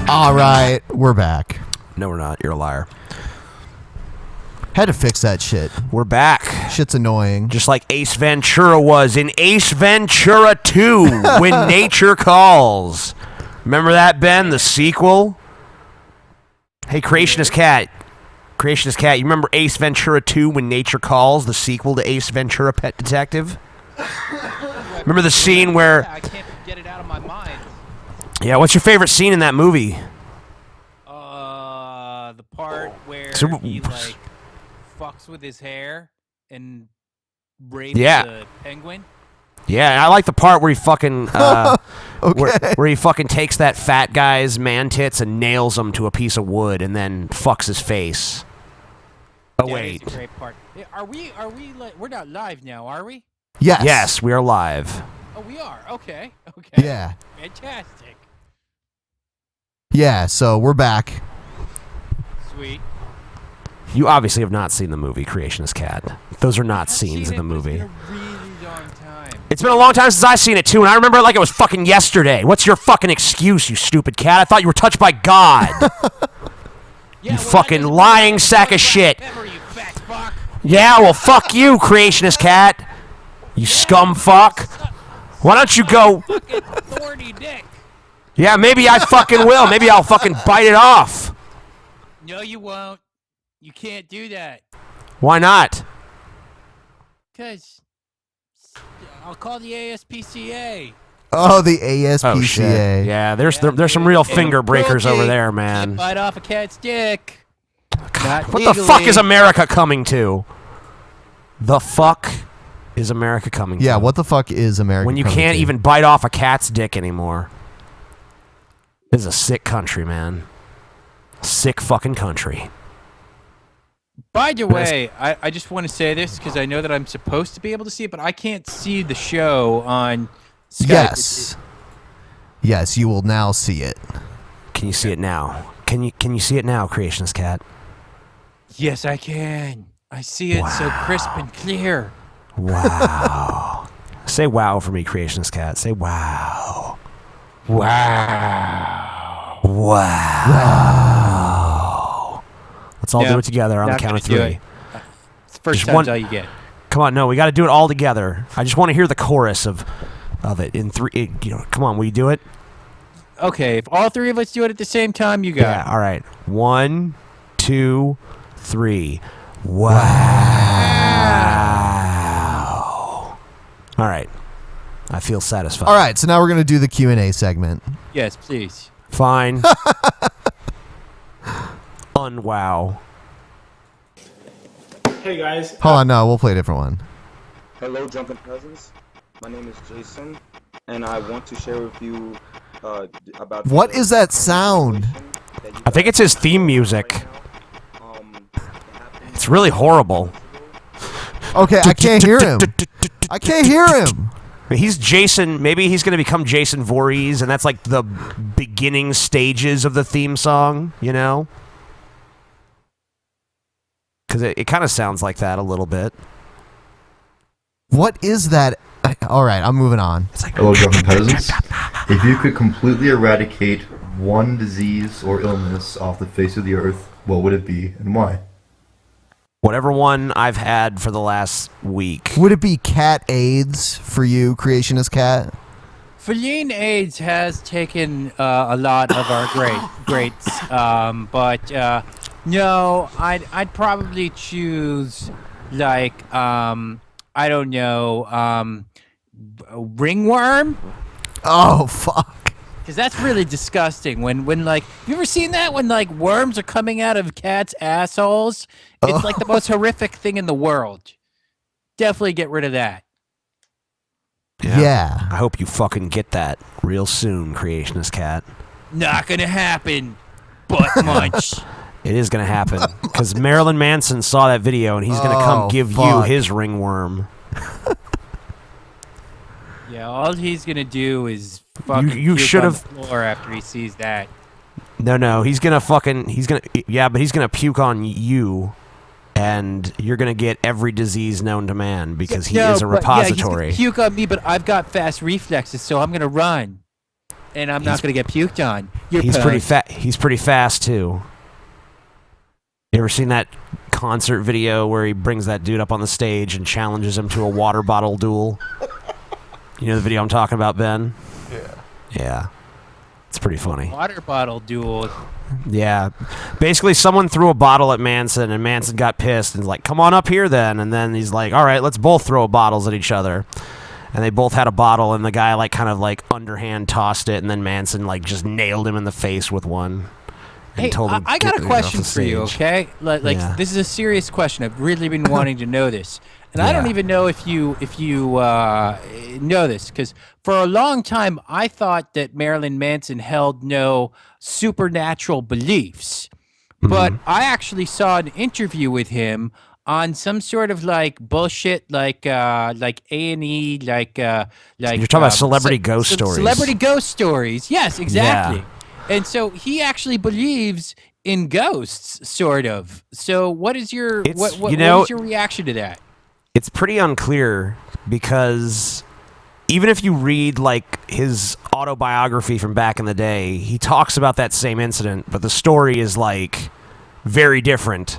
All right, we're back. No, we're not. You're a liar. Had to fix that shit. We're back. Shit's annoying. Just like Ace Ventura was in Ace Ventura 2, When Nature Calls. Remember that, Ben? The sequel? Hey, Creationist Cat. Creationist Cat, you remember Ace Ventura 2, When Nature Calls, the sequel to Ace Ventura Pet Detective? Remember the scene where... I can't get it out of my mind. Yeah, what's your favorite scene in that movie? The part where he, like, fucks with his hair and rapes the penguin. Yeah, I like the part where he fucking... where he fucking takes that fat guy's man tits and nails him to a piece of wood and then fucks his face. Oh, wait. That is a great part. Are we we're not live now, are we? Yes. Yes, we are live. Oh, we are. Okay. Okay. Yeah. Fantastic. Yeah, so we're back. Sweet. You obviously have not seen the movie Creationist Cat. Those are not scenes in the movie. It's been a long time since I've seen it, too, and I remember it like it was fucking yesterday. What's your fucking excuse, you stupid cat? I thought you were touched by God. You fucking lying sack of shit. Yeah, well, fuck you, Creationist Cat. You scum fuck. Why don't you go... Thorny dick. Yeah, maybe I fucking will. Maybe I'll fucking bite it off. No, you won't. You can't do that. Why not? Because I'll call the ASPCA. Oh, the ASPCA. Oh, shit. Yeah, there's some real finger breakers over there, man. Can't bite off a cat's dick. What the fuck is America coming to? The fuck is America coming to? Yeah, what the fuck is America when you coming can't to? even bite off a cat's dick anymore. This is a sick country, man. Sick fucking country. By the way, I just want to say this because I know that I'm supposed to be able to see it, but I can't see the show on Skype. Yes. Yes, you will now see it. Can you see it now? Can you see it now, Creationist Cat? Yes, I can. I see it so crisp and clear. Wow. Say wow for me, Creationist Cat. Say wow. Wow. Wow. Let's all do it together on the count of 3. It's the first time's all you get. Come on, no, we got to do it all together. I just want to hear the chorus of it in 3. Come on, will you do it? Okay, if all 3 of us do it at the same time, you got it. Yeah, all right. 1, 2, 3. Wow. All right. I feel satisfied. All right, so now we're going to do the Q&A segment. Yes, please. Fine. Unwow. Hey guys. Hold on, no, we'll play a different one. Hello, Drunken Peasants. My name is Jason, and I want to share with you about... What is that sound? I think it's his theme music. It's really horrible. Okay, I can't hear him. I can't hear him. He's Jason. Maybe he's going to become Jason Voorhees, and that's like the beginning stages of the theme song, you know? Because it kind of sounds like that a little bit. What is that? All right, I'm moving on. Hello, Drunken Peasants. If you could completely eradicate one disease or illness off the face of the earth, what would it be and why? Whatever one I've had for the last week. Would it be cat AIDS for you, Creationist Cat? Feline AIDS has taken a lot of our greats, but no, I'd probably choose like I don't know, ringworm. Oh fuck! Because that's really disgusting. When like, you ever seen that when like worms are coming out of cats' assholes? It's like the most horrific thing in the world. Definitely get rid of that. Yeah. I hope you fucking get that real soon, Creationist Cat. Not gonna happen. Butt munch. It is gonna happen because Marilyn Manson saw that video and he's gonna come give you his ringworm. Yeah, all he's gonna do is fucking you puke should on have the floor after he sees that. No, he's gonna but he's gonna puke on you, and you're gonna get every disease known to man because he is a repository. Yeah, he's gonna puke on me, but I've got fast reflexes, so I'm gonna run. and I'm not going to get puked on. He's pretty fast too. You ever seen that concert video where he brings that dude up on the stage and challenges him to a water bottle duel? You know the video I'm talking about, Ben? Yeah. Yeah. It's pretty funny. Water bottle duel. Yeah. Basically, someone threw a bottle at Manson, and Manson got pissed and was like, come on up here then. And then he's like, all right, let's both throw bottles at each other. And they both had a bottle, and the guy like kind of like underhand tossed it, and then Manson like just nailed him in the face with one. Hey, I got a question for you, okay? Like Yeah. this is a serious question. I've really been wanting to know this, and I don't even know if you know this, because for a long time I thought that Marilyn Manson held no supernatural beliefs, but I actually saw an interview with him on some sort of like bullshit, like A&E, like You're talking about celebrity ghost stories. Celebrity ghost stories. Yes, exactly. Yeah. And so he actually believes in ghosts, sort of. So what is your what is your reaction to that? It's pretty unclear because even if you read like his autobiography from back in the day, he talks about that same incident, but the story is like very different.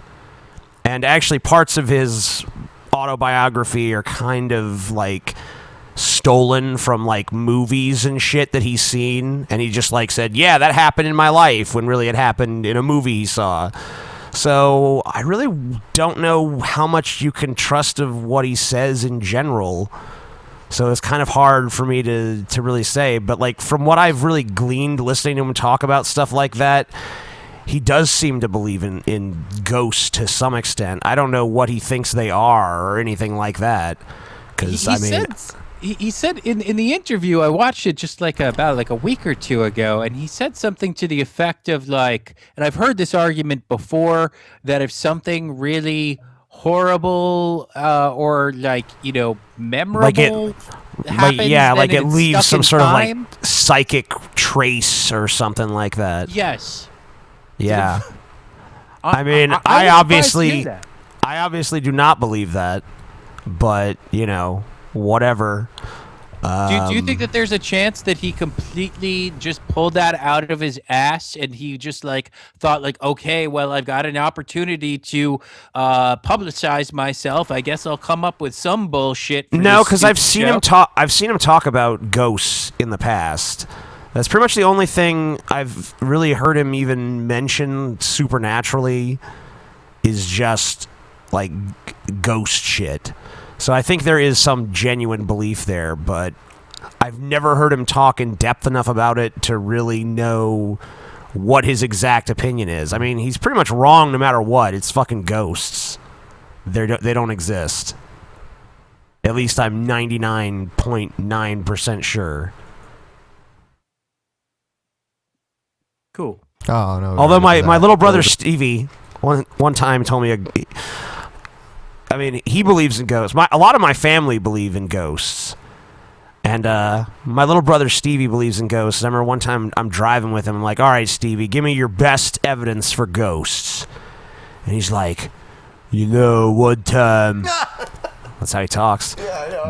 And actually parts of his autobiography are kind of like stolen from like movies and shit that he's seen, and he just like said, yeah, that happened in my life, when really it happened in a movie he saw. So I really don't know how much you can trust of what he says in general. So it's kind of hard for me to really say, but like from what I've really gleaned listening to him talk about stuff like that, he does seem to believe in ghosts to some extent. I don't know what he thinks they are or anything like that, because I mean, he said in the interview, I watched it just like about a week or two ago, and he said something to the effect of like, and I've heard this argument before, that if something really horrible or like, you know, memorable happens, like it it's leaves stuck some in sort of time. like psychic trace or something like that. Yes. Yeah. I mean, I I was surprised to hear that. obviously do not believe that, but you know, whatever. Do you think that there's a chance that he completely just pulled that out of his ass, and he just like thought like, okay, well, I've got an opportunity to publicize myself. I guess I'll come up with some bullshit. No, because I've seen him talk. I've seen him talk about ghosts in the past. That's pretty much the only thing I've really heard him even mention supernaturally is just like ghost shit. So I think there is some genuine belief there, but I've never heard him talk in depth enough about it to really know what his exact opinion is. I mean, he's pretty much wrong no matter what. It's fucking ghosts. They don't exist. At least I'm 99.9% sure. Cool. Oh no. Although my little brother Stevie one time told me I mean, he believes in ghosts. A lot of my family believe in ghosts. And my little brother Stevie believes in ghosts. I remember one time I'm driving with him. I'm like, all right, Stevie, give me your best evidence for ghosts. And he's like, you know, one time... That's how he talks.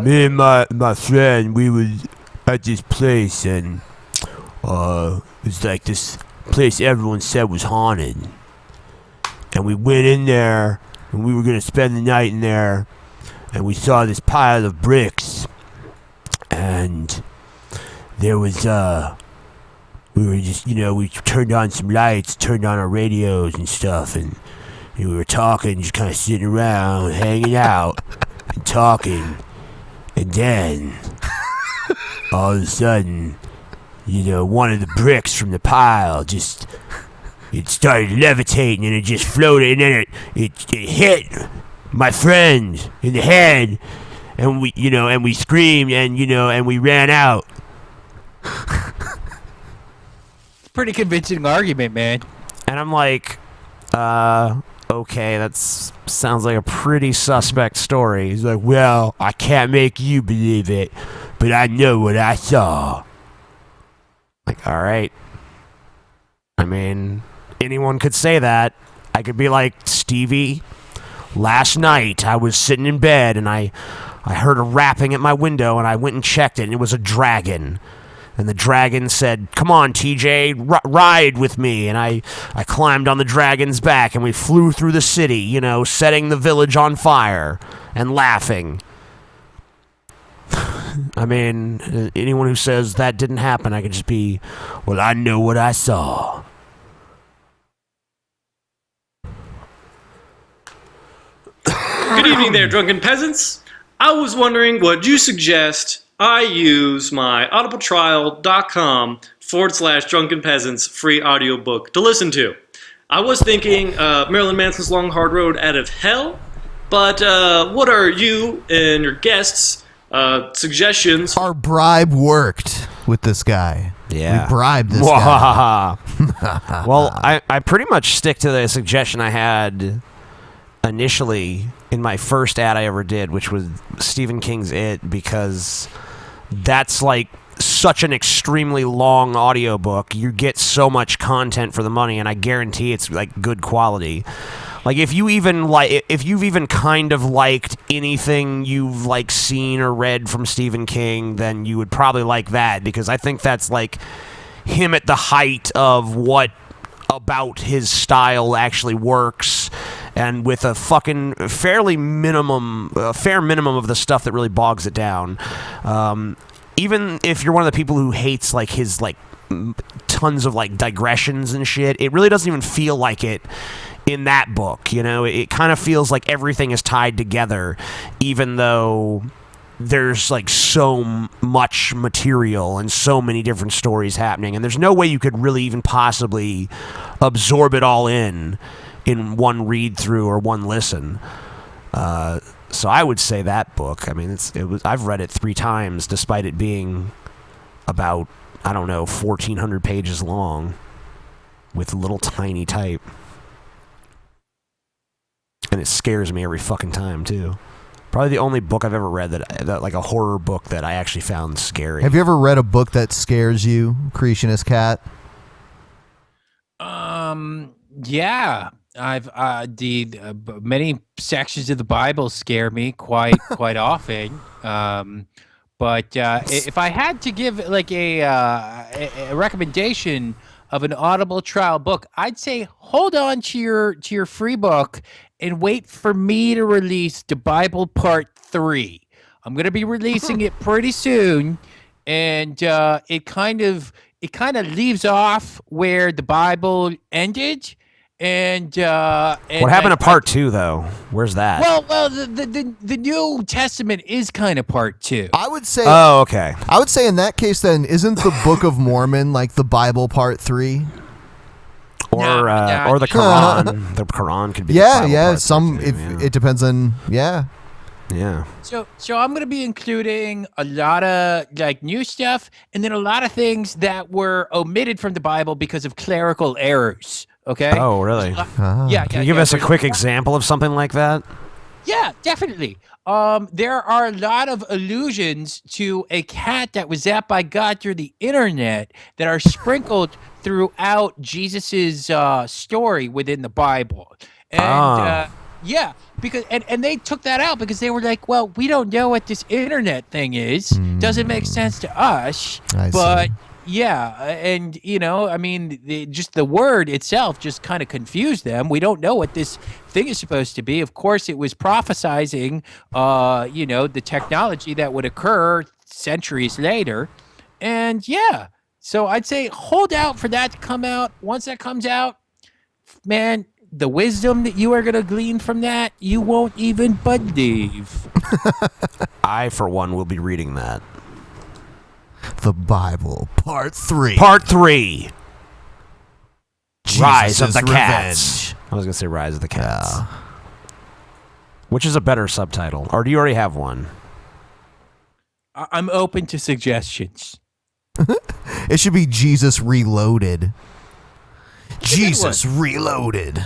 Me and my friend, we was at this place, and it was like this place everyone said was haunted. And we went in there, and we were going to spend the night in there, and we saw this pile of bricks, and there was, we were just, you know, we turned on some lights, turned on our radios and stuff, and we were talking, just kind of sitting around, hanging out, and talking, and then, all of a sudden, you know, one of the bricks from the pile just... It started levitating, and it just floated, and then it hit my friend in the head, and we screamed, and we ran out. Pretty convincing argument, man. And I'm like, okay, that sounds like a pretty suspect story. He's like, well, I can't make you believe it, but I know what I saw. Like, all right. I mean... Anyone could say that. I could be like, Stevie, last night I was sitting in bed and I heard a rapping at my window, and I went and checked it, and it was a dragon. And the dragon said, "Come on, TJ, ride with me." And I climbed on the dragon's back, and we flew through the city, you know, setting the village on fire and laughing. I mean, anyone who says that didn't happen, I could just be, well, I know what I saw. Good evening there, Drunken Peasants. I was wondering, would you suggest I use my audibletrial.com/Drunken Peasants free audiobook to listen to? I was thinking Marilyn Manson's Long Hard Road Out of Hell, but what are you and your guests' suggestions? Our bribe worked with this guy. Yeah. We bribed this guy. Well, I pretty much stick to the suggestion I had initially in my first ad I ever did, which was Stephen King's It, because that's like such an extremely long audiobook. You get so much content for the money, and I guarantee it's like good quality. Like if you've even kind of liked anything you've like seen or read from Stephen King, then you would probably like that, because I think that's like him at the height of what about his style actually works, and with a fucking fair minimum of the stuff that really bogs it down. Even if you're one of the people who hates like his like tons of like digressions and shit, it really doesn't even feel like it in that book. You know, it kind of feels like everything is tied together, even though there's like so much material and so many different stories happening, and there's no way you could really even possibly absorb it all in one read through or one listen. So I would say that book. I mean, I've read it 3 times, despite it being about, I don't know, 1,400 pages long, with little tiny type, and it scares me every fucking time too. Probably the only book I've ever read that like a horror book that I actually found scary. Have you ever read a book that scares you, Creationist Cat? Yeah. I've many sections of the Bible scare me quite often. But if I had to give like a recommendation of an Audible trial book, I'd say hold on to your free book and wait for me to release the Bible Part 3. I'm going to be releasing it pretty soon, and it kind of leaves off where the Bible ended. And what happened to Part 2 though? Where's that? Well, the New Testament is kind of Part 2. I would say. Oh, okay. I would say in that case, then, isn't the Book of Mormon like the Bible Part 3? Or the Quran. The Quran could be. Yeah. Some it depends on. Yeah. So I'm going to be including a lot of like new stuff, and then a lot of things that were omitted from the Bible because of clerical errors. Okay. Oh, really? Yeah. Can you give us a quick example of something like that? Yeah, definitely. There are a lot of allusions to a cat that was zapped by God through the internet that are sprinkled throughout Jesus's story within the Bible. And yeah, because and they took that out because they were like, well, we don't know what this internet thing is. Doesn't make sense to us. But yeah, and you know, I mean, just the word itself just kind of confused them. We don't know what this thing is supposed to be. Of course, it was prophesizing, you know, the technology that would occur centuries later. And yeah, so I'd say hold out for that to come out. Once that comes out, man, the wisdom that you are going to glean from that, you won't even believe. I, for one, will be reading that. The Bible, Part 3. Part 3. Rise of the Revenge. Cats. I was going to say Rise of the Cats. Yeah. Which is a better subtitle? Or do you already have one? I'm open to suggestions. It should be Jesus Reloaded. Jesus Reloaded.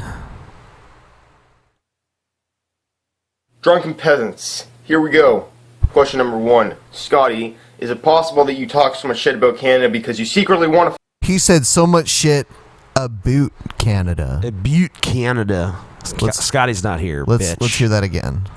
Drunken Peasants. Here we go. Question number 1. Scotty, is it possible that you talk so much shit about Canada because you secretly want to... He said so much shit about Canada. About Canada. Scotty's not here, Let's bitch. hear that again.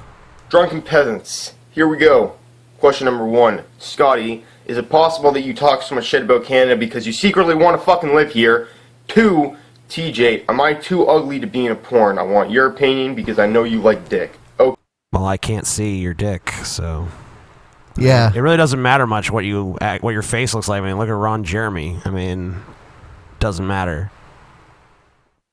Drunken Peasants. Here we go. Question number 1. Scotty, is it possible that you talk so much shit about Canada because you secretly want to fucking live here? 2, TJ, am I too ugly to be in a porn? I want your opinion because I know you like dick. Oh. Well, I can't see your dick, so... Yeah. It really doesn't matter much what your face looks like. I mean, look at Ron Jeremy. I mean, doesn't matter.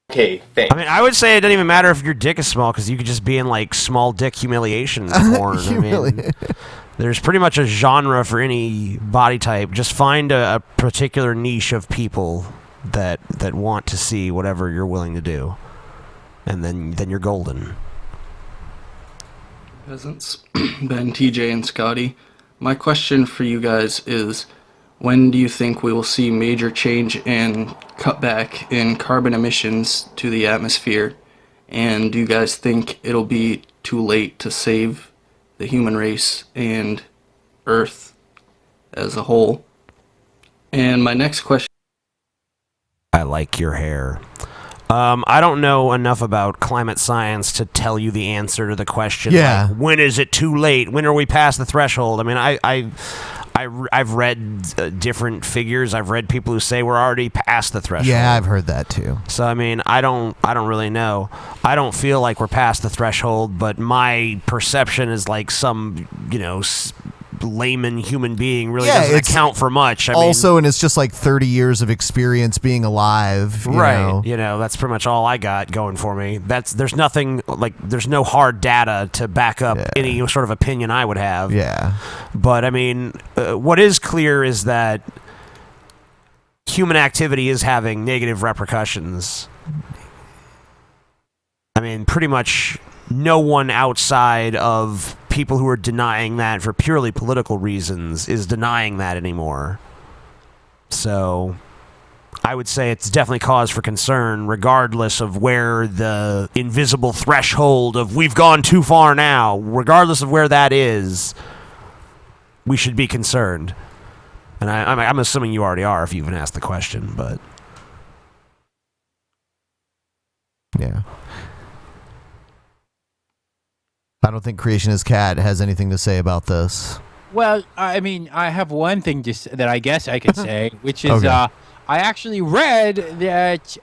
Okay, thanks. I mean, I would say it doesn't even matter if your dick is small, because you could just be in, like, small dick humiliation porn. I mean, there's pretty much a genre for any body type. Just find a particular niche of people that want to see whatever you're willing to do. And then you're golden. Peasants, Ben, TJ, and Scotty. My question for you guys is, when do you think we will see major change and cutback in carbon emissions to the atmosphere? And do you guys think it'll be too late to save the human race and Earth as a whole? And my next question... I like your hair. I don't know enough about climate science to tell you the answer to the question. Yeah. Like, when is it too late? When are we past the threshold? I mean, I've read different figures. I've read people who say we're already past the threshold. Yeah, I've heard that too. So I mean, I don't really know. I don't feel like we're past the threshold, but my perception is like some, layman human being really doesn't account for much. I mean, and it's just like 30 years of experience being alive. You know? That's pretty much all I got going for me. There's nothing, like, there's no hard data to back up any sort of opinion I would have. Yeah. But I mean, what is clear is that human activity is having negative repercussions. I mean, pretty much no one outside of people who are denying that for purely political reasons is denying that anymore. So I would say it's definitely cause for concern, regardless of where the invisible threshold of we've gone too far now, regardless of where that is, we should be concerned. And I'm assuming you already are if you even asked the question, but... Yeah. I don't think Creationist Cat has anything to say about this. Well, I mean, I have one thing that I guess I could say, which is Okay. I actually read that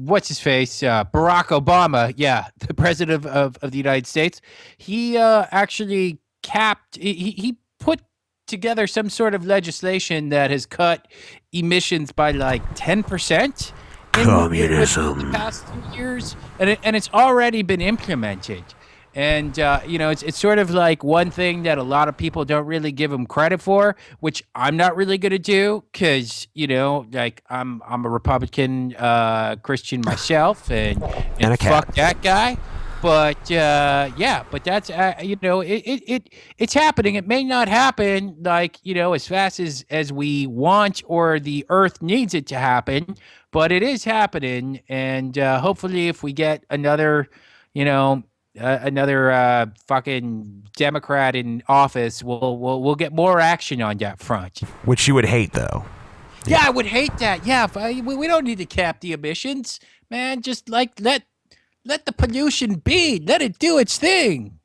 what's his face, Barack Obama, the president of the United States, he actually capped. He put together some sort of legislation that has cut emissions by like 10%. Communism. In the past 2 years, and it's already been implemented. And, it's sort of like one thing that a lot of people don't really give him credit for, which I'm not really going to do because, I'm a Republican Christian myself and a cat. Fuck that guy. But, but that's, it's happening. It may not happen as fast as we want or the earth needs it to happen, but it is happening. And hopefully if we get another fucking Democrat in office, we'll get more action on that front. Which you would hate, though. Yeah, I would hate that. Yeah, we don't need to cap the emissions, man. Just let the pollution be. Let it do its thing.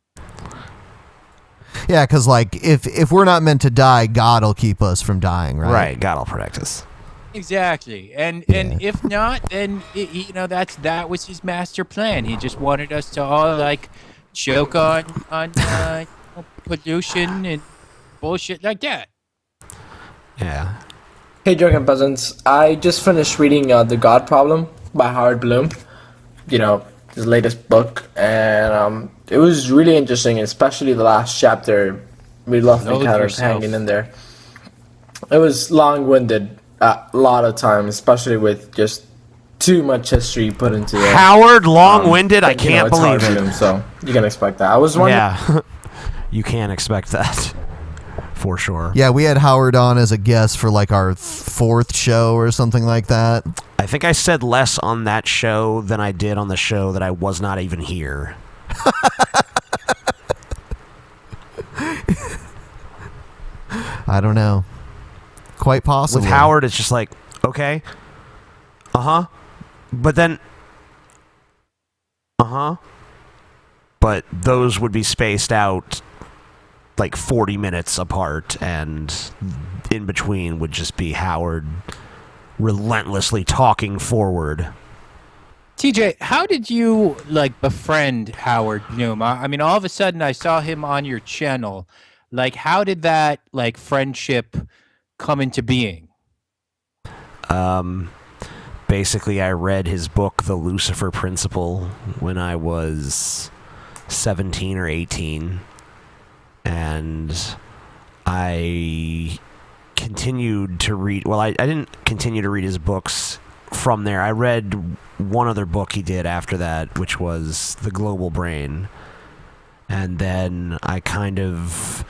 Yeah, because if we're not meant to die, God will keep us from dying, right? Right, God will protect us. Exactly, and if not, then that was his master plan. He just wanted us to all choke on pollution and bullshit like that. Yeah. Hey, Drunken Peasants. I just finished reading The God Problem by Howard Bloom. His latest book, and it was really interesting, especially the last chapter. We left me kind of hanging in there. It was long-winded a lot of times, especially with just too much history put into it. Howard, long-winded? I can't it's believe Howard it. Bloom, so you can expect that. I was wondering. Yeah, you can expect that for sure. Yeah, we had Howard on as a guest for our 4th show or something like that. I think I said less on that show than I did on the show that I was not even here. I don't know. Quite possible. With Howard, it's just like, okay, but then, but those would be spaced out like 40 minutes apart, and in between would just be Howard relentlessly talking forward. TJ, how did you like befriend Howard Bloom? I mean, all of a sudden I saw him on your channel. Like, how did that like friendship come into being? Basically, I read his book, The Lucifer Principle, when I was 17 or 18, and I continued to read. Well, I didn't continue to read his books from there. I read one other book he did after that, which was The Global Brain, and then I kind of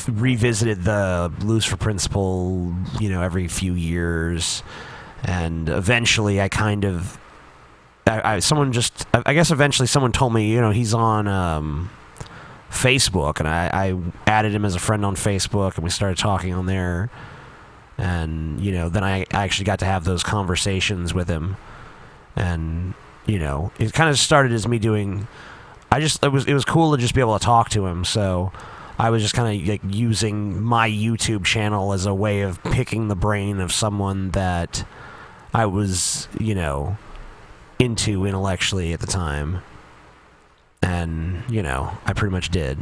revisited the Lucifer Principle, every few years, and eventually I kind of, I guess eventually someone told me, he's on Facebook, and I added him as a friend on Facebook, and we started talking on there, and then I actually got to have those conversations with him, and it kind of started as me doing. It was cool to just be able to talk to him, so I was just kind of like using my YouTube channel as a way of picking the brain of someone that I was, into intellectually at the time. And, I pretty much did.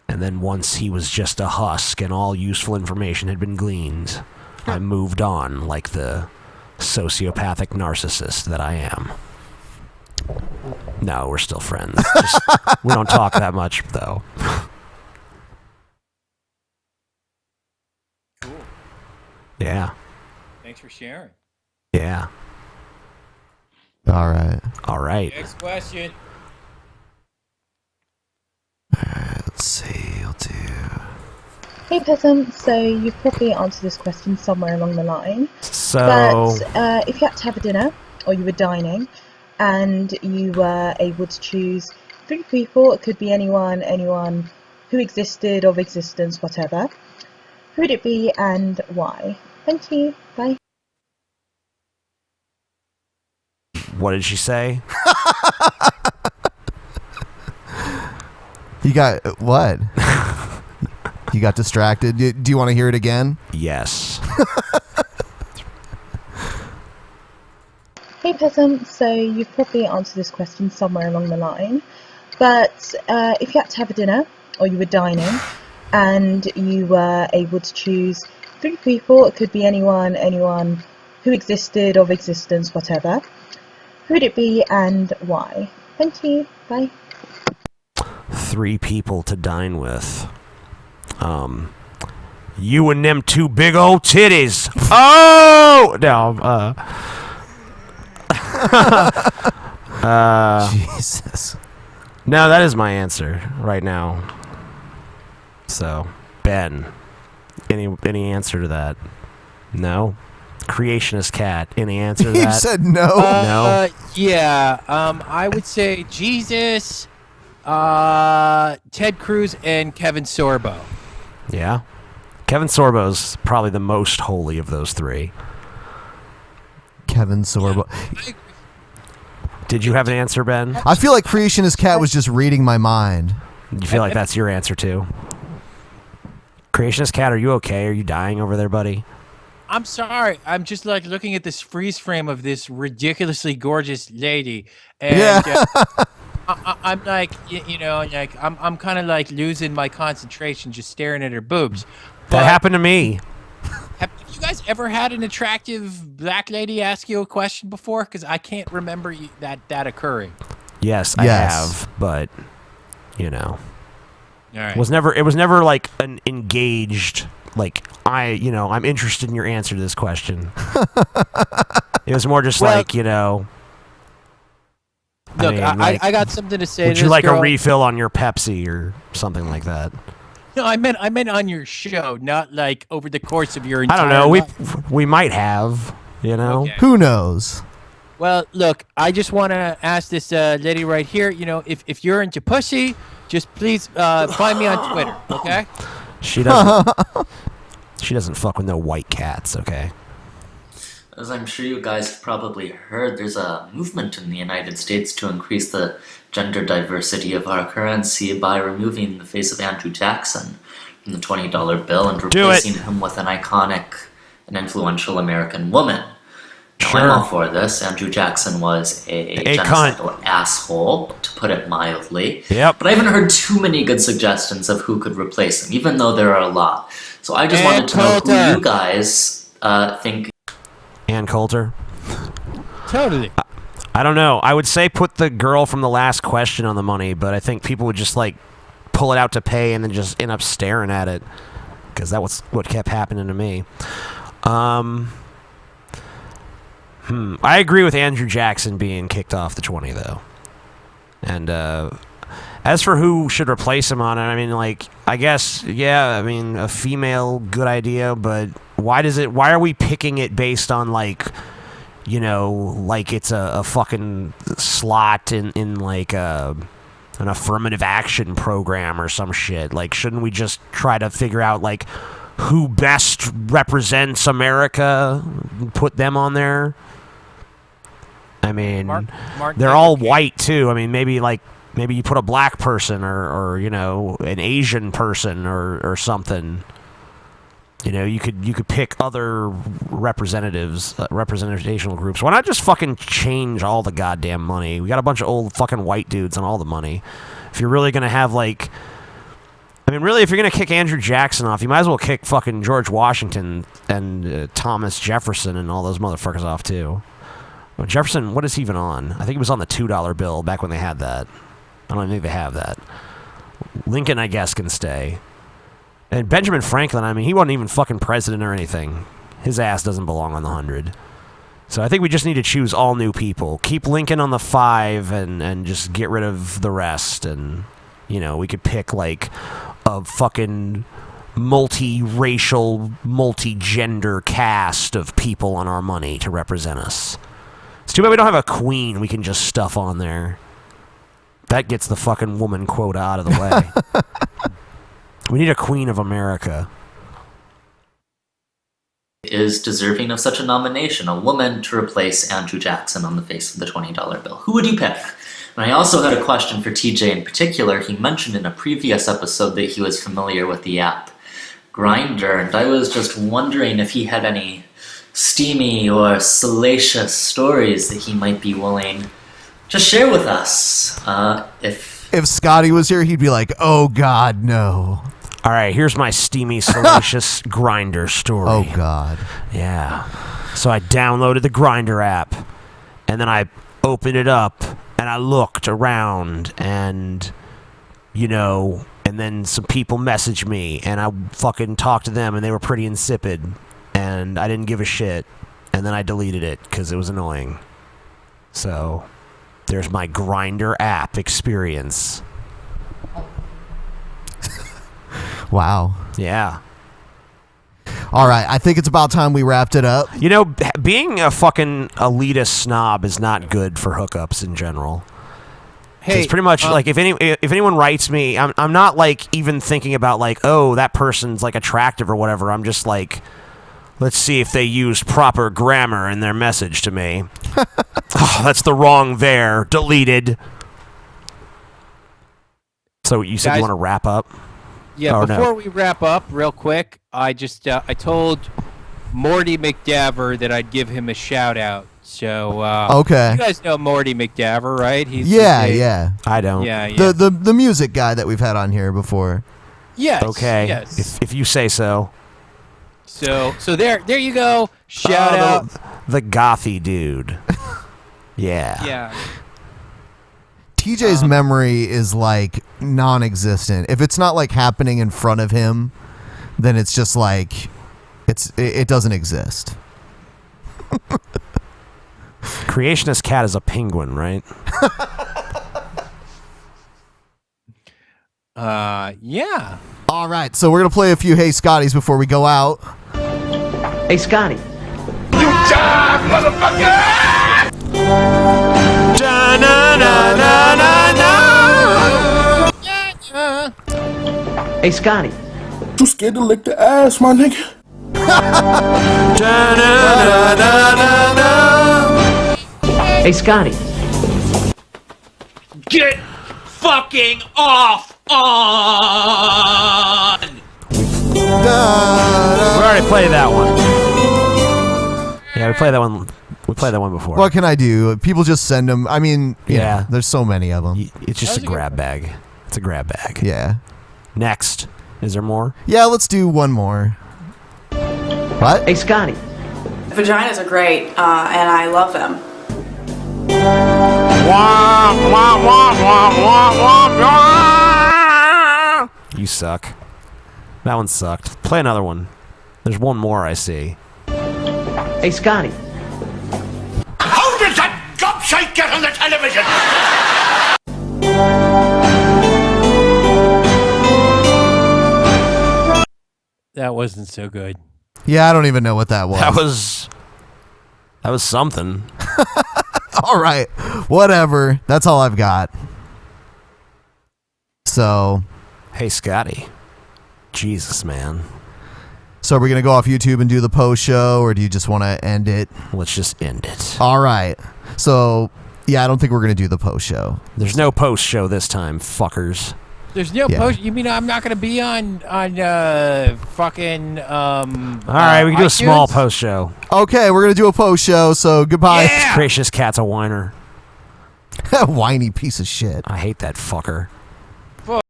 And then once he was just a husk and all useful information had been gleaned, I moved on like the sociopathic narcissist that I am. No, we're still friends. We don't talk that much, though. Cool. Yeah. Thanks for sharing. Yeah. All right. All right. Next question. Let's see. I'll do. Hey peasant, so you've probably answered this question somewhere along the line. So, but if you had to have a dinner, or you were dining, and you were able to choose 3 people, it could be anyone who existed, of existence, whatever, who would it be and why? Thank you. Bye. what did she say? You got what? You got distracted. Do you want to hear it again? Yes. Hey peasant, so you've probably answered this question somewhere along the line, but if you had to have a dinner, or you were dining, and you were able to choose 3 people, it could be anyone who existed, of existence, whatever, who would it be and why? Thank you. Bye. 3 people to dine with. You and them 2 big old titties. Oh no. Jesus. No, that is my answer right now. So, Ben, any answer to that? No. Creationist Cat, any answer to that? You said no. No. Yeah. I would say Jesus, Ted Cruz, and Kevin Sorbo. Yeah. Kevin Sorbo's probably the most holy of those 3. Kevin Sorbo. Did you have an answer, Ben? I feel like Creationist Cat was just reading my mind. You feel like that's your answer too? Creationist Cat, are you okay? Are you dying over there, buddy? I'm sorry. I'm just like looking at this freeze frame of this ridiculously gorgeous lady, and I'm like, like I'm kind of like losing my concentration just staring at her boobs. That happened to me. Have you guys ever had an attractive black lady ask you a question before? Because I can't remember that occurring. Yes, I have, but All right. it was never like an engaged, like I'm interested in your answer to this question. It was more just Well, like, Look, I got something to say. Would to you this like girl. a refill on your Pepsi or something like that? No, I meant on your show, not like over the course of your I entire don't know. life. We might have, Okay. Who knows? Well, look, I just want to ask this lady right here, if you're into pussy, just please find me on Twitter, okay? She doesn't. She doesn't fuck with no white cats, okay? As I'm sure you guys have probably heard, there's a movement in the United States to increase the gender diversity of our currency by removing the face of Andrew Jackson from the $20 bill and replacing him with an iconic and influential American woman. Sure. I'm all for this. Andrew Jackson was a genocidal asshole, to put it mildly. Yep. But I haven't heard too many good suggestions of who could replace him, even though there are a lot. So I just wanted to know who you guys think. Ann Coulter. Totally. I don't know. I would say put the girl from the last question on the money, but I think people would just like pull it out to pay and then just end up staring at it, because that was what kept happening to me. I agree with Andrew Jackson being kicked off the 20 though. And as for who should replace him on it, I mean, like, I guess, yeah, I mean, a female, good idea, but why are we picking it based on, like, you know, like it's a fucking slot in like an affirmative action program or some shit? Like, shouldn't we just try to figure out, like, who best represents America, put them on there? I mean, they're all white too. I mean, maybe you put a black person or you know, an Asian person or something. You know, you could pick other representational groups. Why not just fucking change all the goddamn money? We got a bunch of old fucking white dudes on all the money. If you're really gonna have, like, I mean, really, if you're gonna kick Andrew Jackson off, you might as well kick fucking George Washington and Thomas Jefferson and all those motherfuckers off too. Well, Jefferson, what is he even on? I think he was on the $2 bill back when they had that. I don't think they have that. Lincoln, I guess, can stay. And Benjamin Franklin, I mean, he wasn't even fucking president or anything. His ass doesn't belong on the 100. So I think we just need to choose all new people. Keep Lincoln on the 5 and just get rid of the rest. And, you know, we could pick, like, a fucking multi-racial, multi-gender cast of people on our money to represent us. It's too bad we don't have a queen we can just stuff on there. That gets the fucking woman quota out of the way. We need a queen of America. Is deserving of such a nomination, a woman to replace Andrew Jackson on the face of the $20 bill. Who would you pick? And I also had a question for TJ in particular. He mentioned in a previous episode that he was familiar with the app Grindr, and I was just wondering if he had any steamy or salacious stories that he might be willing to share with us. If Scotty was here, he'd be like, "Oh God, no." All right, here's my steamy, salacious Grindr story. Oh God. Yeah. So I downloaded the Grindr app, and then I opened it up, and I looked around, and, you know, and then some people messaged me, and I fucking talked to them, and they were pretty insipid, and I didn't give a shit, and then I deleted it because it was annoying. So there's my Grindr app experience. Wow. Yeah. All right, I think it's about time we wrapped it up. You know, being a fucking elitist snob is not good for hookups in general. Hey, it's pretty much like if anyone writes me, I'm not like even thinking about like, oh, that person's like attractive or whatever. I'm just like, let's see if they used proper grammar in their message to me. Oh, that's the wrong there. Deleted. So you said you want to wrap up? Yeah, Or before no? we wrap up, real quick, I just I told Morty McDaver that I'd give him a shout out. So Okay. you guys know Morty McDaver, right? He's Yeah. I don't. Yeah. The music guy that we've had on here before. Yes. Okay. Yes. If you say so. So there you go. Shout out. The gothy dude. Yeah. Yeah. TJ's memory is like non-existent. If it's not like happening in front of him, then it's just like it doesn't exist. Creationist Cat is a penguin, right? Yeah. All right, so we're gonna play a few Hey Scotties before we go out. Hey, Scotty. You die, motherfucker! Hey, Scotty. Too scared to lick the ass, my nigga. Hey, Scotty. Get fucking off on! We already played that one. Yeah, we played that one. We played that one before. What can I do? People just send them. I mean, yeah, there's so many of them. It's just a grab bag. It's a grab bag. Yeah. Next. Is there more? Yeah, let's do one more. What? Hey, Scotty. Vaginas are great, and I love them. You suck. That one sucked. Play another one. There's one more I see. Hey, Scotty. How did that gobshite get on the television? That wasn't so good. Yeah, I don't even know what that was. That was something. All right. Whatever. That's all I've got. So. Hey, Scotty. Jesus, man. So are we going to go off YouTube and do the post show, or do you just want to end it? Let's just end it. All right. So, yeah, I don't think we're going to do the post show. There's no post show this time, fuckers. There's no post. You mean I'm not going to be on fucking All right, we can do a small post show. Okay, we're going to do a post show, so goodbye. Creationist Cat's a whiner. Whiny piece of shit. I hate that fucker.